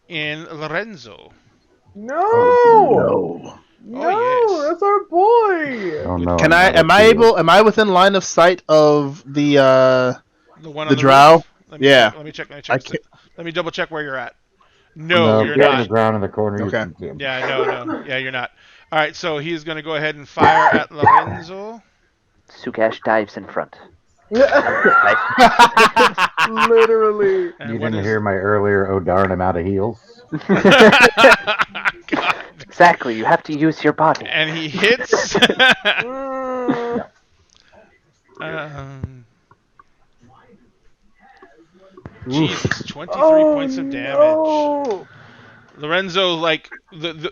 in Lorenzo. No! No. No, Oh, yes. that's our boy. Oh no. Can I? Am I within line of sight of the The one the on the drow? roof? Yeah. Let me check. I can't- Let me double check where you're at. No, you're get on the not. ground in the corner. You Okay. can see him. Yeah, no. Yeah, you're not. All right, so he is going to go ahead and fire at Lorenzo. Sugash dives in front. Literally. And You what didn't is- hear my earlier, oh darn, I'm out of heals. God. Exactly, you have to use your body. And he hits. Jesus, 23 points of damage. No. Lorenzo, like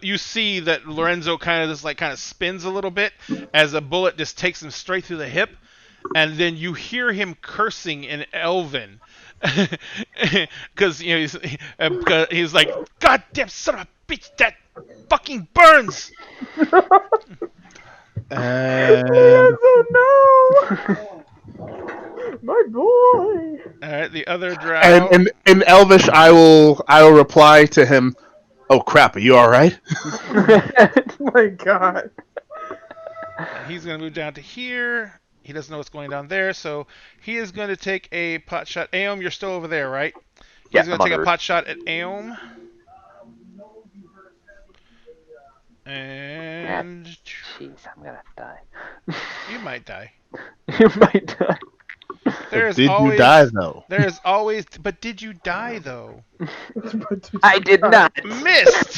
you see that Lorenzo kind of spins a little bit as a bullet just takes him straight through the hip, and then you hear him cursing in Elven, because he's like, "Goddamn son of a bitch, that fucking burns." Lorenzo, no. My boy. All right, the other drow. And in Elvish, I will reply to him. Oh crap! Are you all right? My God. He's going to move down to here. He doesn't know what's going down there, so he is going to take a pot shot. Aom, you're still over there, right? He's Yeah, going I'm to on take the a roof. pot shot at Aom. And Jeez, I'm gonna die. you might die. You might die. There's Did always, you die though? There's always, but did you die though? I did not. Missed.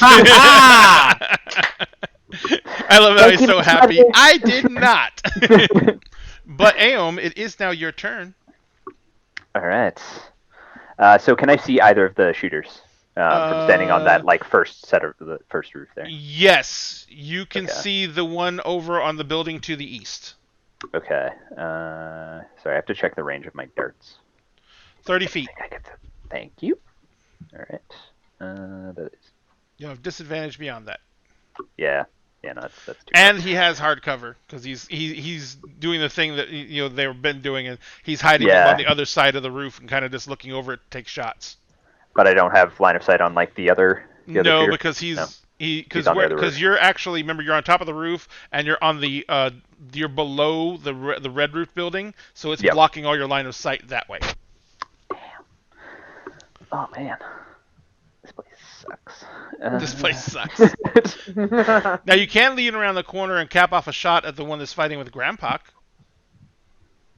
I love how he's so happy. I did not. But Aom, it is now your turn. All right. So can I see either of the shooters from standing on that first set of the first roof there? Yes, you can Okay. see the one over on the building to the east. Okay. Sorry, I have to check the range of my darts. 30 feet. I get that. Thank you. All right. That is. You'll have disadvantage beyond that. Yeah. Yeah. No, that's too. And he has hard cover because he's doing the thing that they've been doing, and he's hiding Yeah. on the other side of the roof and kind of just looking over it to take shots. But I don't have line of sight on the other. The other No, shooter? because No. He's on the other roof. you're actually, remember, you're on top of the roof and you're on the you're below the red roof building, so it's Yep. blocking all your line of sight that way. Oh man, this place sucks. This place sucks. Now you can lean around the corner and cap off a shot at the one that's fighting with Grampak,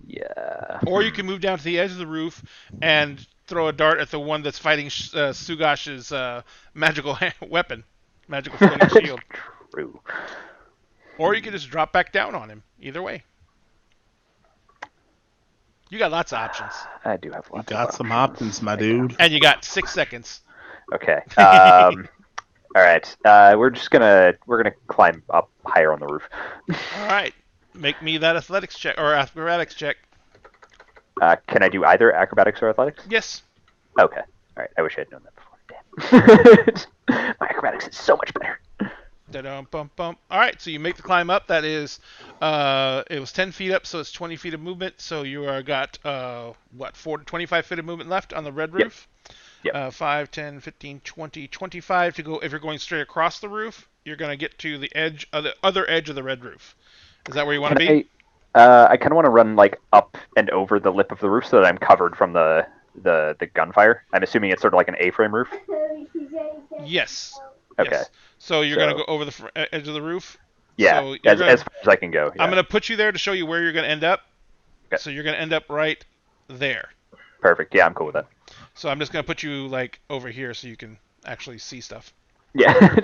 Yeah. or you can move down to the edge of the roof and throw a dart at the one that's fighting Sugash's magical weapon, magical floating shield. True. Or you can just drop back down on him. Either way. You got lots of options. I do have lots. Got of some options, my dude. And you got 6 seconds. Okay. All right. We're gonna climb up higher on the roof. All right. Make me that athletics check or acrobatics check. Can I do either acrobatics or athletics? Yes. Okay. All right. I wish I had known that before. Damn. My acrobatics makes it so much better. All right, so you make the climb up. That is, it was 10 feet up, so it's 20 feet of movement. So you are got 25 feet of movement left on the red roof. Yep. 5, 10, 15, 20, 25 to go. If you're going straight across the roof, you're going to get to the edge of the other edge of the red roof. Is that where you want to be? I kind of want to run like up and over the lip of the roof so that I'm covered from the gunfire. I'm assuming it's sort of like an A-frame roof. Yes. Okay. Yes. So you're going to go over the edge of the roof? Yeah, so as far as I can go. Yeah. I'm going to put you there to show you where you're going to end up. Okay. So you're going to end up right there. Perfect. Yeah, I'm cool with that. So I'm just going to put you like over here so you can actually see stuff. Yeah.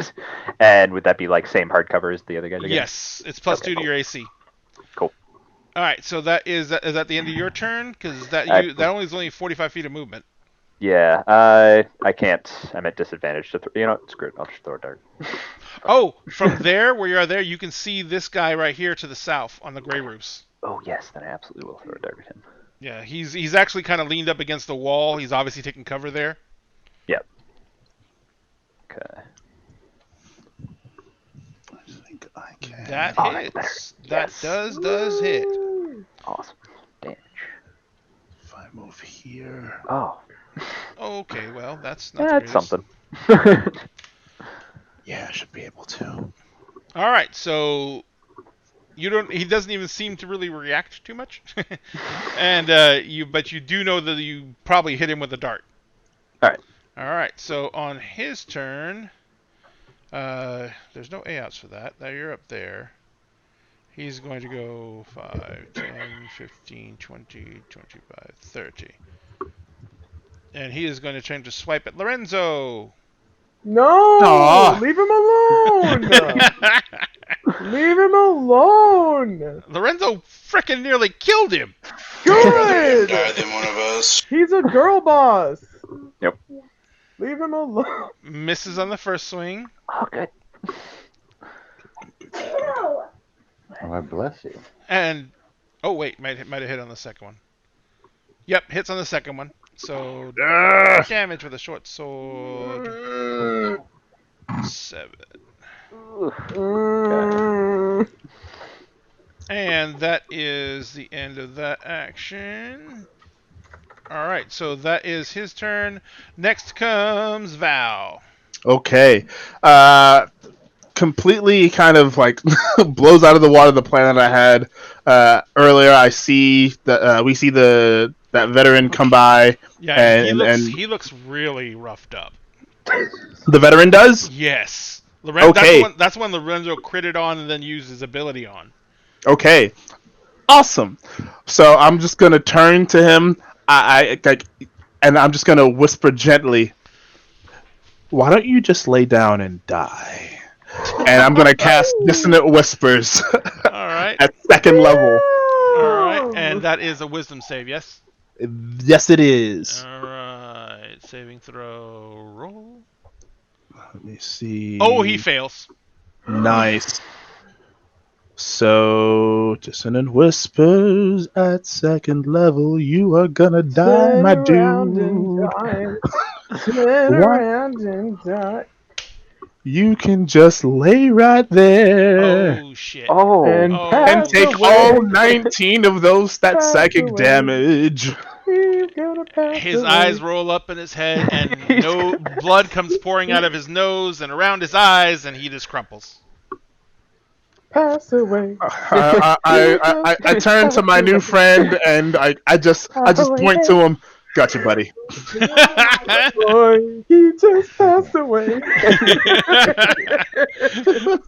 And would that be like same hardcover as the other guys again? Yes. It's plus 2 to your AC. Cool. All right. So is that the end of your turn? Because that only is only 45 feet of movement. Yeah, I can't. I'm at disadvantage to screw it. I'll just throw a dart. Oh, from there, where you are there, you can see this guy right here to the south on the gray roofs. Oh, yes, then I absolutely will throw a dart at him. Yeah, he's actually kind of leaned up against the wall. He's obviously taking cover there. Yep. Okay. I think I can. That hits. Yes. That does hit. Awesome. Damage. If I move here. Oh. Okay, well, that's not That's something. Yeah, I should be able to. All right, so he doesn't even seem to really react too much. And but you do know that you probably hit him with a dart. All right, so on his turn, there's no A-outs for that. Now you're up there. He's going to go 5, 10, 15, 20, 25, 30. And he is going to try to swipe at Lorenzo. No! Aww. Leave him alone! Leave him alone! Lorenzo frickin' nearly killed him. Good! Better than one of us. He's a girl boss. Yep. Leave him alone. Misses on the first swing. Oh, good. Oh, I bless you. And wait, might have hit on the second one. Yep, hits on the second one. So damage with a short sword. 7. And that is the end of that action. All right, so that is his turn. Next comes Val. Okay. Completely kind of like blows out of the water the plan that I had earlier. I see that we see that veteran come by. Yeah, and he looks really roughed up. The veteran does? Yes. Okay. That's when Lorenzo critted on and then used his ability on. Okay. Awesome. So I'm just gonna turn to him. And I'm just gonna whisper gently. Why don't you just lay down and die? And I'm gonna cast Dissonant Whispers. All right. At second level. All right, and that is a Wisdom save, yes? Yes, it is. All right, saving throw roll. Let me see. Oh, he fails. Nice. So, Dissonant Whispers at second level. You are gonna die, my dude. Turn around and die. You can just lay right there. Oh, shit. Oh. And take all 19 of those psychic damage. His eyes roll up in his head, and no blood comes pouring out of his nose and around his eyes, and he just crumples. Pass away. I turn to my new friend, and I just point to him. Gotcha, buddy. Boy, he just passed away.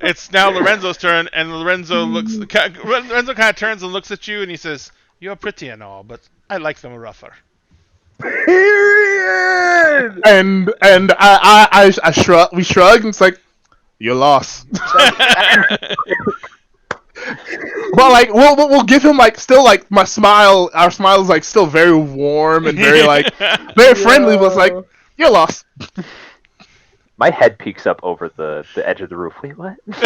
It's now Lorenzo's turn, and Lorenzo kind of turns and looks at you, and he says, "You're pretty and all, but I like them rougher." Period. And I shrug. We shrug, and it's like, you're lost. But like we'll give him like still like my smile. Our smile is like still very warm and very like very friendly. But it's like, you're lost. My head peeks up over the edge of the roof. Wait, what? Listen.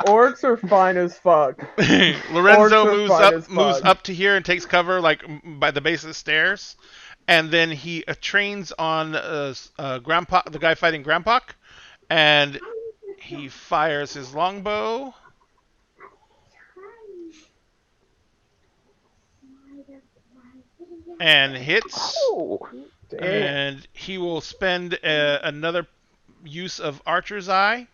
Orcs are fine as fuck. Lorenzo moves up to here and takes cover like by the base of the stairs, and then he trains on Grandpa, the guy fighting Grandpa, and he fires his longbow. And hits. Oh, and he will spend another use of Archer's Eye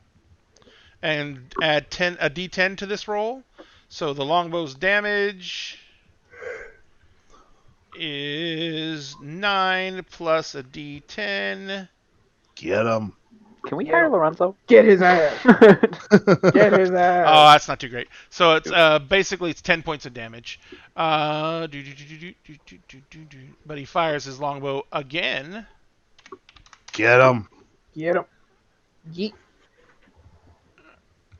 and add a D10 to this roll. So the longbow's damage is 9 plus a D10. Get him. can we hire Lorenzo? Get his ass. Get his ass. Oh, that's not too great. So it's basically it's 10 points of damage. But he fires his longbow again. Get him. Get him. Yeet.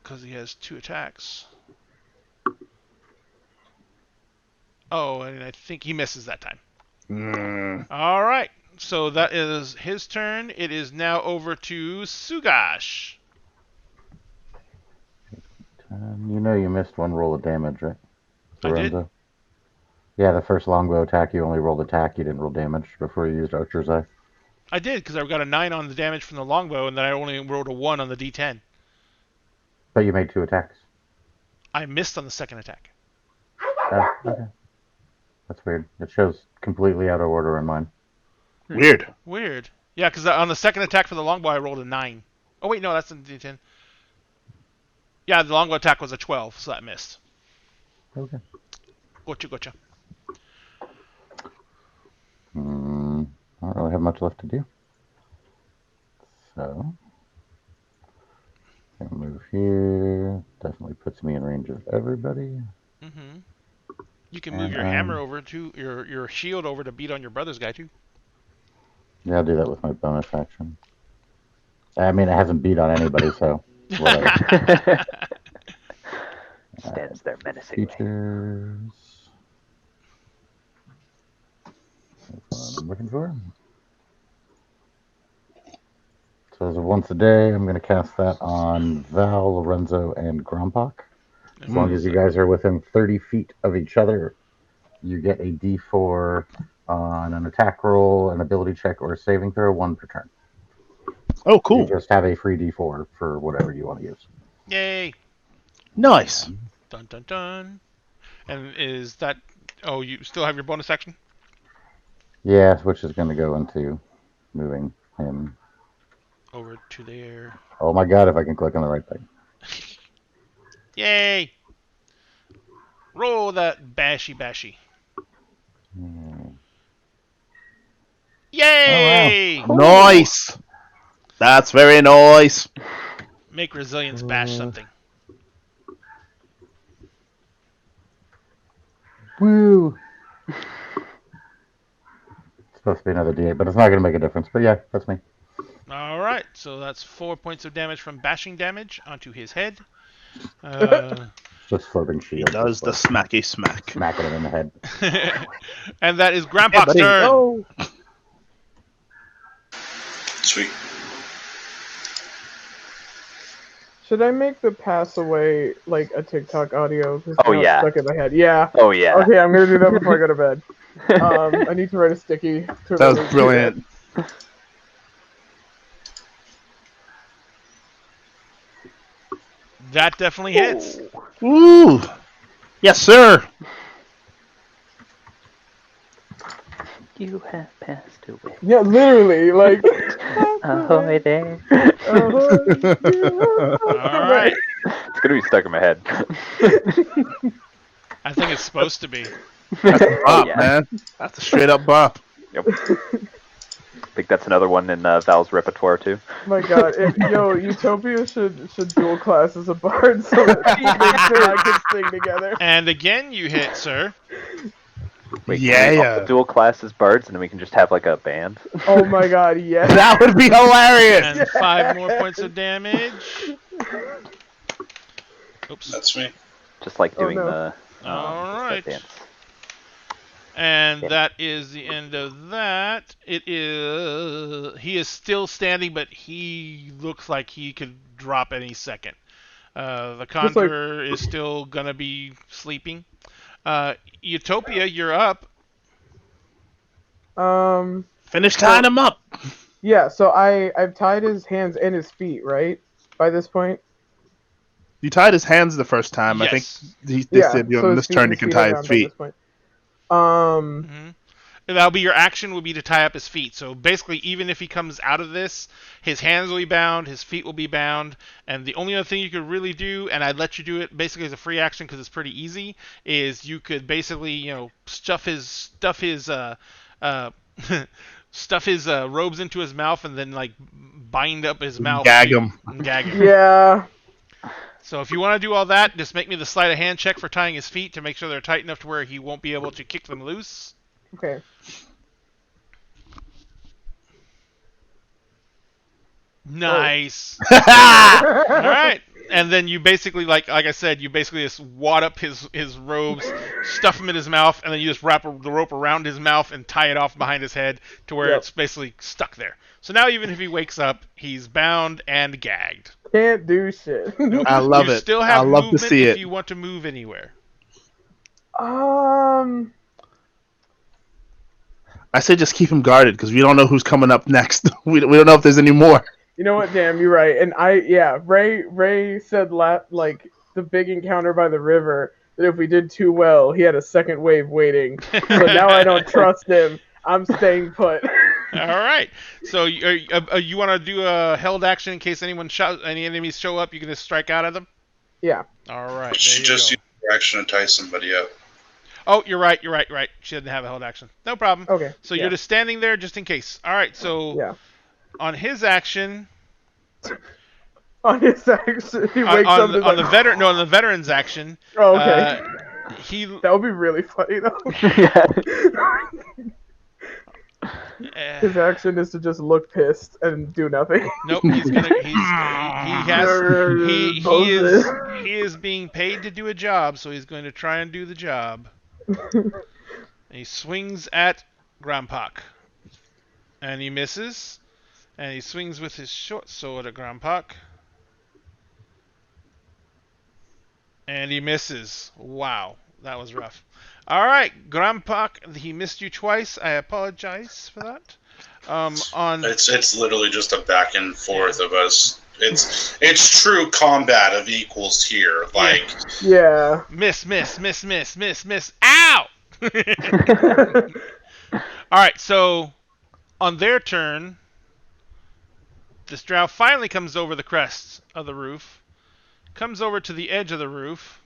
Because he has 2 attacks. Oh, and I think he misses that time. All right. So that is his turn. It is now over to Sugash. You know you missed one roll of damage, right? I did? Lorenzo? Yeah, the first longbow attack, you only rolled attack. You didn't roll damage before you used Archer's Eye. I did, because I got a 9 on the damage from the longbow, and then I only rolled a 1 on the D10. But you made 2 attacks. I missed on the second attack. Oh, okay. That's weird. It shows completely out of order in mine. Weird. Weird. Yeah, because on the second attack for the longbow, I rolled a 9. Oh, wait, no, that's the D10. Yeah, the longbow attack was a 12, so that missed. Okay. Gotcha. I don't really have much left to do. So, I'm gonna move here. Definitely puts me in range of everybody. Mm-hmm. You can move your hammer over to your shield over to beat on your brother's guy too. Yeah, I'll do that with my bonus action. I mean, it hasn't beat on anybody, so whatever. Stands there menacingly. Features. That's what I'm looking for. So as of once a day, I'm going to cast that on Val, Lorenzo, and Grompak. As long as you guys are within 30 feet of each other, you get a D4 on an attack roll, an ability check, or a saving throw, 1 per turn. Oh, cool. You just have a free D4 for whatever you want to use. Yay! Nice. Dun dun dun. And is that? Oh, you still have your bonus action? Yeah, which is going to go into moving him over to there. Oh my god, if I can click on the right thing. Yay! Roll that bashy. Yay! Oh, wow. Nice! That's very nice. Make resilience bash something. Woo! It's supposed to be another D8, but it's not going to make a difference. But yeah, that's me. Alright, so that's 4 points of damage from bashing damage onto his head. Just floating shield. He does the smacky smack. Smacking him in the head. And that is Grandpa's turn. Oh. Sweet. Should I make the pass away like a TikTok audio? 'Cause Oh, now it's yeah. stuck in my head. Yeah. Oh yeah. Okay, I'm gonna do that before I go to bed. I need to write a sticky. To That was remember to do brilliant. That definitely hits. Ooh. Yes, sir. You have passed away. Yeah, literally, like. Ahoy there. Alright. It's gonna be stuck in my head. I think it's supposed to be. That's a bop, Yeah. man. That's a straight up bop. Yep. I think that's another one in Val's repertoire too. My God, Utopia should dual class as a bard so that he and I can sing together. And again, you hit, sir. Wait, Yeah, can we yeah. also dual class as bards, and then we can just have like a band. Oh my God, yes. That would be hilarious. And 5 more points of damage. Oops. That's me. Just like doing no. the Alright. dance. And that is the end of that. It is. He is still standing, but he looks like he could drop any second. The Conjurer is still gonna be sleeping. Utopia, you're up. Finish tying him up. Yeah, so I've tied his hands and his feet, right? By this point. You tied his hands the first time. Yes. I think they said so on this turn you can tie his feet. That'll be your action. Will be to tie up his feet. So basically, even if he comes out of this, his hands will be bound, his feet will be bound, and the only other thing you could really do, and I'd let you do it basically as a free action because it's pretty easy, is you could basically stuff his robes into his mouth and then like bind up his mouth. Gag him. Yeah. So if you want to do all that, just make me the sleight of hand check for tying his feet to make sure they're tight enough to where he won't be able to kick them loose. Okay. Nice. All right. And then you basically, like I said, you basically just wad up his robes, stuff them in his mouth, and then you just wrap the rope around his mouth and tie it off behind his head to where it's basically stuck there. So now even if he wakes up, he's bound and gagged. Can't do shit. I love it. You still have I love movement to see if it. you want to move anywhere. I say just keep him guarded because we don't know who's coming up next. We don't know if there's any more. You know what? Damn, you're right. And Ray said like the big encounter by the river that if we did too well, he had a second wave waiting. So now I don't trust him. I'm staying put. All right. So you want to do a held action in case any enemies show up? You can just strike out at them. Yeah. All right. She just used her action to tie somebody up. Oh, you're right. She didn't have a held action. No problem. Okay. So you're just standing there just in case. All right. So on his action. On his action, he wakes up and on the veteran's action. Oh, okay. That would be really funny though. His action is to just look pissed and do nothing. Nope, he is being paid to do a job, so he's going to try and do the job. And he swings at Grompak. And he misses. And he swings with his short sword at Grompak. And he misses. Wow, that was rough. All right, Grompak, he missed you twice. I apologize for that. It's literally just a back and forth of us. It's true combat of equals here. Like miss. Ow! All right, so on their turn, this drow finally comes over the crest of the roof, comes over to the edge of the roof.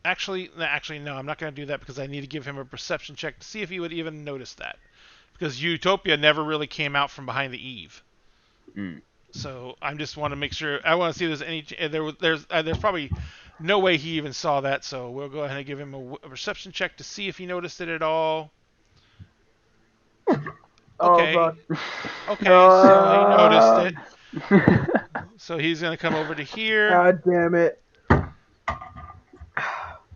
Actually, no, I'm not going to do that because I need to give him a perception check to see if he would even notice that. Because Utopia never really came out from behind the eave. So I just want to make sure. I want to see if there's any. There's probably no way he even saw that. So we'll go ahead and give him a perception check to see if he noticed it at all. Okay. Okay, so he noticed it. So he's going to come over to here. God damn it.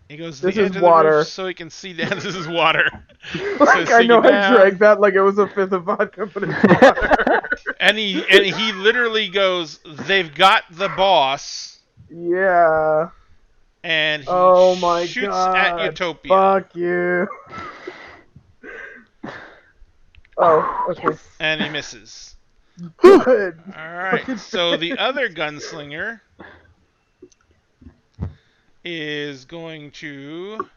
He goes to this the is edge of water. the roof so he can see down. This is water. Like I know I drank that like it was a fifth of vodka, but it's water. and he literally goes, "They've got the boss." Yeah. And he shoots God. at Utopia. Fuck you. Oh, okay. And he misses. Good. Alright, so the other gunslinger is going to...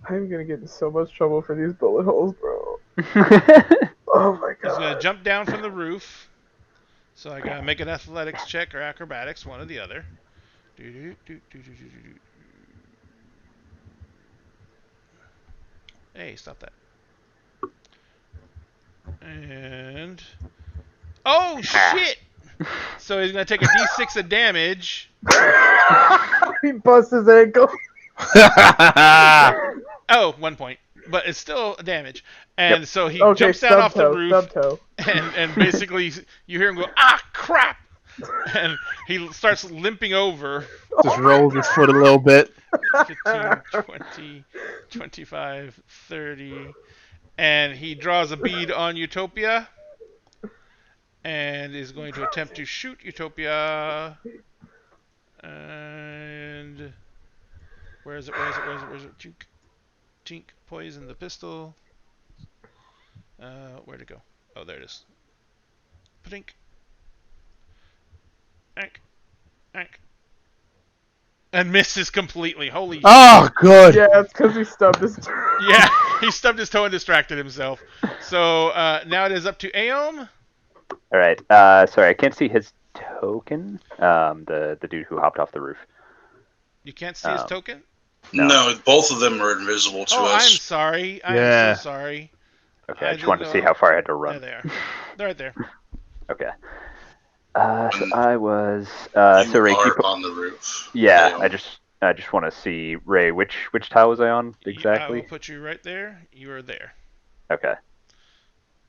I'm gonna get in so much trouble for these bullet holes, bro. Oh my god. He's gonna jump down from the roof. So I gotta make an athletics check or acrobatics, one or the other. Hey, stop that. And... Oh, shit! So he's going to take a d6 of damage. He busts his ankle. Oh, 1 point. But it's still damage. And so he jumps down off the roof. And basically, you hear him go, ah, crap! And he starts limping over. Just rolls his foot a little bit. 15, 20, 25, 30... And he draws a bead on Utopia. And is going to attempt to shoot Utopia. And... Where is it? Juke. Tink, poison the pistol. Where'd it go? Oh, there it is. Tink. Ank. Ank. And misses completely. Holy shit. Oh, good. Yeah, it's because he stubbed his toe. Yeah, he stubbed his toe and distracted himself. So now it is up to Aeom. All right. Sorry, I can't see his token. The dude who hopped off the roof. You can't see his token? No, both of them are invisible to I'm us. sorry. I'm so sorry. Okay, I just wanted to see how far I had to run. There they are. They're right there. Okay. So I was. You so Ray, are on the roof. Yeah, I just want to see Ray. Which tile was I on exactly? I will put you right there. You are there. Okay.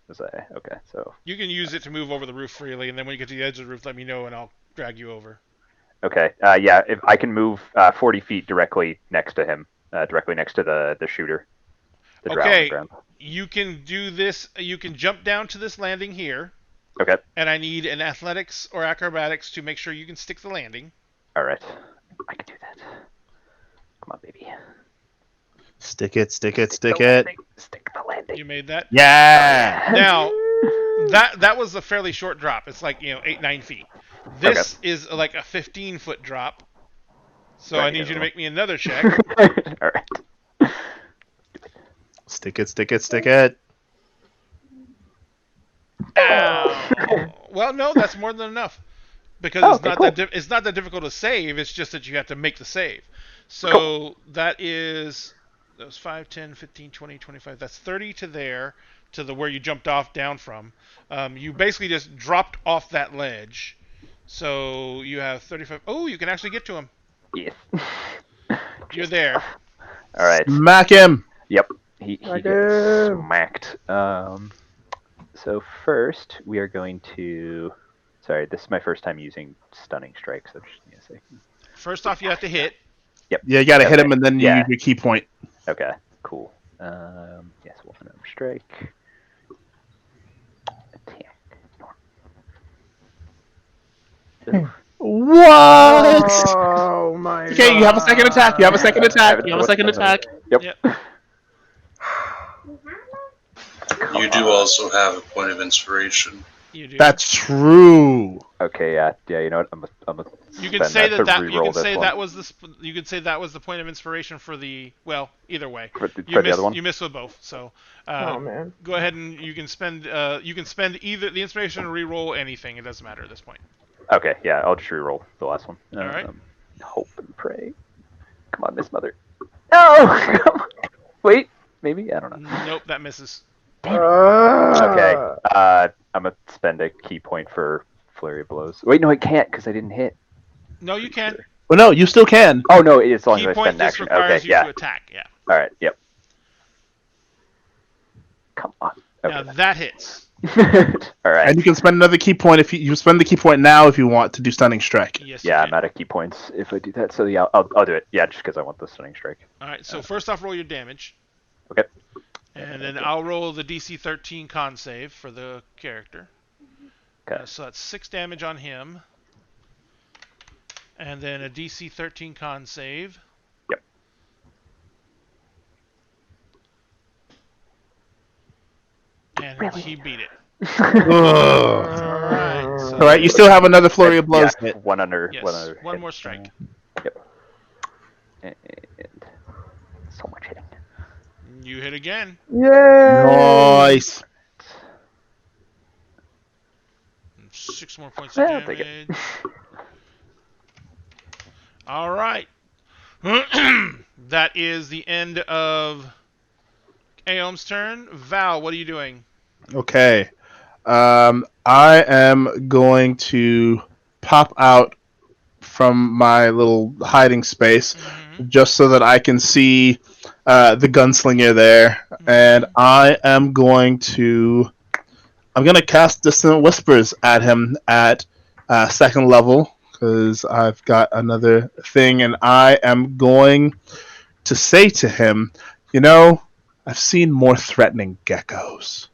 Okay, so. You can use it to move over the roof freely, and then when you get to the edge of the roof, let me know, and I'll drag you over. Okay. Yeah, if I can move 40 feet directly next to him, directly next to the shooter. The drow on the ground. You can do this. You can jump down to this landing here. Okay. And I need an athletics or acrobatics to make sure you can stick the landing. All right. I can do that. Come on, baby. Stick it. Stick the landing. You made that? Yeah. Now, that was a fairly short drop. It's like, 8-9 feet. This is like a 15-foot drop. So I need you to make me another check. All right. Stick it. Ow. Well, no, that's more than enough. Because it's not that difficult to save. It's just that you have to make the save. So that was 5, 10, 15, 20, 25. That's 30 to there, to the where you jumped off down from. You basically just dropped off that ledge. So you have 35. Oh, you can actually get to him. Yes. You're there. All right. Smack him. Yep. He gets smacked. So first, we are going to... Sorry, this is my first time using Stunning Strike, so just give me a second. First off, you have to hit. Yep. Yeah, you gotta hit him, and then you use your key point. Okay, cool. Yes, Wolfen Arm Strike. Attack. What? Oh my god. Okay, you have a second attack. Yep. You do also have a point of inspiration. You do. That's true. Okay, yeah. You know what? I'm a You can say you could say that was the point of inspiration for the either way. For the other one? You missed with both. So oh man. Go ahead and you can spend either the inspiration or re-roll anything. It doesn't matter at this point. Okay, yeah, I'll just re-roll the last one. All right. Hope and pray. Come on, Miss Mother. No! Come on. Wait, maybe? I don't know. Nope, that misses. Okay, I'm going to spend a key point for Flurry of Blows. Wait, no, I can't because I didn't hit. No, you can. Well, no, you still can. Oh, no, it's as long Key as I point spend an just action. requires Okay, you yeah. to attack, yeah. All right, yep. Come on. Okay. Now that hits. All right. And you can spend another key point if you spend the key point now if you want to do Stunning Strike. Yes. Yeah, I'm out of key points if I do that. So yeah, I'll do it. Yeah, just because I want the Stunning Strike. All right. So first off, roll your damage. Okay. And then I'll roll the DC 13 con save for the character. Okay. So that's 6 damage on him. And then a DC 13 con save. Yep. And he beat it. All right, you still have another flurry of blows. Yeah, one under. Yes, one more strike. Yep. And so much hitting. You hit again. Yeah. Nice. 6 more points of I'll take it. damage. All right. That is the end of Aeom's turn. Val, what are you doing? Okay. I am going to pop out from my little hiding space just so that I can see the gunslinger there. And I'm going to cast Dissonant Whispers at him at second level because I've got another thing, and I am going to say to him, I've seen more threatening geckos.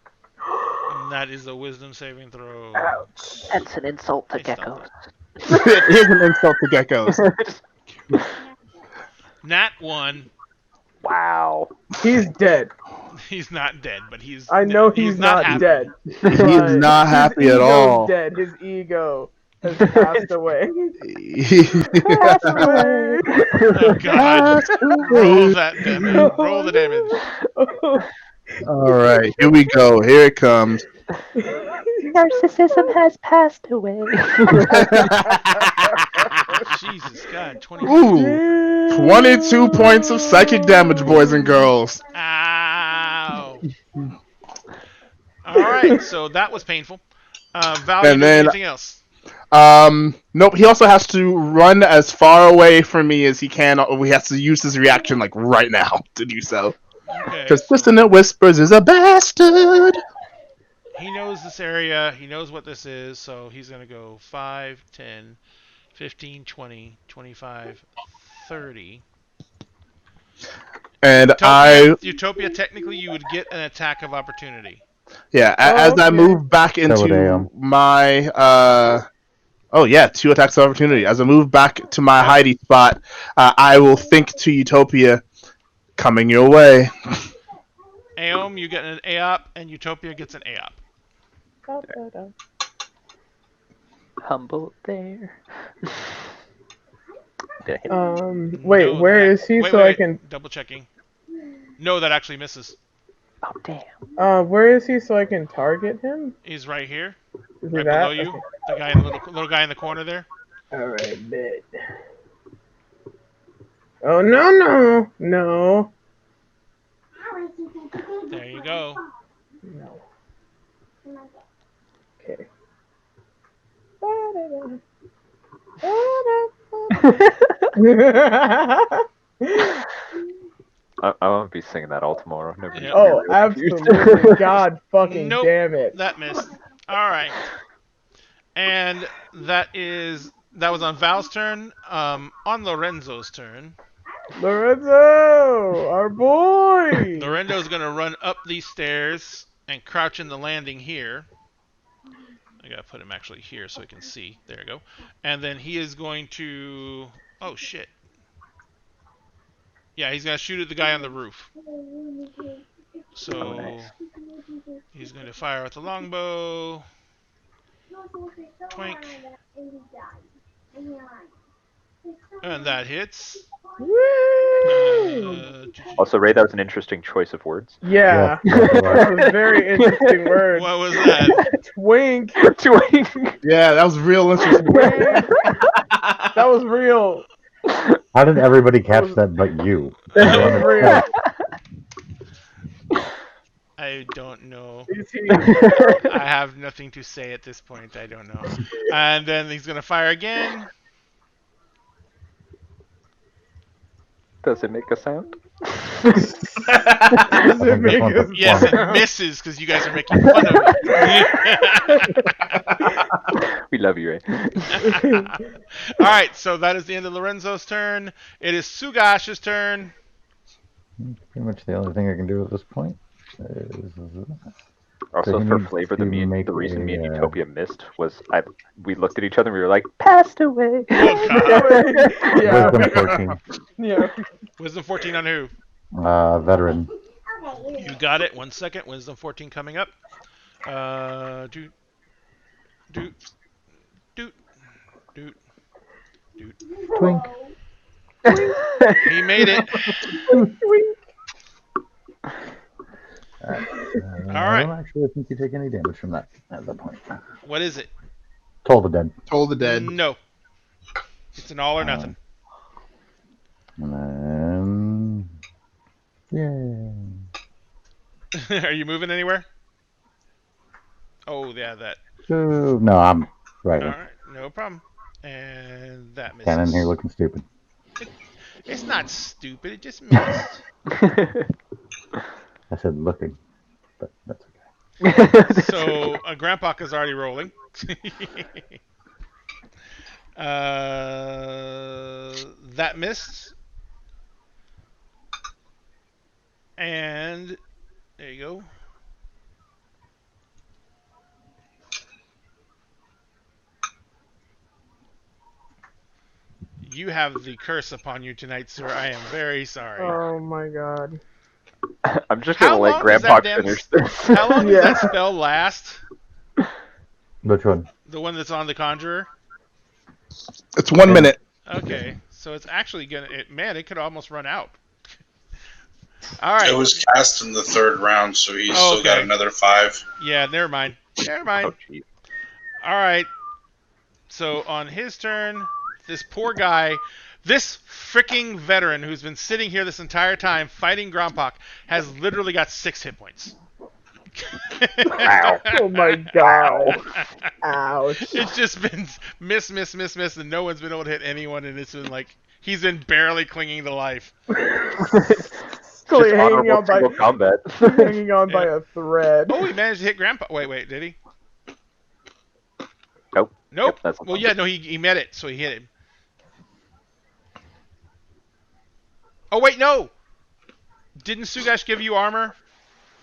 And that is a wisdom saving throw. Ouch. That's an insult to geckos. It is an insult to geckos. Nat 1. Wow. He's dead. He's not dead, but I know he's not happy. dead. He but is not happy his at ego's all. Dead. His ego has passed away. Pass away. Oh God! Roll that damage. Roll the damage. All right, here we go. Here it comes. Narcissism has passed away. Jesus God! 20. Ooh, 22 points of psychic damage, boys and girls. Ow! All right, so that was painful. Val, you And doing then- anything else? Nope. He also has to run as far away from me as he can. Or he has to use his reaction like right now to do so. Okay. Because Dissonant Whispers is a bastard. He knows this area. He knows what this is, so he's going to go 5, 10, 15, 20, 25, 30. And Utopia, technically, you would get an attack of opportunity. Yeah, as I move back would into AM. my oh yeah, 2 attacks of opportunity. As I move back to my hidey spot, I will think to Utopia, coming your way. Aeom, you get an AOP, and Utopia gets an AOP. Humble there. Did I hit? Wait, No, where that- is he? wait, so wait, I can. double checking. No, that actually misses. Oh damn. Where is he? So I can target him. He's right here, Is right it that? below you. Okay. The guy in the little guy in the corner there. All right, bet. Oh no! There you go. No. Okay. I won't be singing that all tomorrow. Nobody's Yeah. Oh, gonna be real confused. absolutely! God fucking Nope. damn it! That missed. All right. And that was on Val's turn. On Lorenzo's turn. Lorenzo, our boy. Lorenzo's gonna run up these stairs and crouch in the landing here. I gotta put him actually here so he can see. There you go. And then he is going to. Oh shit. Yeah, he's gonna shoot at the guy on the roof. So nice. he's going to fire with the longbow. Twink. And that hits. Also, Ray, that was an interesting choice of words. Yeah, that was a very interesting word. What was that? Twink. Twink. Yeah, that was real interesting. Twink. That was real. How did everybody catch that but you? That was real. I don't know. Is he- I have nothing to say at this point. I don't know. And then he's going to fire again. Does it make a sound? Does it make This us- one's Yes, it misses because you guys are making fun of it. We love you, Ray. All right, so that is the end of Lorenzo's turn. It is Sugash's turn. Pretty much the only thing I can do at this point is Also, So he for needs flavor, to the make reason me and a, Utopia missed was we looked at each other and we were like, Passed away. Oh, God. yeah. Wisdom 14. Yeah. Wisdom 14 on who? Veteran. You got it. 1 second. Wisdom 14 coming up. Doot. Doot. Doot. Doot. Doot. Twink. He made it. All right. I don't actually think you take any damage from that at that point. What is it? Toll the dead. Toll the dead. No. It's an all or nothing. And then, yeah. Are you moving anywhere? Oh, yeah, that. So, no, I'm right. All right, no problem. And that misses. Cannon here looking stupid. It's not stupid. It just missed. I said looking, but that's okay. So Grandpa is already rolling. That missed. And there you go. you have the curse upon you tonight, sir. I am very sorry. Oh my god. I'm just gonna let Grandpa finish this. How long does that spell last? Which one? The one that's on the Conjurer? It's 1 minute. Okay, so it's actually gonna. It could almost run out. All right. It was cast in the 3rd round, so he's still got another 5. Yeah, never mind. Oh, geez. All right. So on his turn, this poor guy, this freaking veteran who's been sitting here this entire time fighting Grompak, has literally got 6 hit points. Ow. Oh my god. Ouch. It's just been miss, and no one's been able to hit anyone, and it's been like he's been barely clinging to life. Hanging on by combat. hanging on by a thread. Oh, he managed to hit Grandpa. Wait, did he? Nope. Nope. Yep, Well, yeah, no, he met it, so he hit him. Oh wait, no. Didn't Sugash give you armor?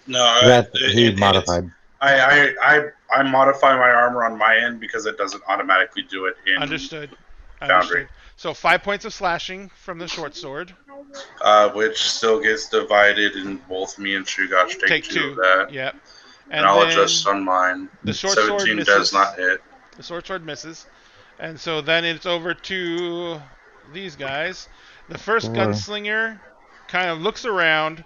No, he modified. I modify my armor on my end because it doesn't automatically do it in Understood. Foundry. So 5 points of slashing from the short sword. Which still gets divided, and both me and Shugash take 2 of that. Yep. And I'll adjust on mine. The short sword 17 misses. does not hit. The short sword misses. And so then it's over to these guys. The first gunslinger kind of looks around,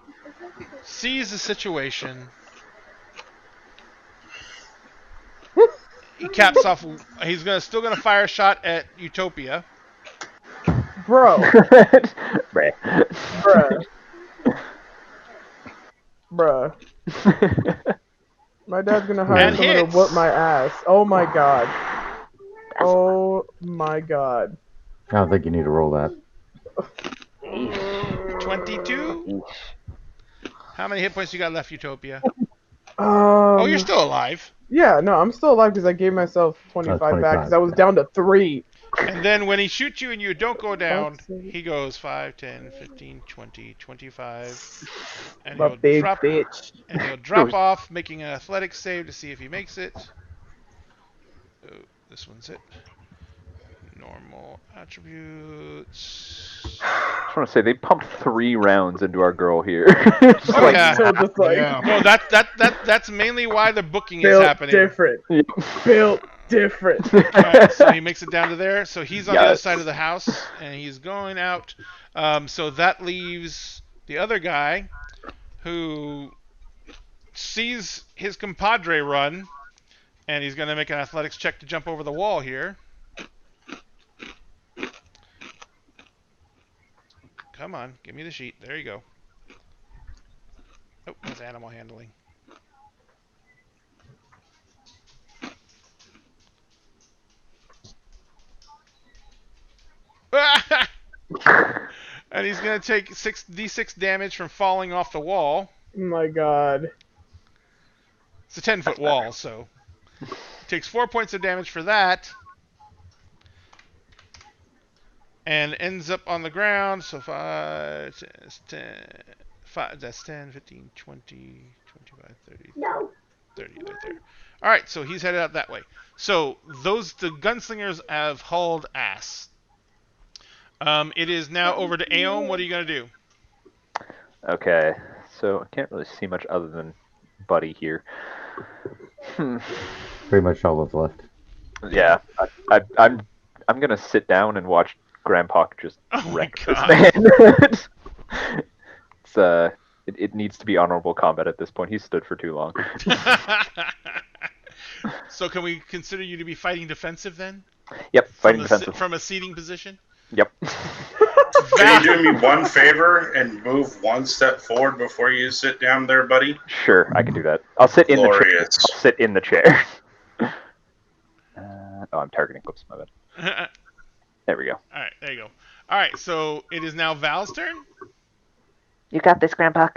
sees the situation. He caps off. He's still gonna fire a shot at Utopia. Bro. Bruh. Bruh. My dad's gonna hire someone to whoop my ass. Oh my god. Oh my god. I don't think you need to roll that. 22? How many hit points you got left, Utopia? Oh, you're still alive. Yeah, no, I'm still alive because I gave myself 25 back because I was down to 3. And then when he shoots you and you don't go down, he goes 5, 10, 15, 20, 25. And My big bitch. And he'll drop off, making an athletics save to see if he makes it. Oh, this one's it. Normal attributes. I just want to say they pumped 3 rounds into our girl here. No, that's mainly why the booking is happening. Built different. Alright, so he makes it down to there. So he's on the other side of the house, and he's going out. So that leaves the other guy who sees his compadre run, and he's going to make an athletics check to jump over the wall here. Come on, give me the sheet. There you go. Oh, that's animal handling. And he's going to take 6d6 damage from falling off the wall. Oh my god. It's a 10-foot wall, so... Takes 4 points of damage for that. And ends up on the ground, so 5, 10, 5, that's 10, 15, 20, 25, 30, 30 right there. Alright, so he's headed out that way. So, the gunslingers have hauled ass. It is now over to Aeon. What are you going to do? Okay, so I can't really see much other than Buddy here. Pretty much all that's left. Yeah, I'm going to sit down and watch Grandpa just wreck this man. It needs to be honorable combat at this point. He's stood for too long. So can we consider you to be fighting defensive then? Yep, fighting defensive. From a seating position? Yep. Can you do me one favor and move 1 step forward before you sit down there, buddy? Sure, I can do that. I'll sit in the chair. I'll sit in the chair. I'm targeting. Whoops, my bad. There we go. All right, there you go. All right, so it is now Val's turn. You got this, Grandpa.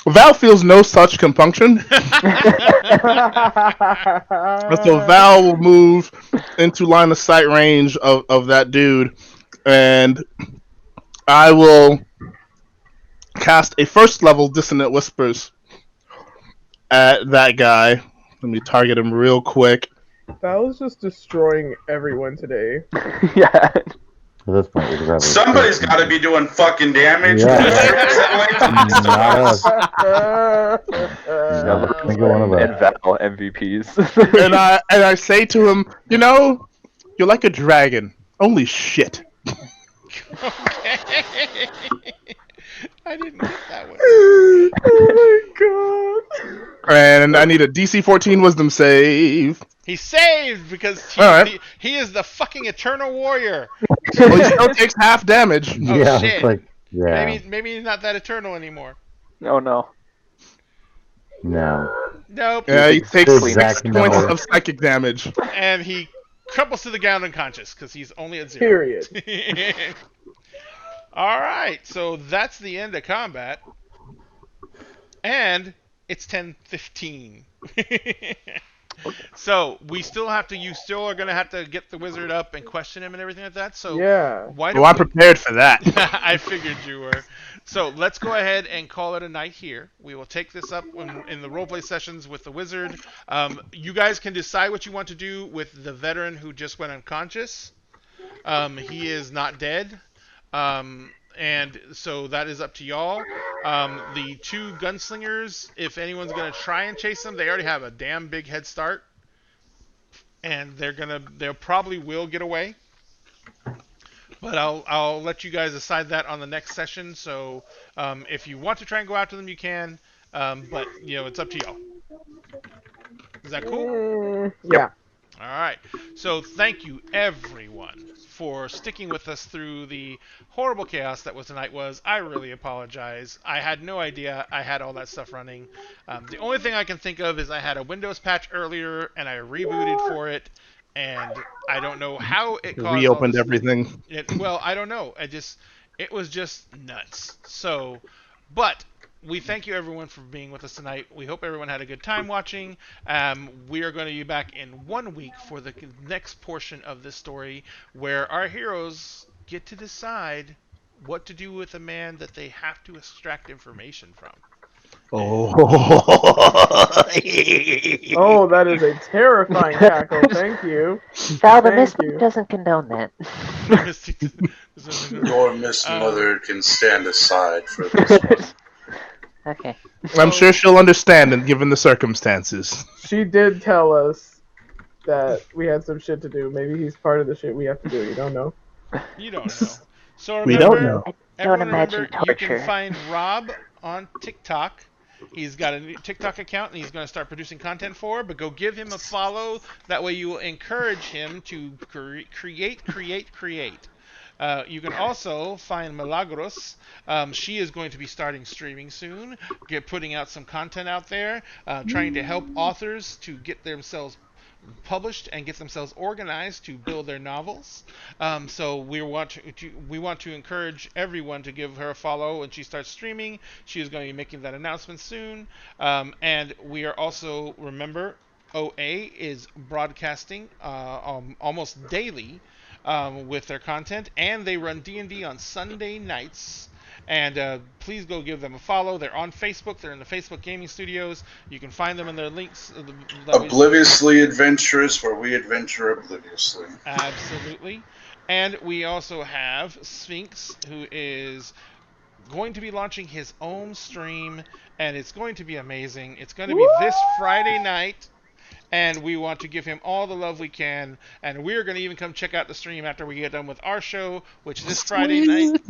Val feels no such compunction. So Val will move into line of sight range of that dude, and I will cast a 1st level Dissonant Whispers at that guy. Let me target him real quick. Val's just destroying everyone today. Yeah. At this point, we could probably Somebody's got to be doing fucking damage. Yeah. Not us. Single one of us. And Val MVPs. and I say to him, you know, you're like a dragon, only shit. Okay. I didn't get that one. Oh my god. And I need a DC 14 Wisdom save. He's saved because Alright. he is the fucking Eternal Warrior. Well, he still takes half damage. Oh, Yeah, shit. it's like, yeah. Maybe he's not that eternal anymore. Oh no. No. Nope. Yeah, he takes Exact 6 points number. of psychic damage. And he crumples to the ground unconscious because he's only at 0. Period. All right, so that's the end of combat, and it's 10:15. So we still have to. You still are gonna have to get the wizard up and question him and everything like that. So Yeah. why don't Well, I'm prepared for that. I figured you were. So let's go ahead and call it a night here. We will take this up in the roleplay sessions with the wizard. You guys can decide what you want to do with the veteran who just went unconscious. He is not dead. And so that is up to y'all. The 2 gunslingers, if anyone's going to try and chase them, they already have a damn big head start. And they'll probably will get away. But I'll let you guys decide that on the next session. So if you want to try and go after them, you can. But it's up to y'all. Is that cool? Yeah. All right. So thank you everyone for sticking with us through the horrible chaos that was tonight. I really apologize. I had no idea I had all that stuff running. The only thing I can think of is I had a Windows patch earlier and I rebooted for it. And I don't know how it caused Reopened everything. Well, I don't know. It was just nuts. So, but we thank you everyone for being with us tonight. We hope everyone had a good time watching. We are going to be back in 1 week for the next portion of this story, where our heroes get to decide what to do with a man that they have to extract information from. Oh. Oh, that is a terrifying cackle. Thank you. Val, the Thank Mystic you. doesn't condone that. Your Miss Mother can stand aside for this one. Okay. I'm sure she'll understand, and given the circumstances. She did tell us that we had some shit to do. Maybe he's part of the shit we have to do. You don't know. You don't know. So remember, We don't know. I don't everyone imagine remember, you torture. can find Rob on TikTok. He's got a new TikTok account and he's going to start producing content for, but go give him a follow. That way you will encourage him to create. You can also find Milagros. She is going to be starting streaming soon, putting out some content out there, trying to help authors to get themselves published and get themselves organized to build their novels. So we want to encourage everyone to give her a follow when she starts streaming. She is going to be making that announcement soon. And we are also, remember, OA is broadcasting almost daily with their content, and they run D&D on Sunday nights. And please go give them a follow. They're on Facebook. They're in the Facebook Gaming Studios. You can find them in their links. Obliviously Adventurous, where we adventure obliviously. Absolutely. And we also have Sphinx, who is going to be launching his own stream, and it's going to be amazing. It's going to be this Friday night. And we want to give him all the love we can. And we're going to even come check out the stream after we get done with our show, which this Friday night.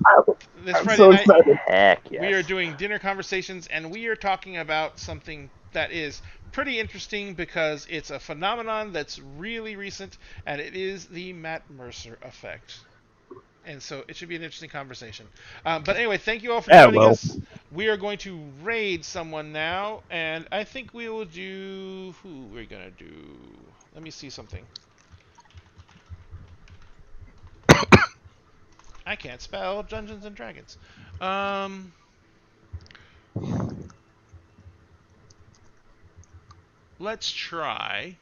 Excited. Heck yes. We are doing dinner conversations, and we are talking about something that is pretty interesting because it's a phenomenon that's really recent, and it is the Matt Mercer effect. And so it should be an interesting conversation. But anyway, thank you all for joining us. We are going to raid someone now, and I think we will do... Who we're going to do? Let me see something. I can't spell Dungeons and Dragons. Let's try.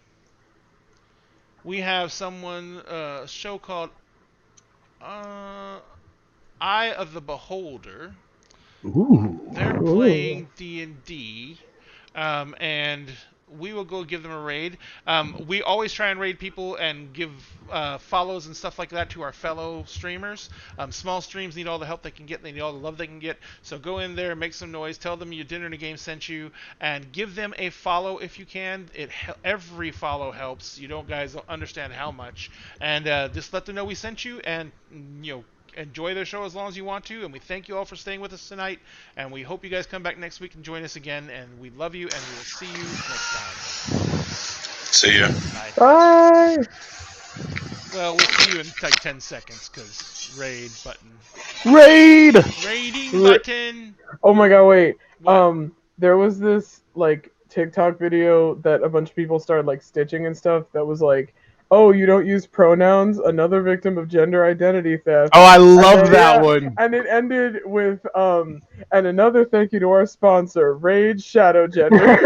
We have someone, a show called Eye of the Beholder. Ooh. They're playing D&D, and we will go give them a raid. We always try and raid people and give follows and stuff like that to our fellow streamers. Small streams need all the help they can get. They need all the love they can get. So go in there, make some noise, tell them your dinner and a game sent you, and give them a follow if you can. Every follow helps. You don't guys understand how much. And just let them know we sent you, and enjoy their show as long as you want to. And we thank you all for staying with us tonight. And we hope you guys come back next week and join us again. And we love you, and we will see you next time. See ya. Bye. Well, we'll see you in like 10 seconds, because raid button. Raiding button! Oh my god, wait. What? There was this, like, TikTok video that a bunch of people started, like, stitching and stuff that was like, oh, you don't use pronouns? Another victim of gender identity theft. Oh, I love that one. And it ended with, and another thank you to our sponsor, Rage Shadow Gender.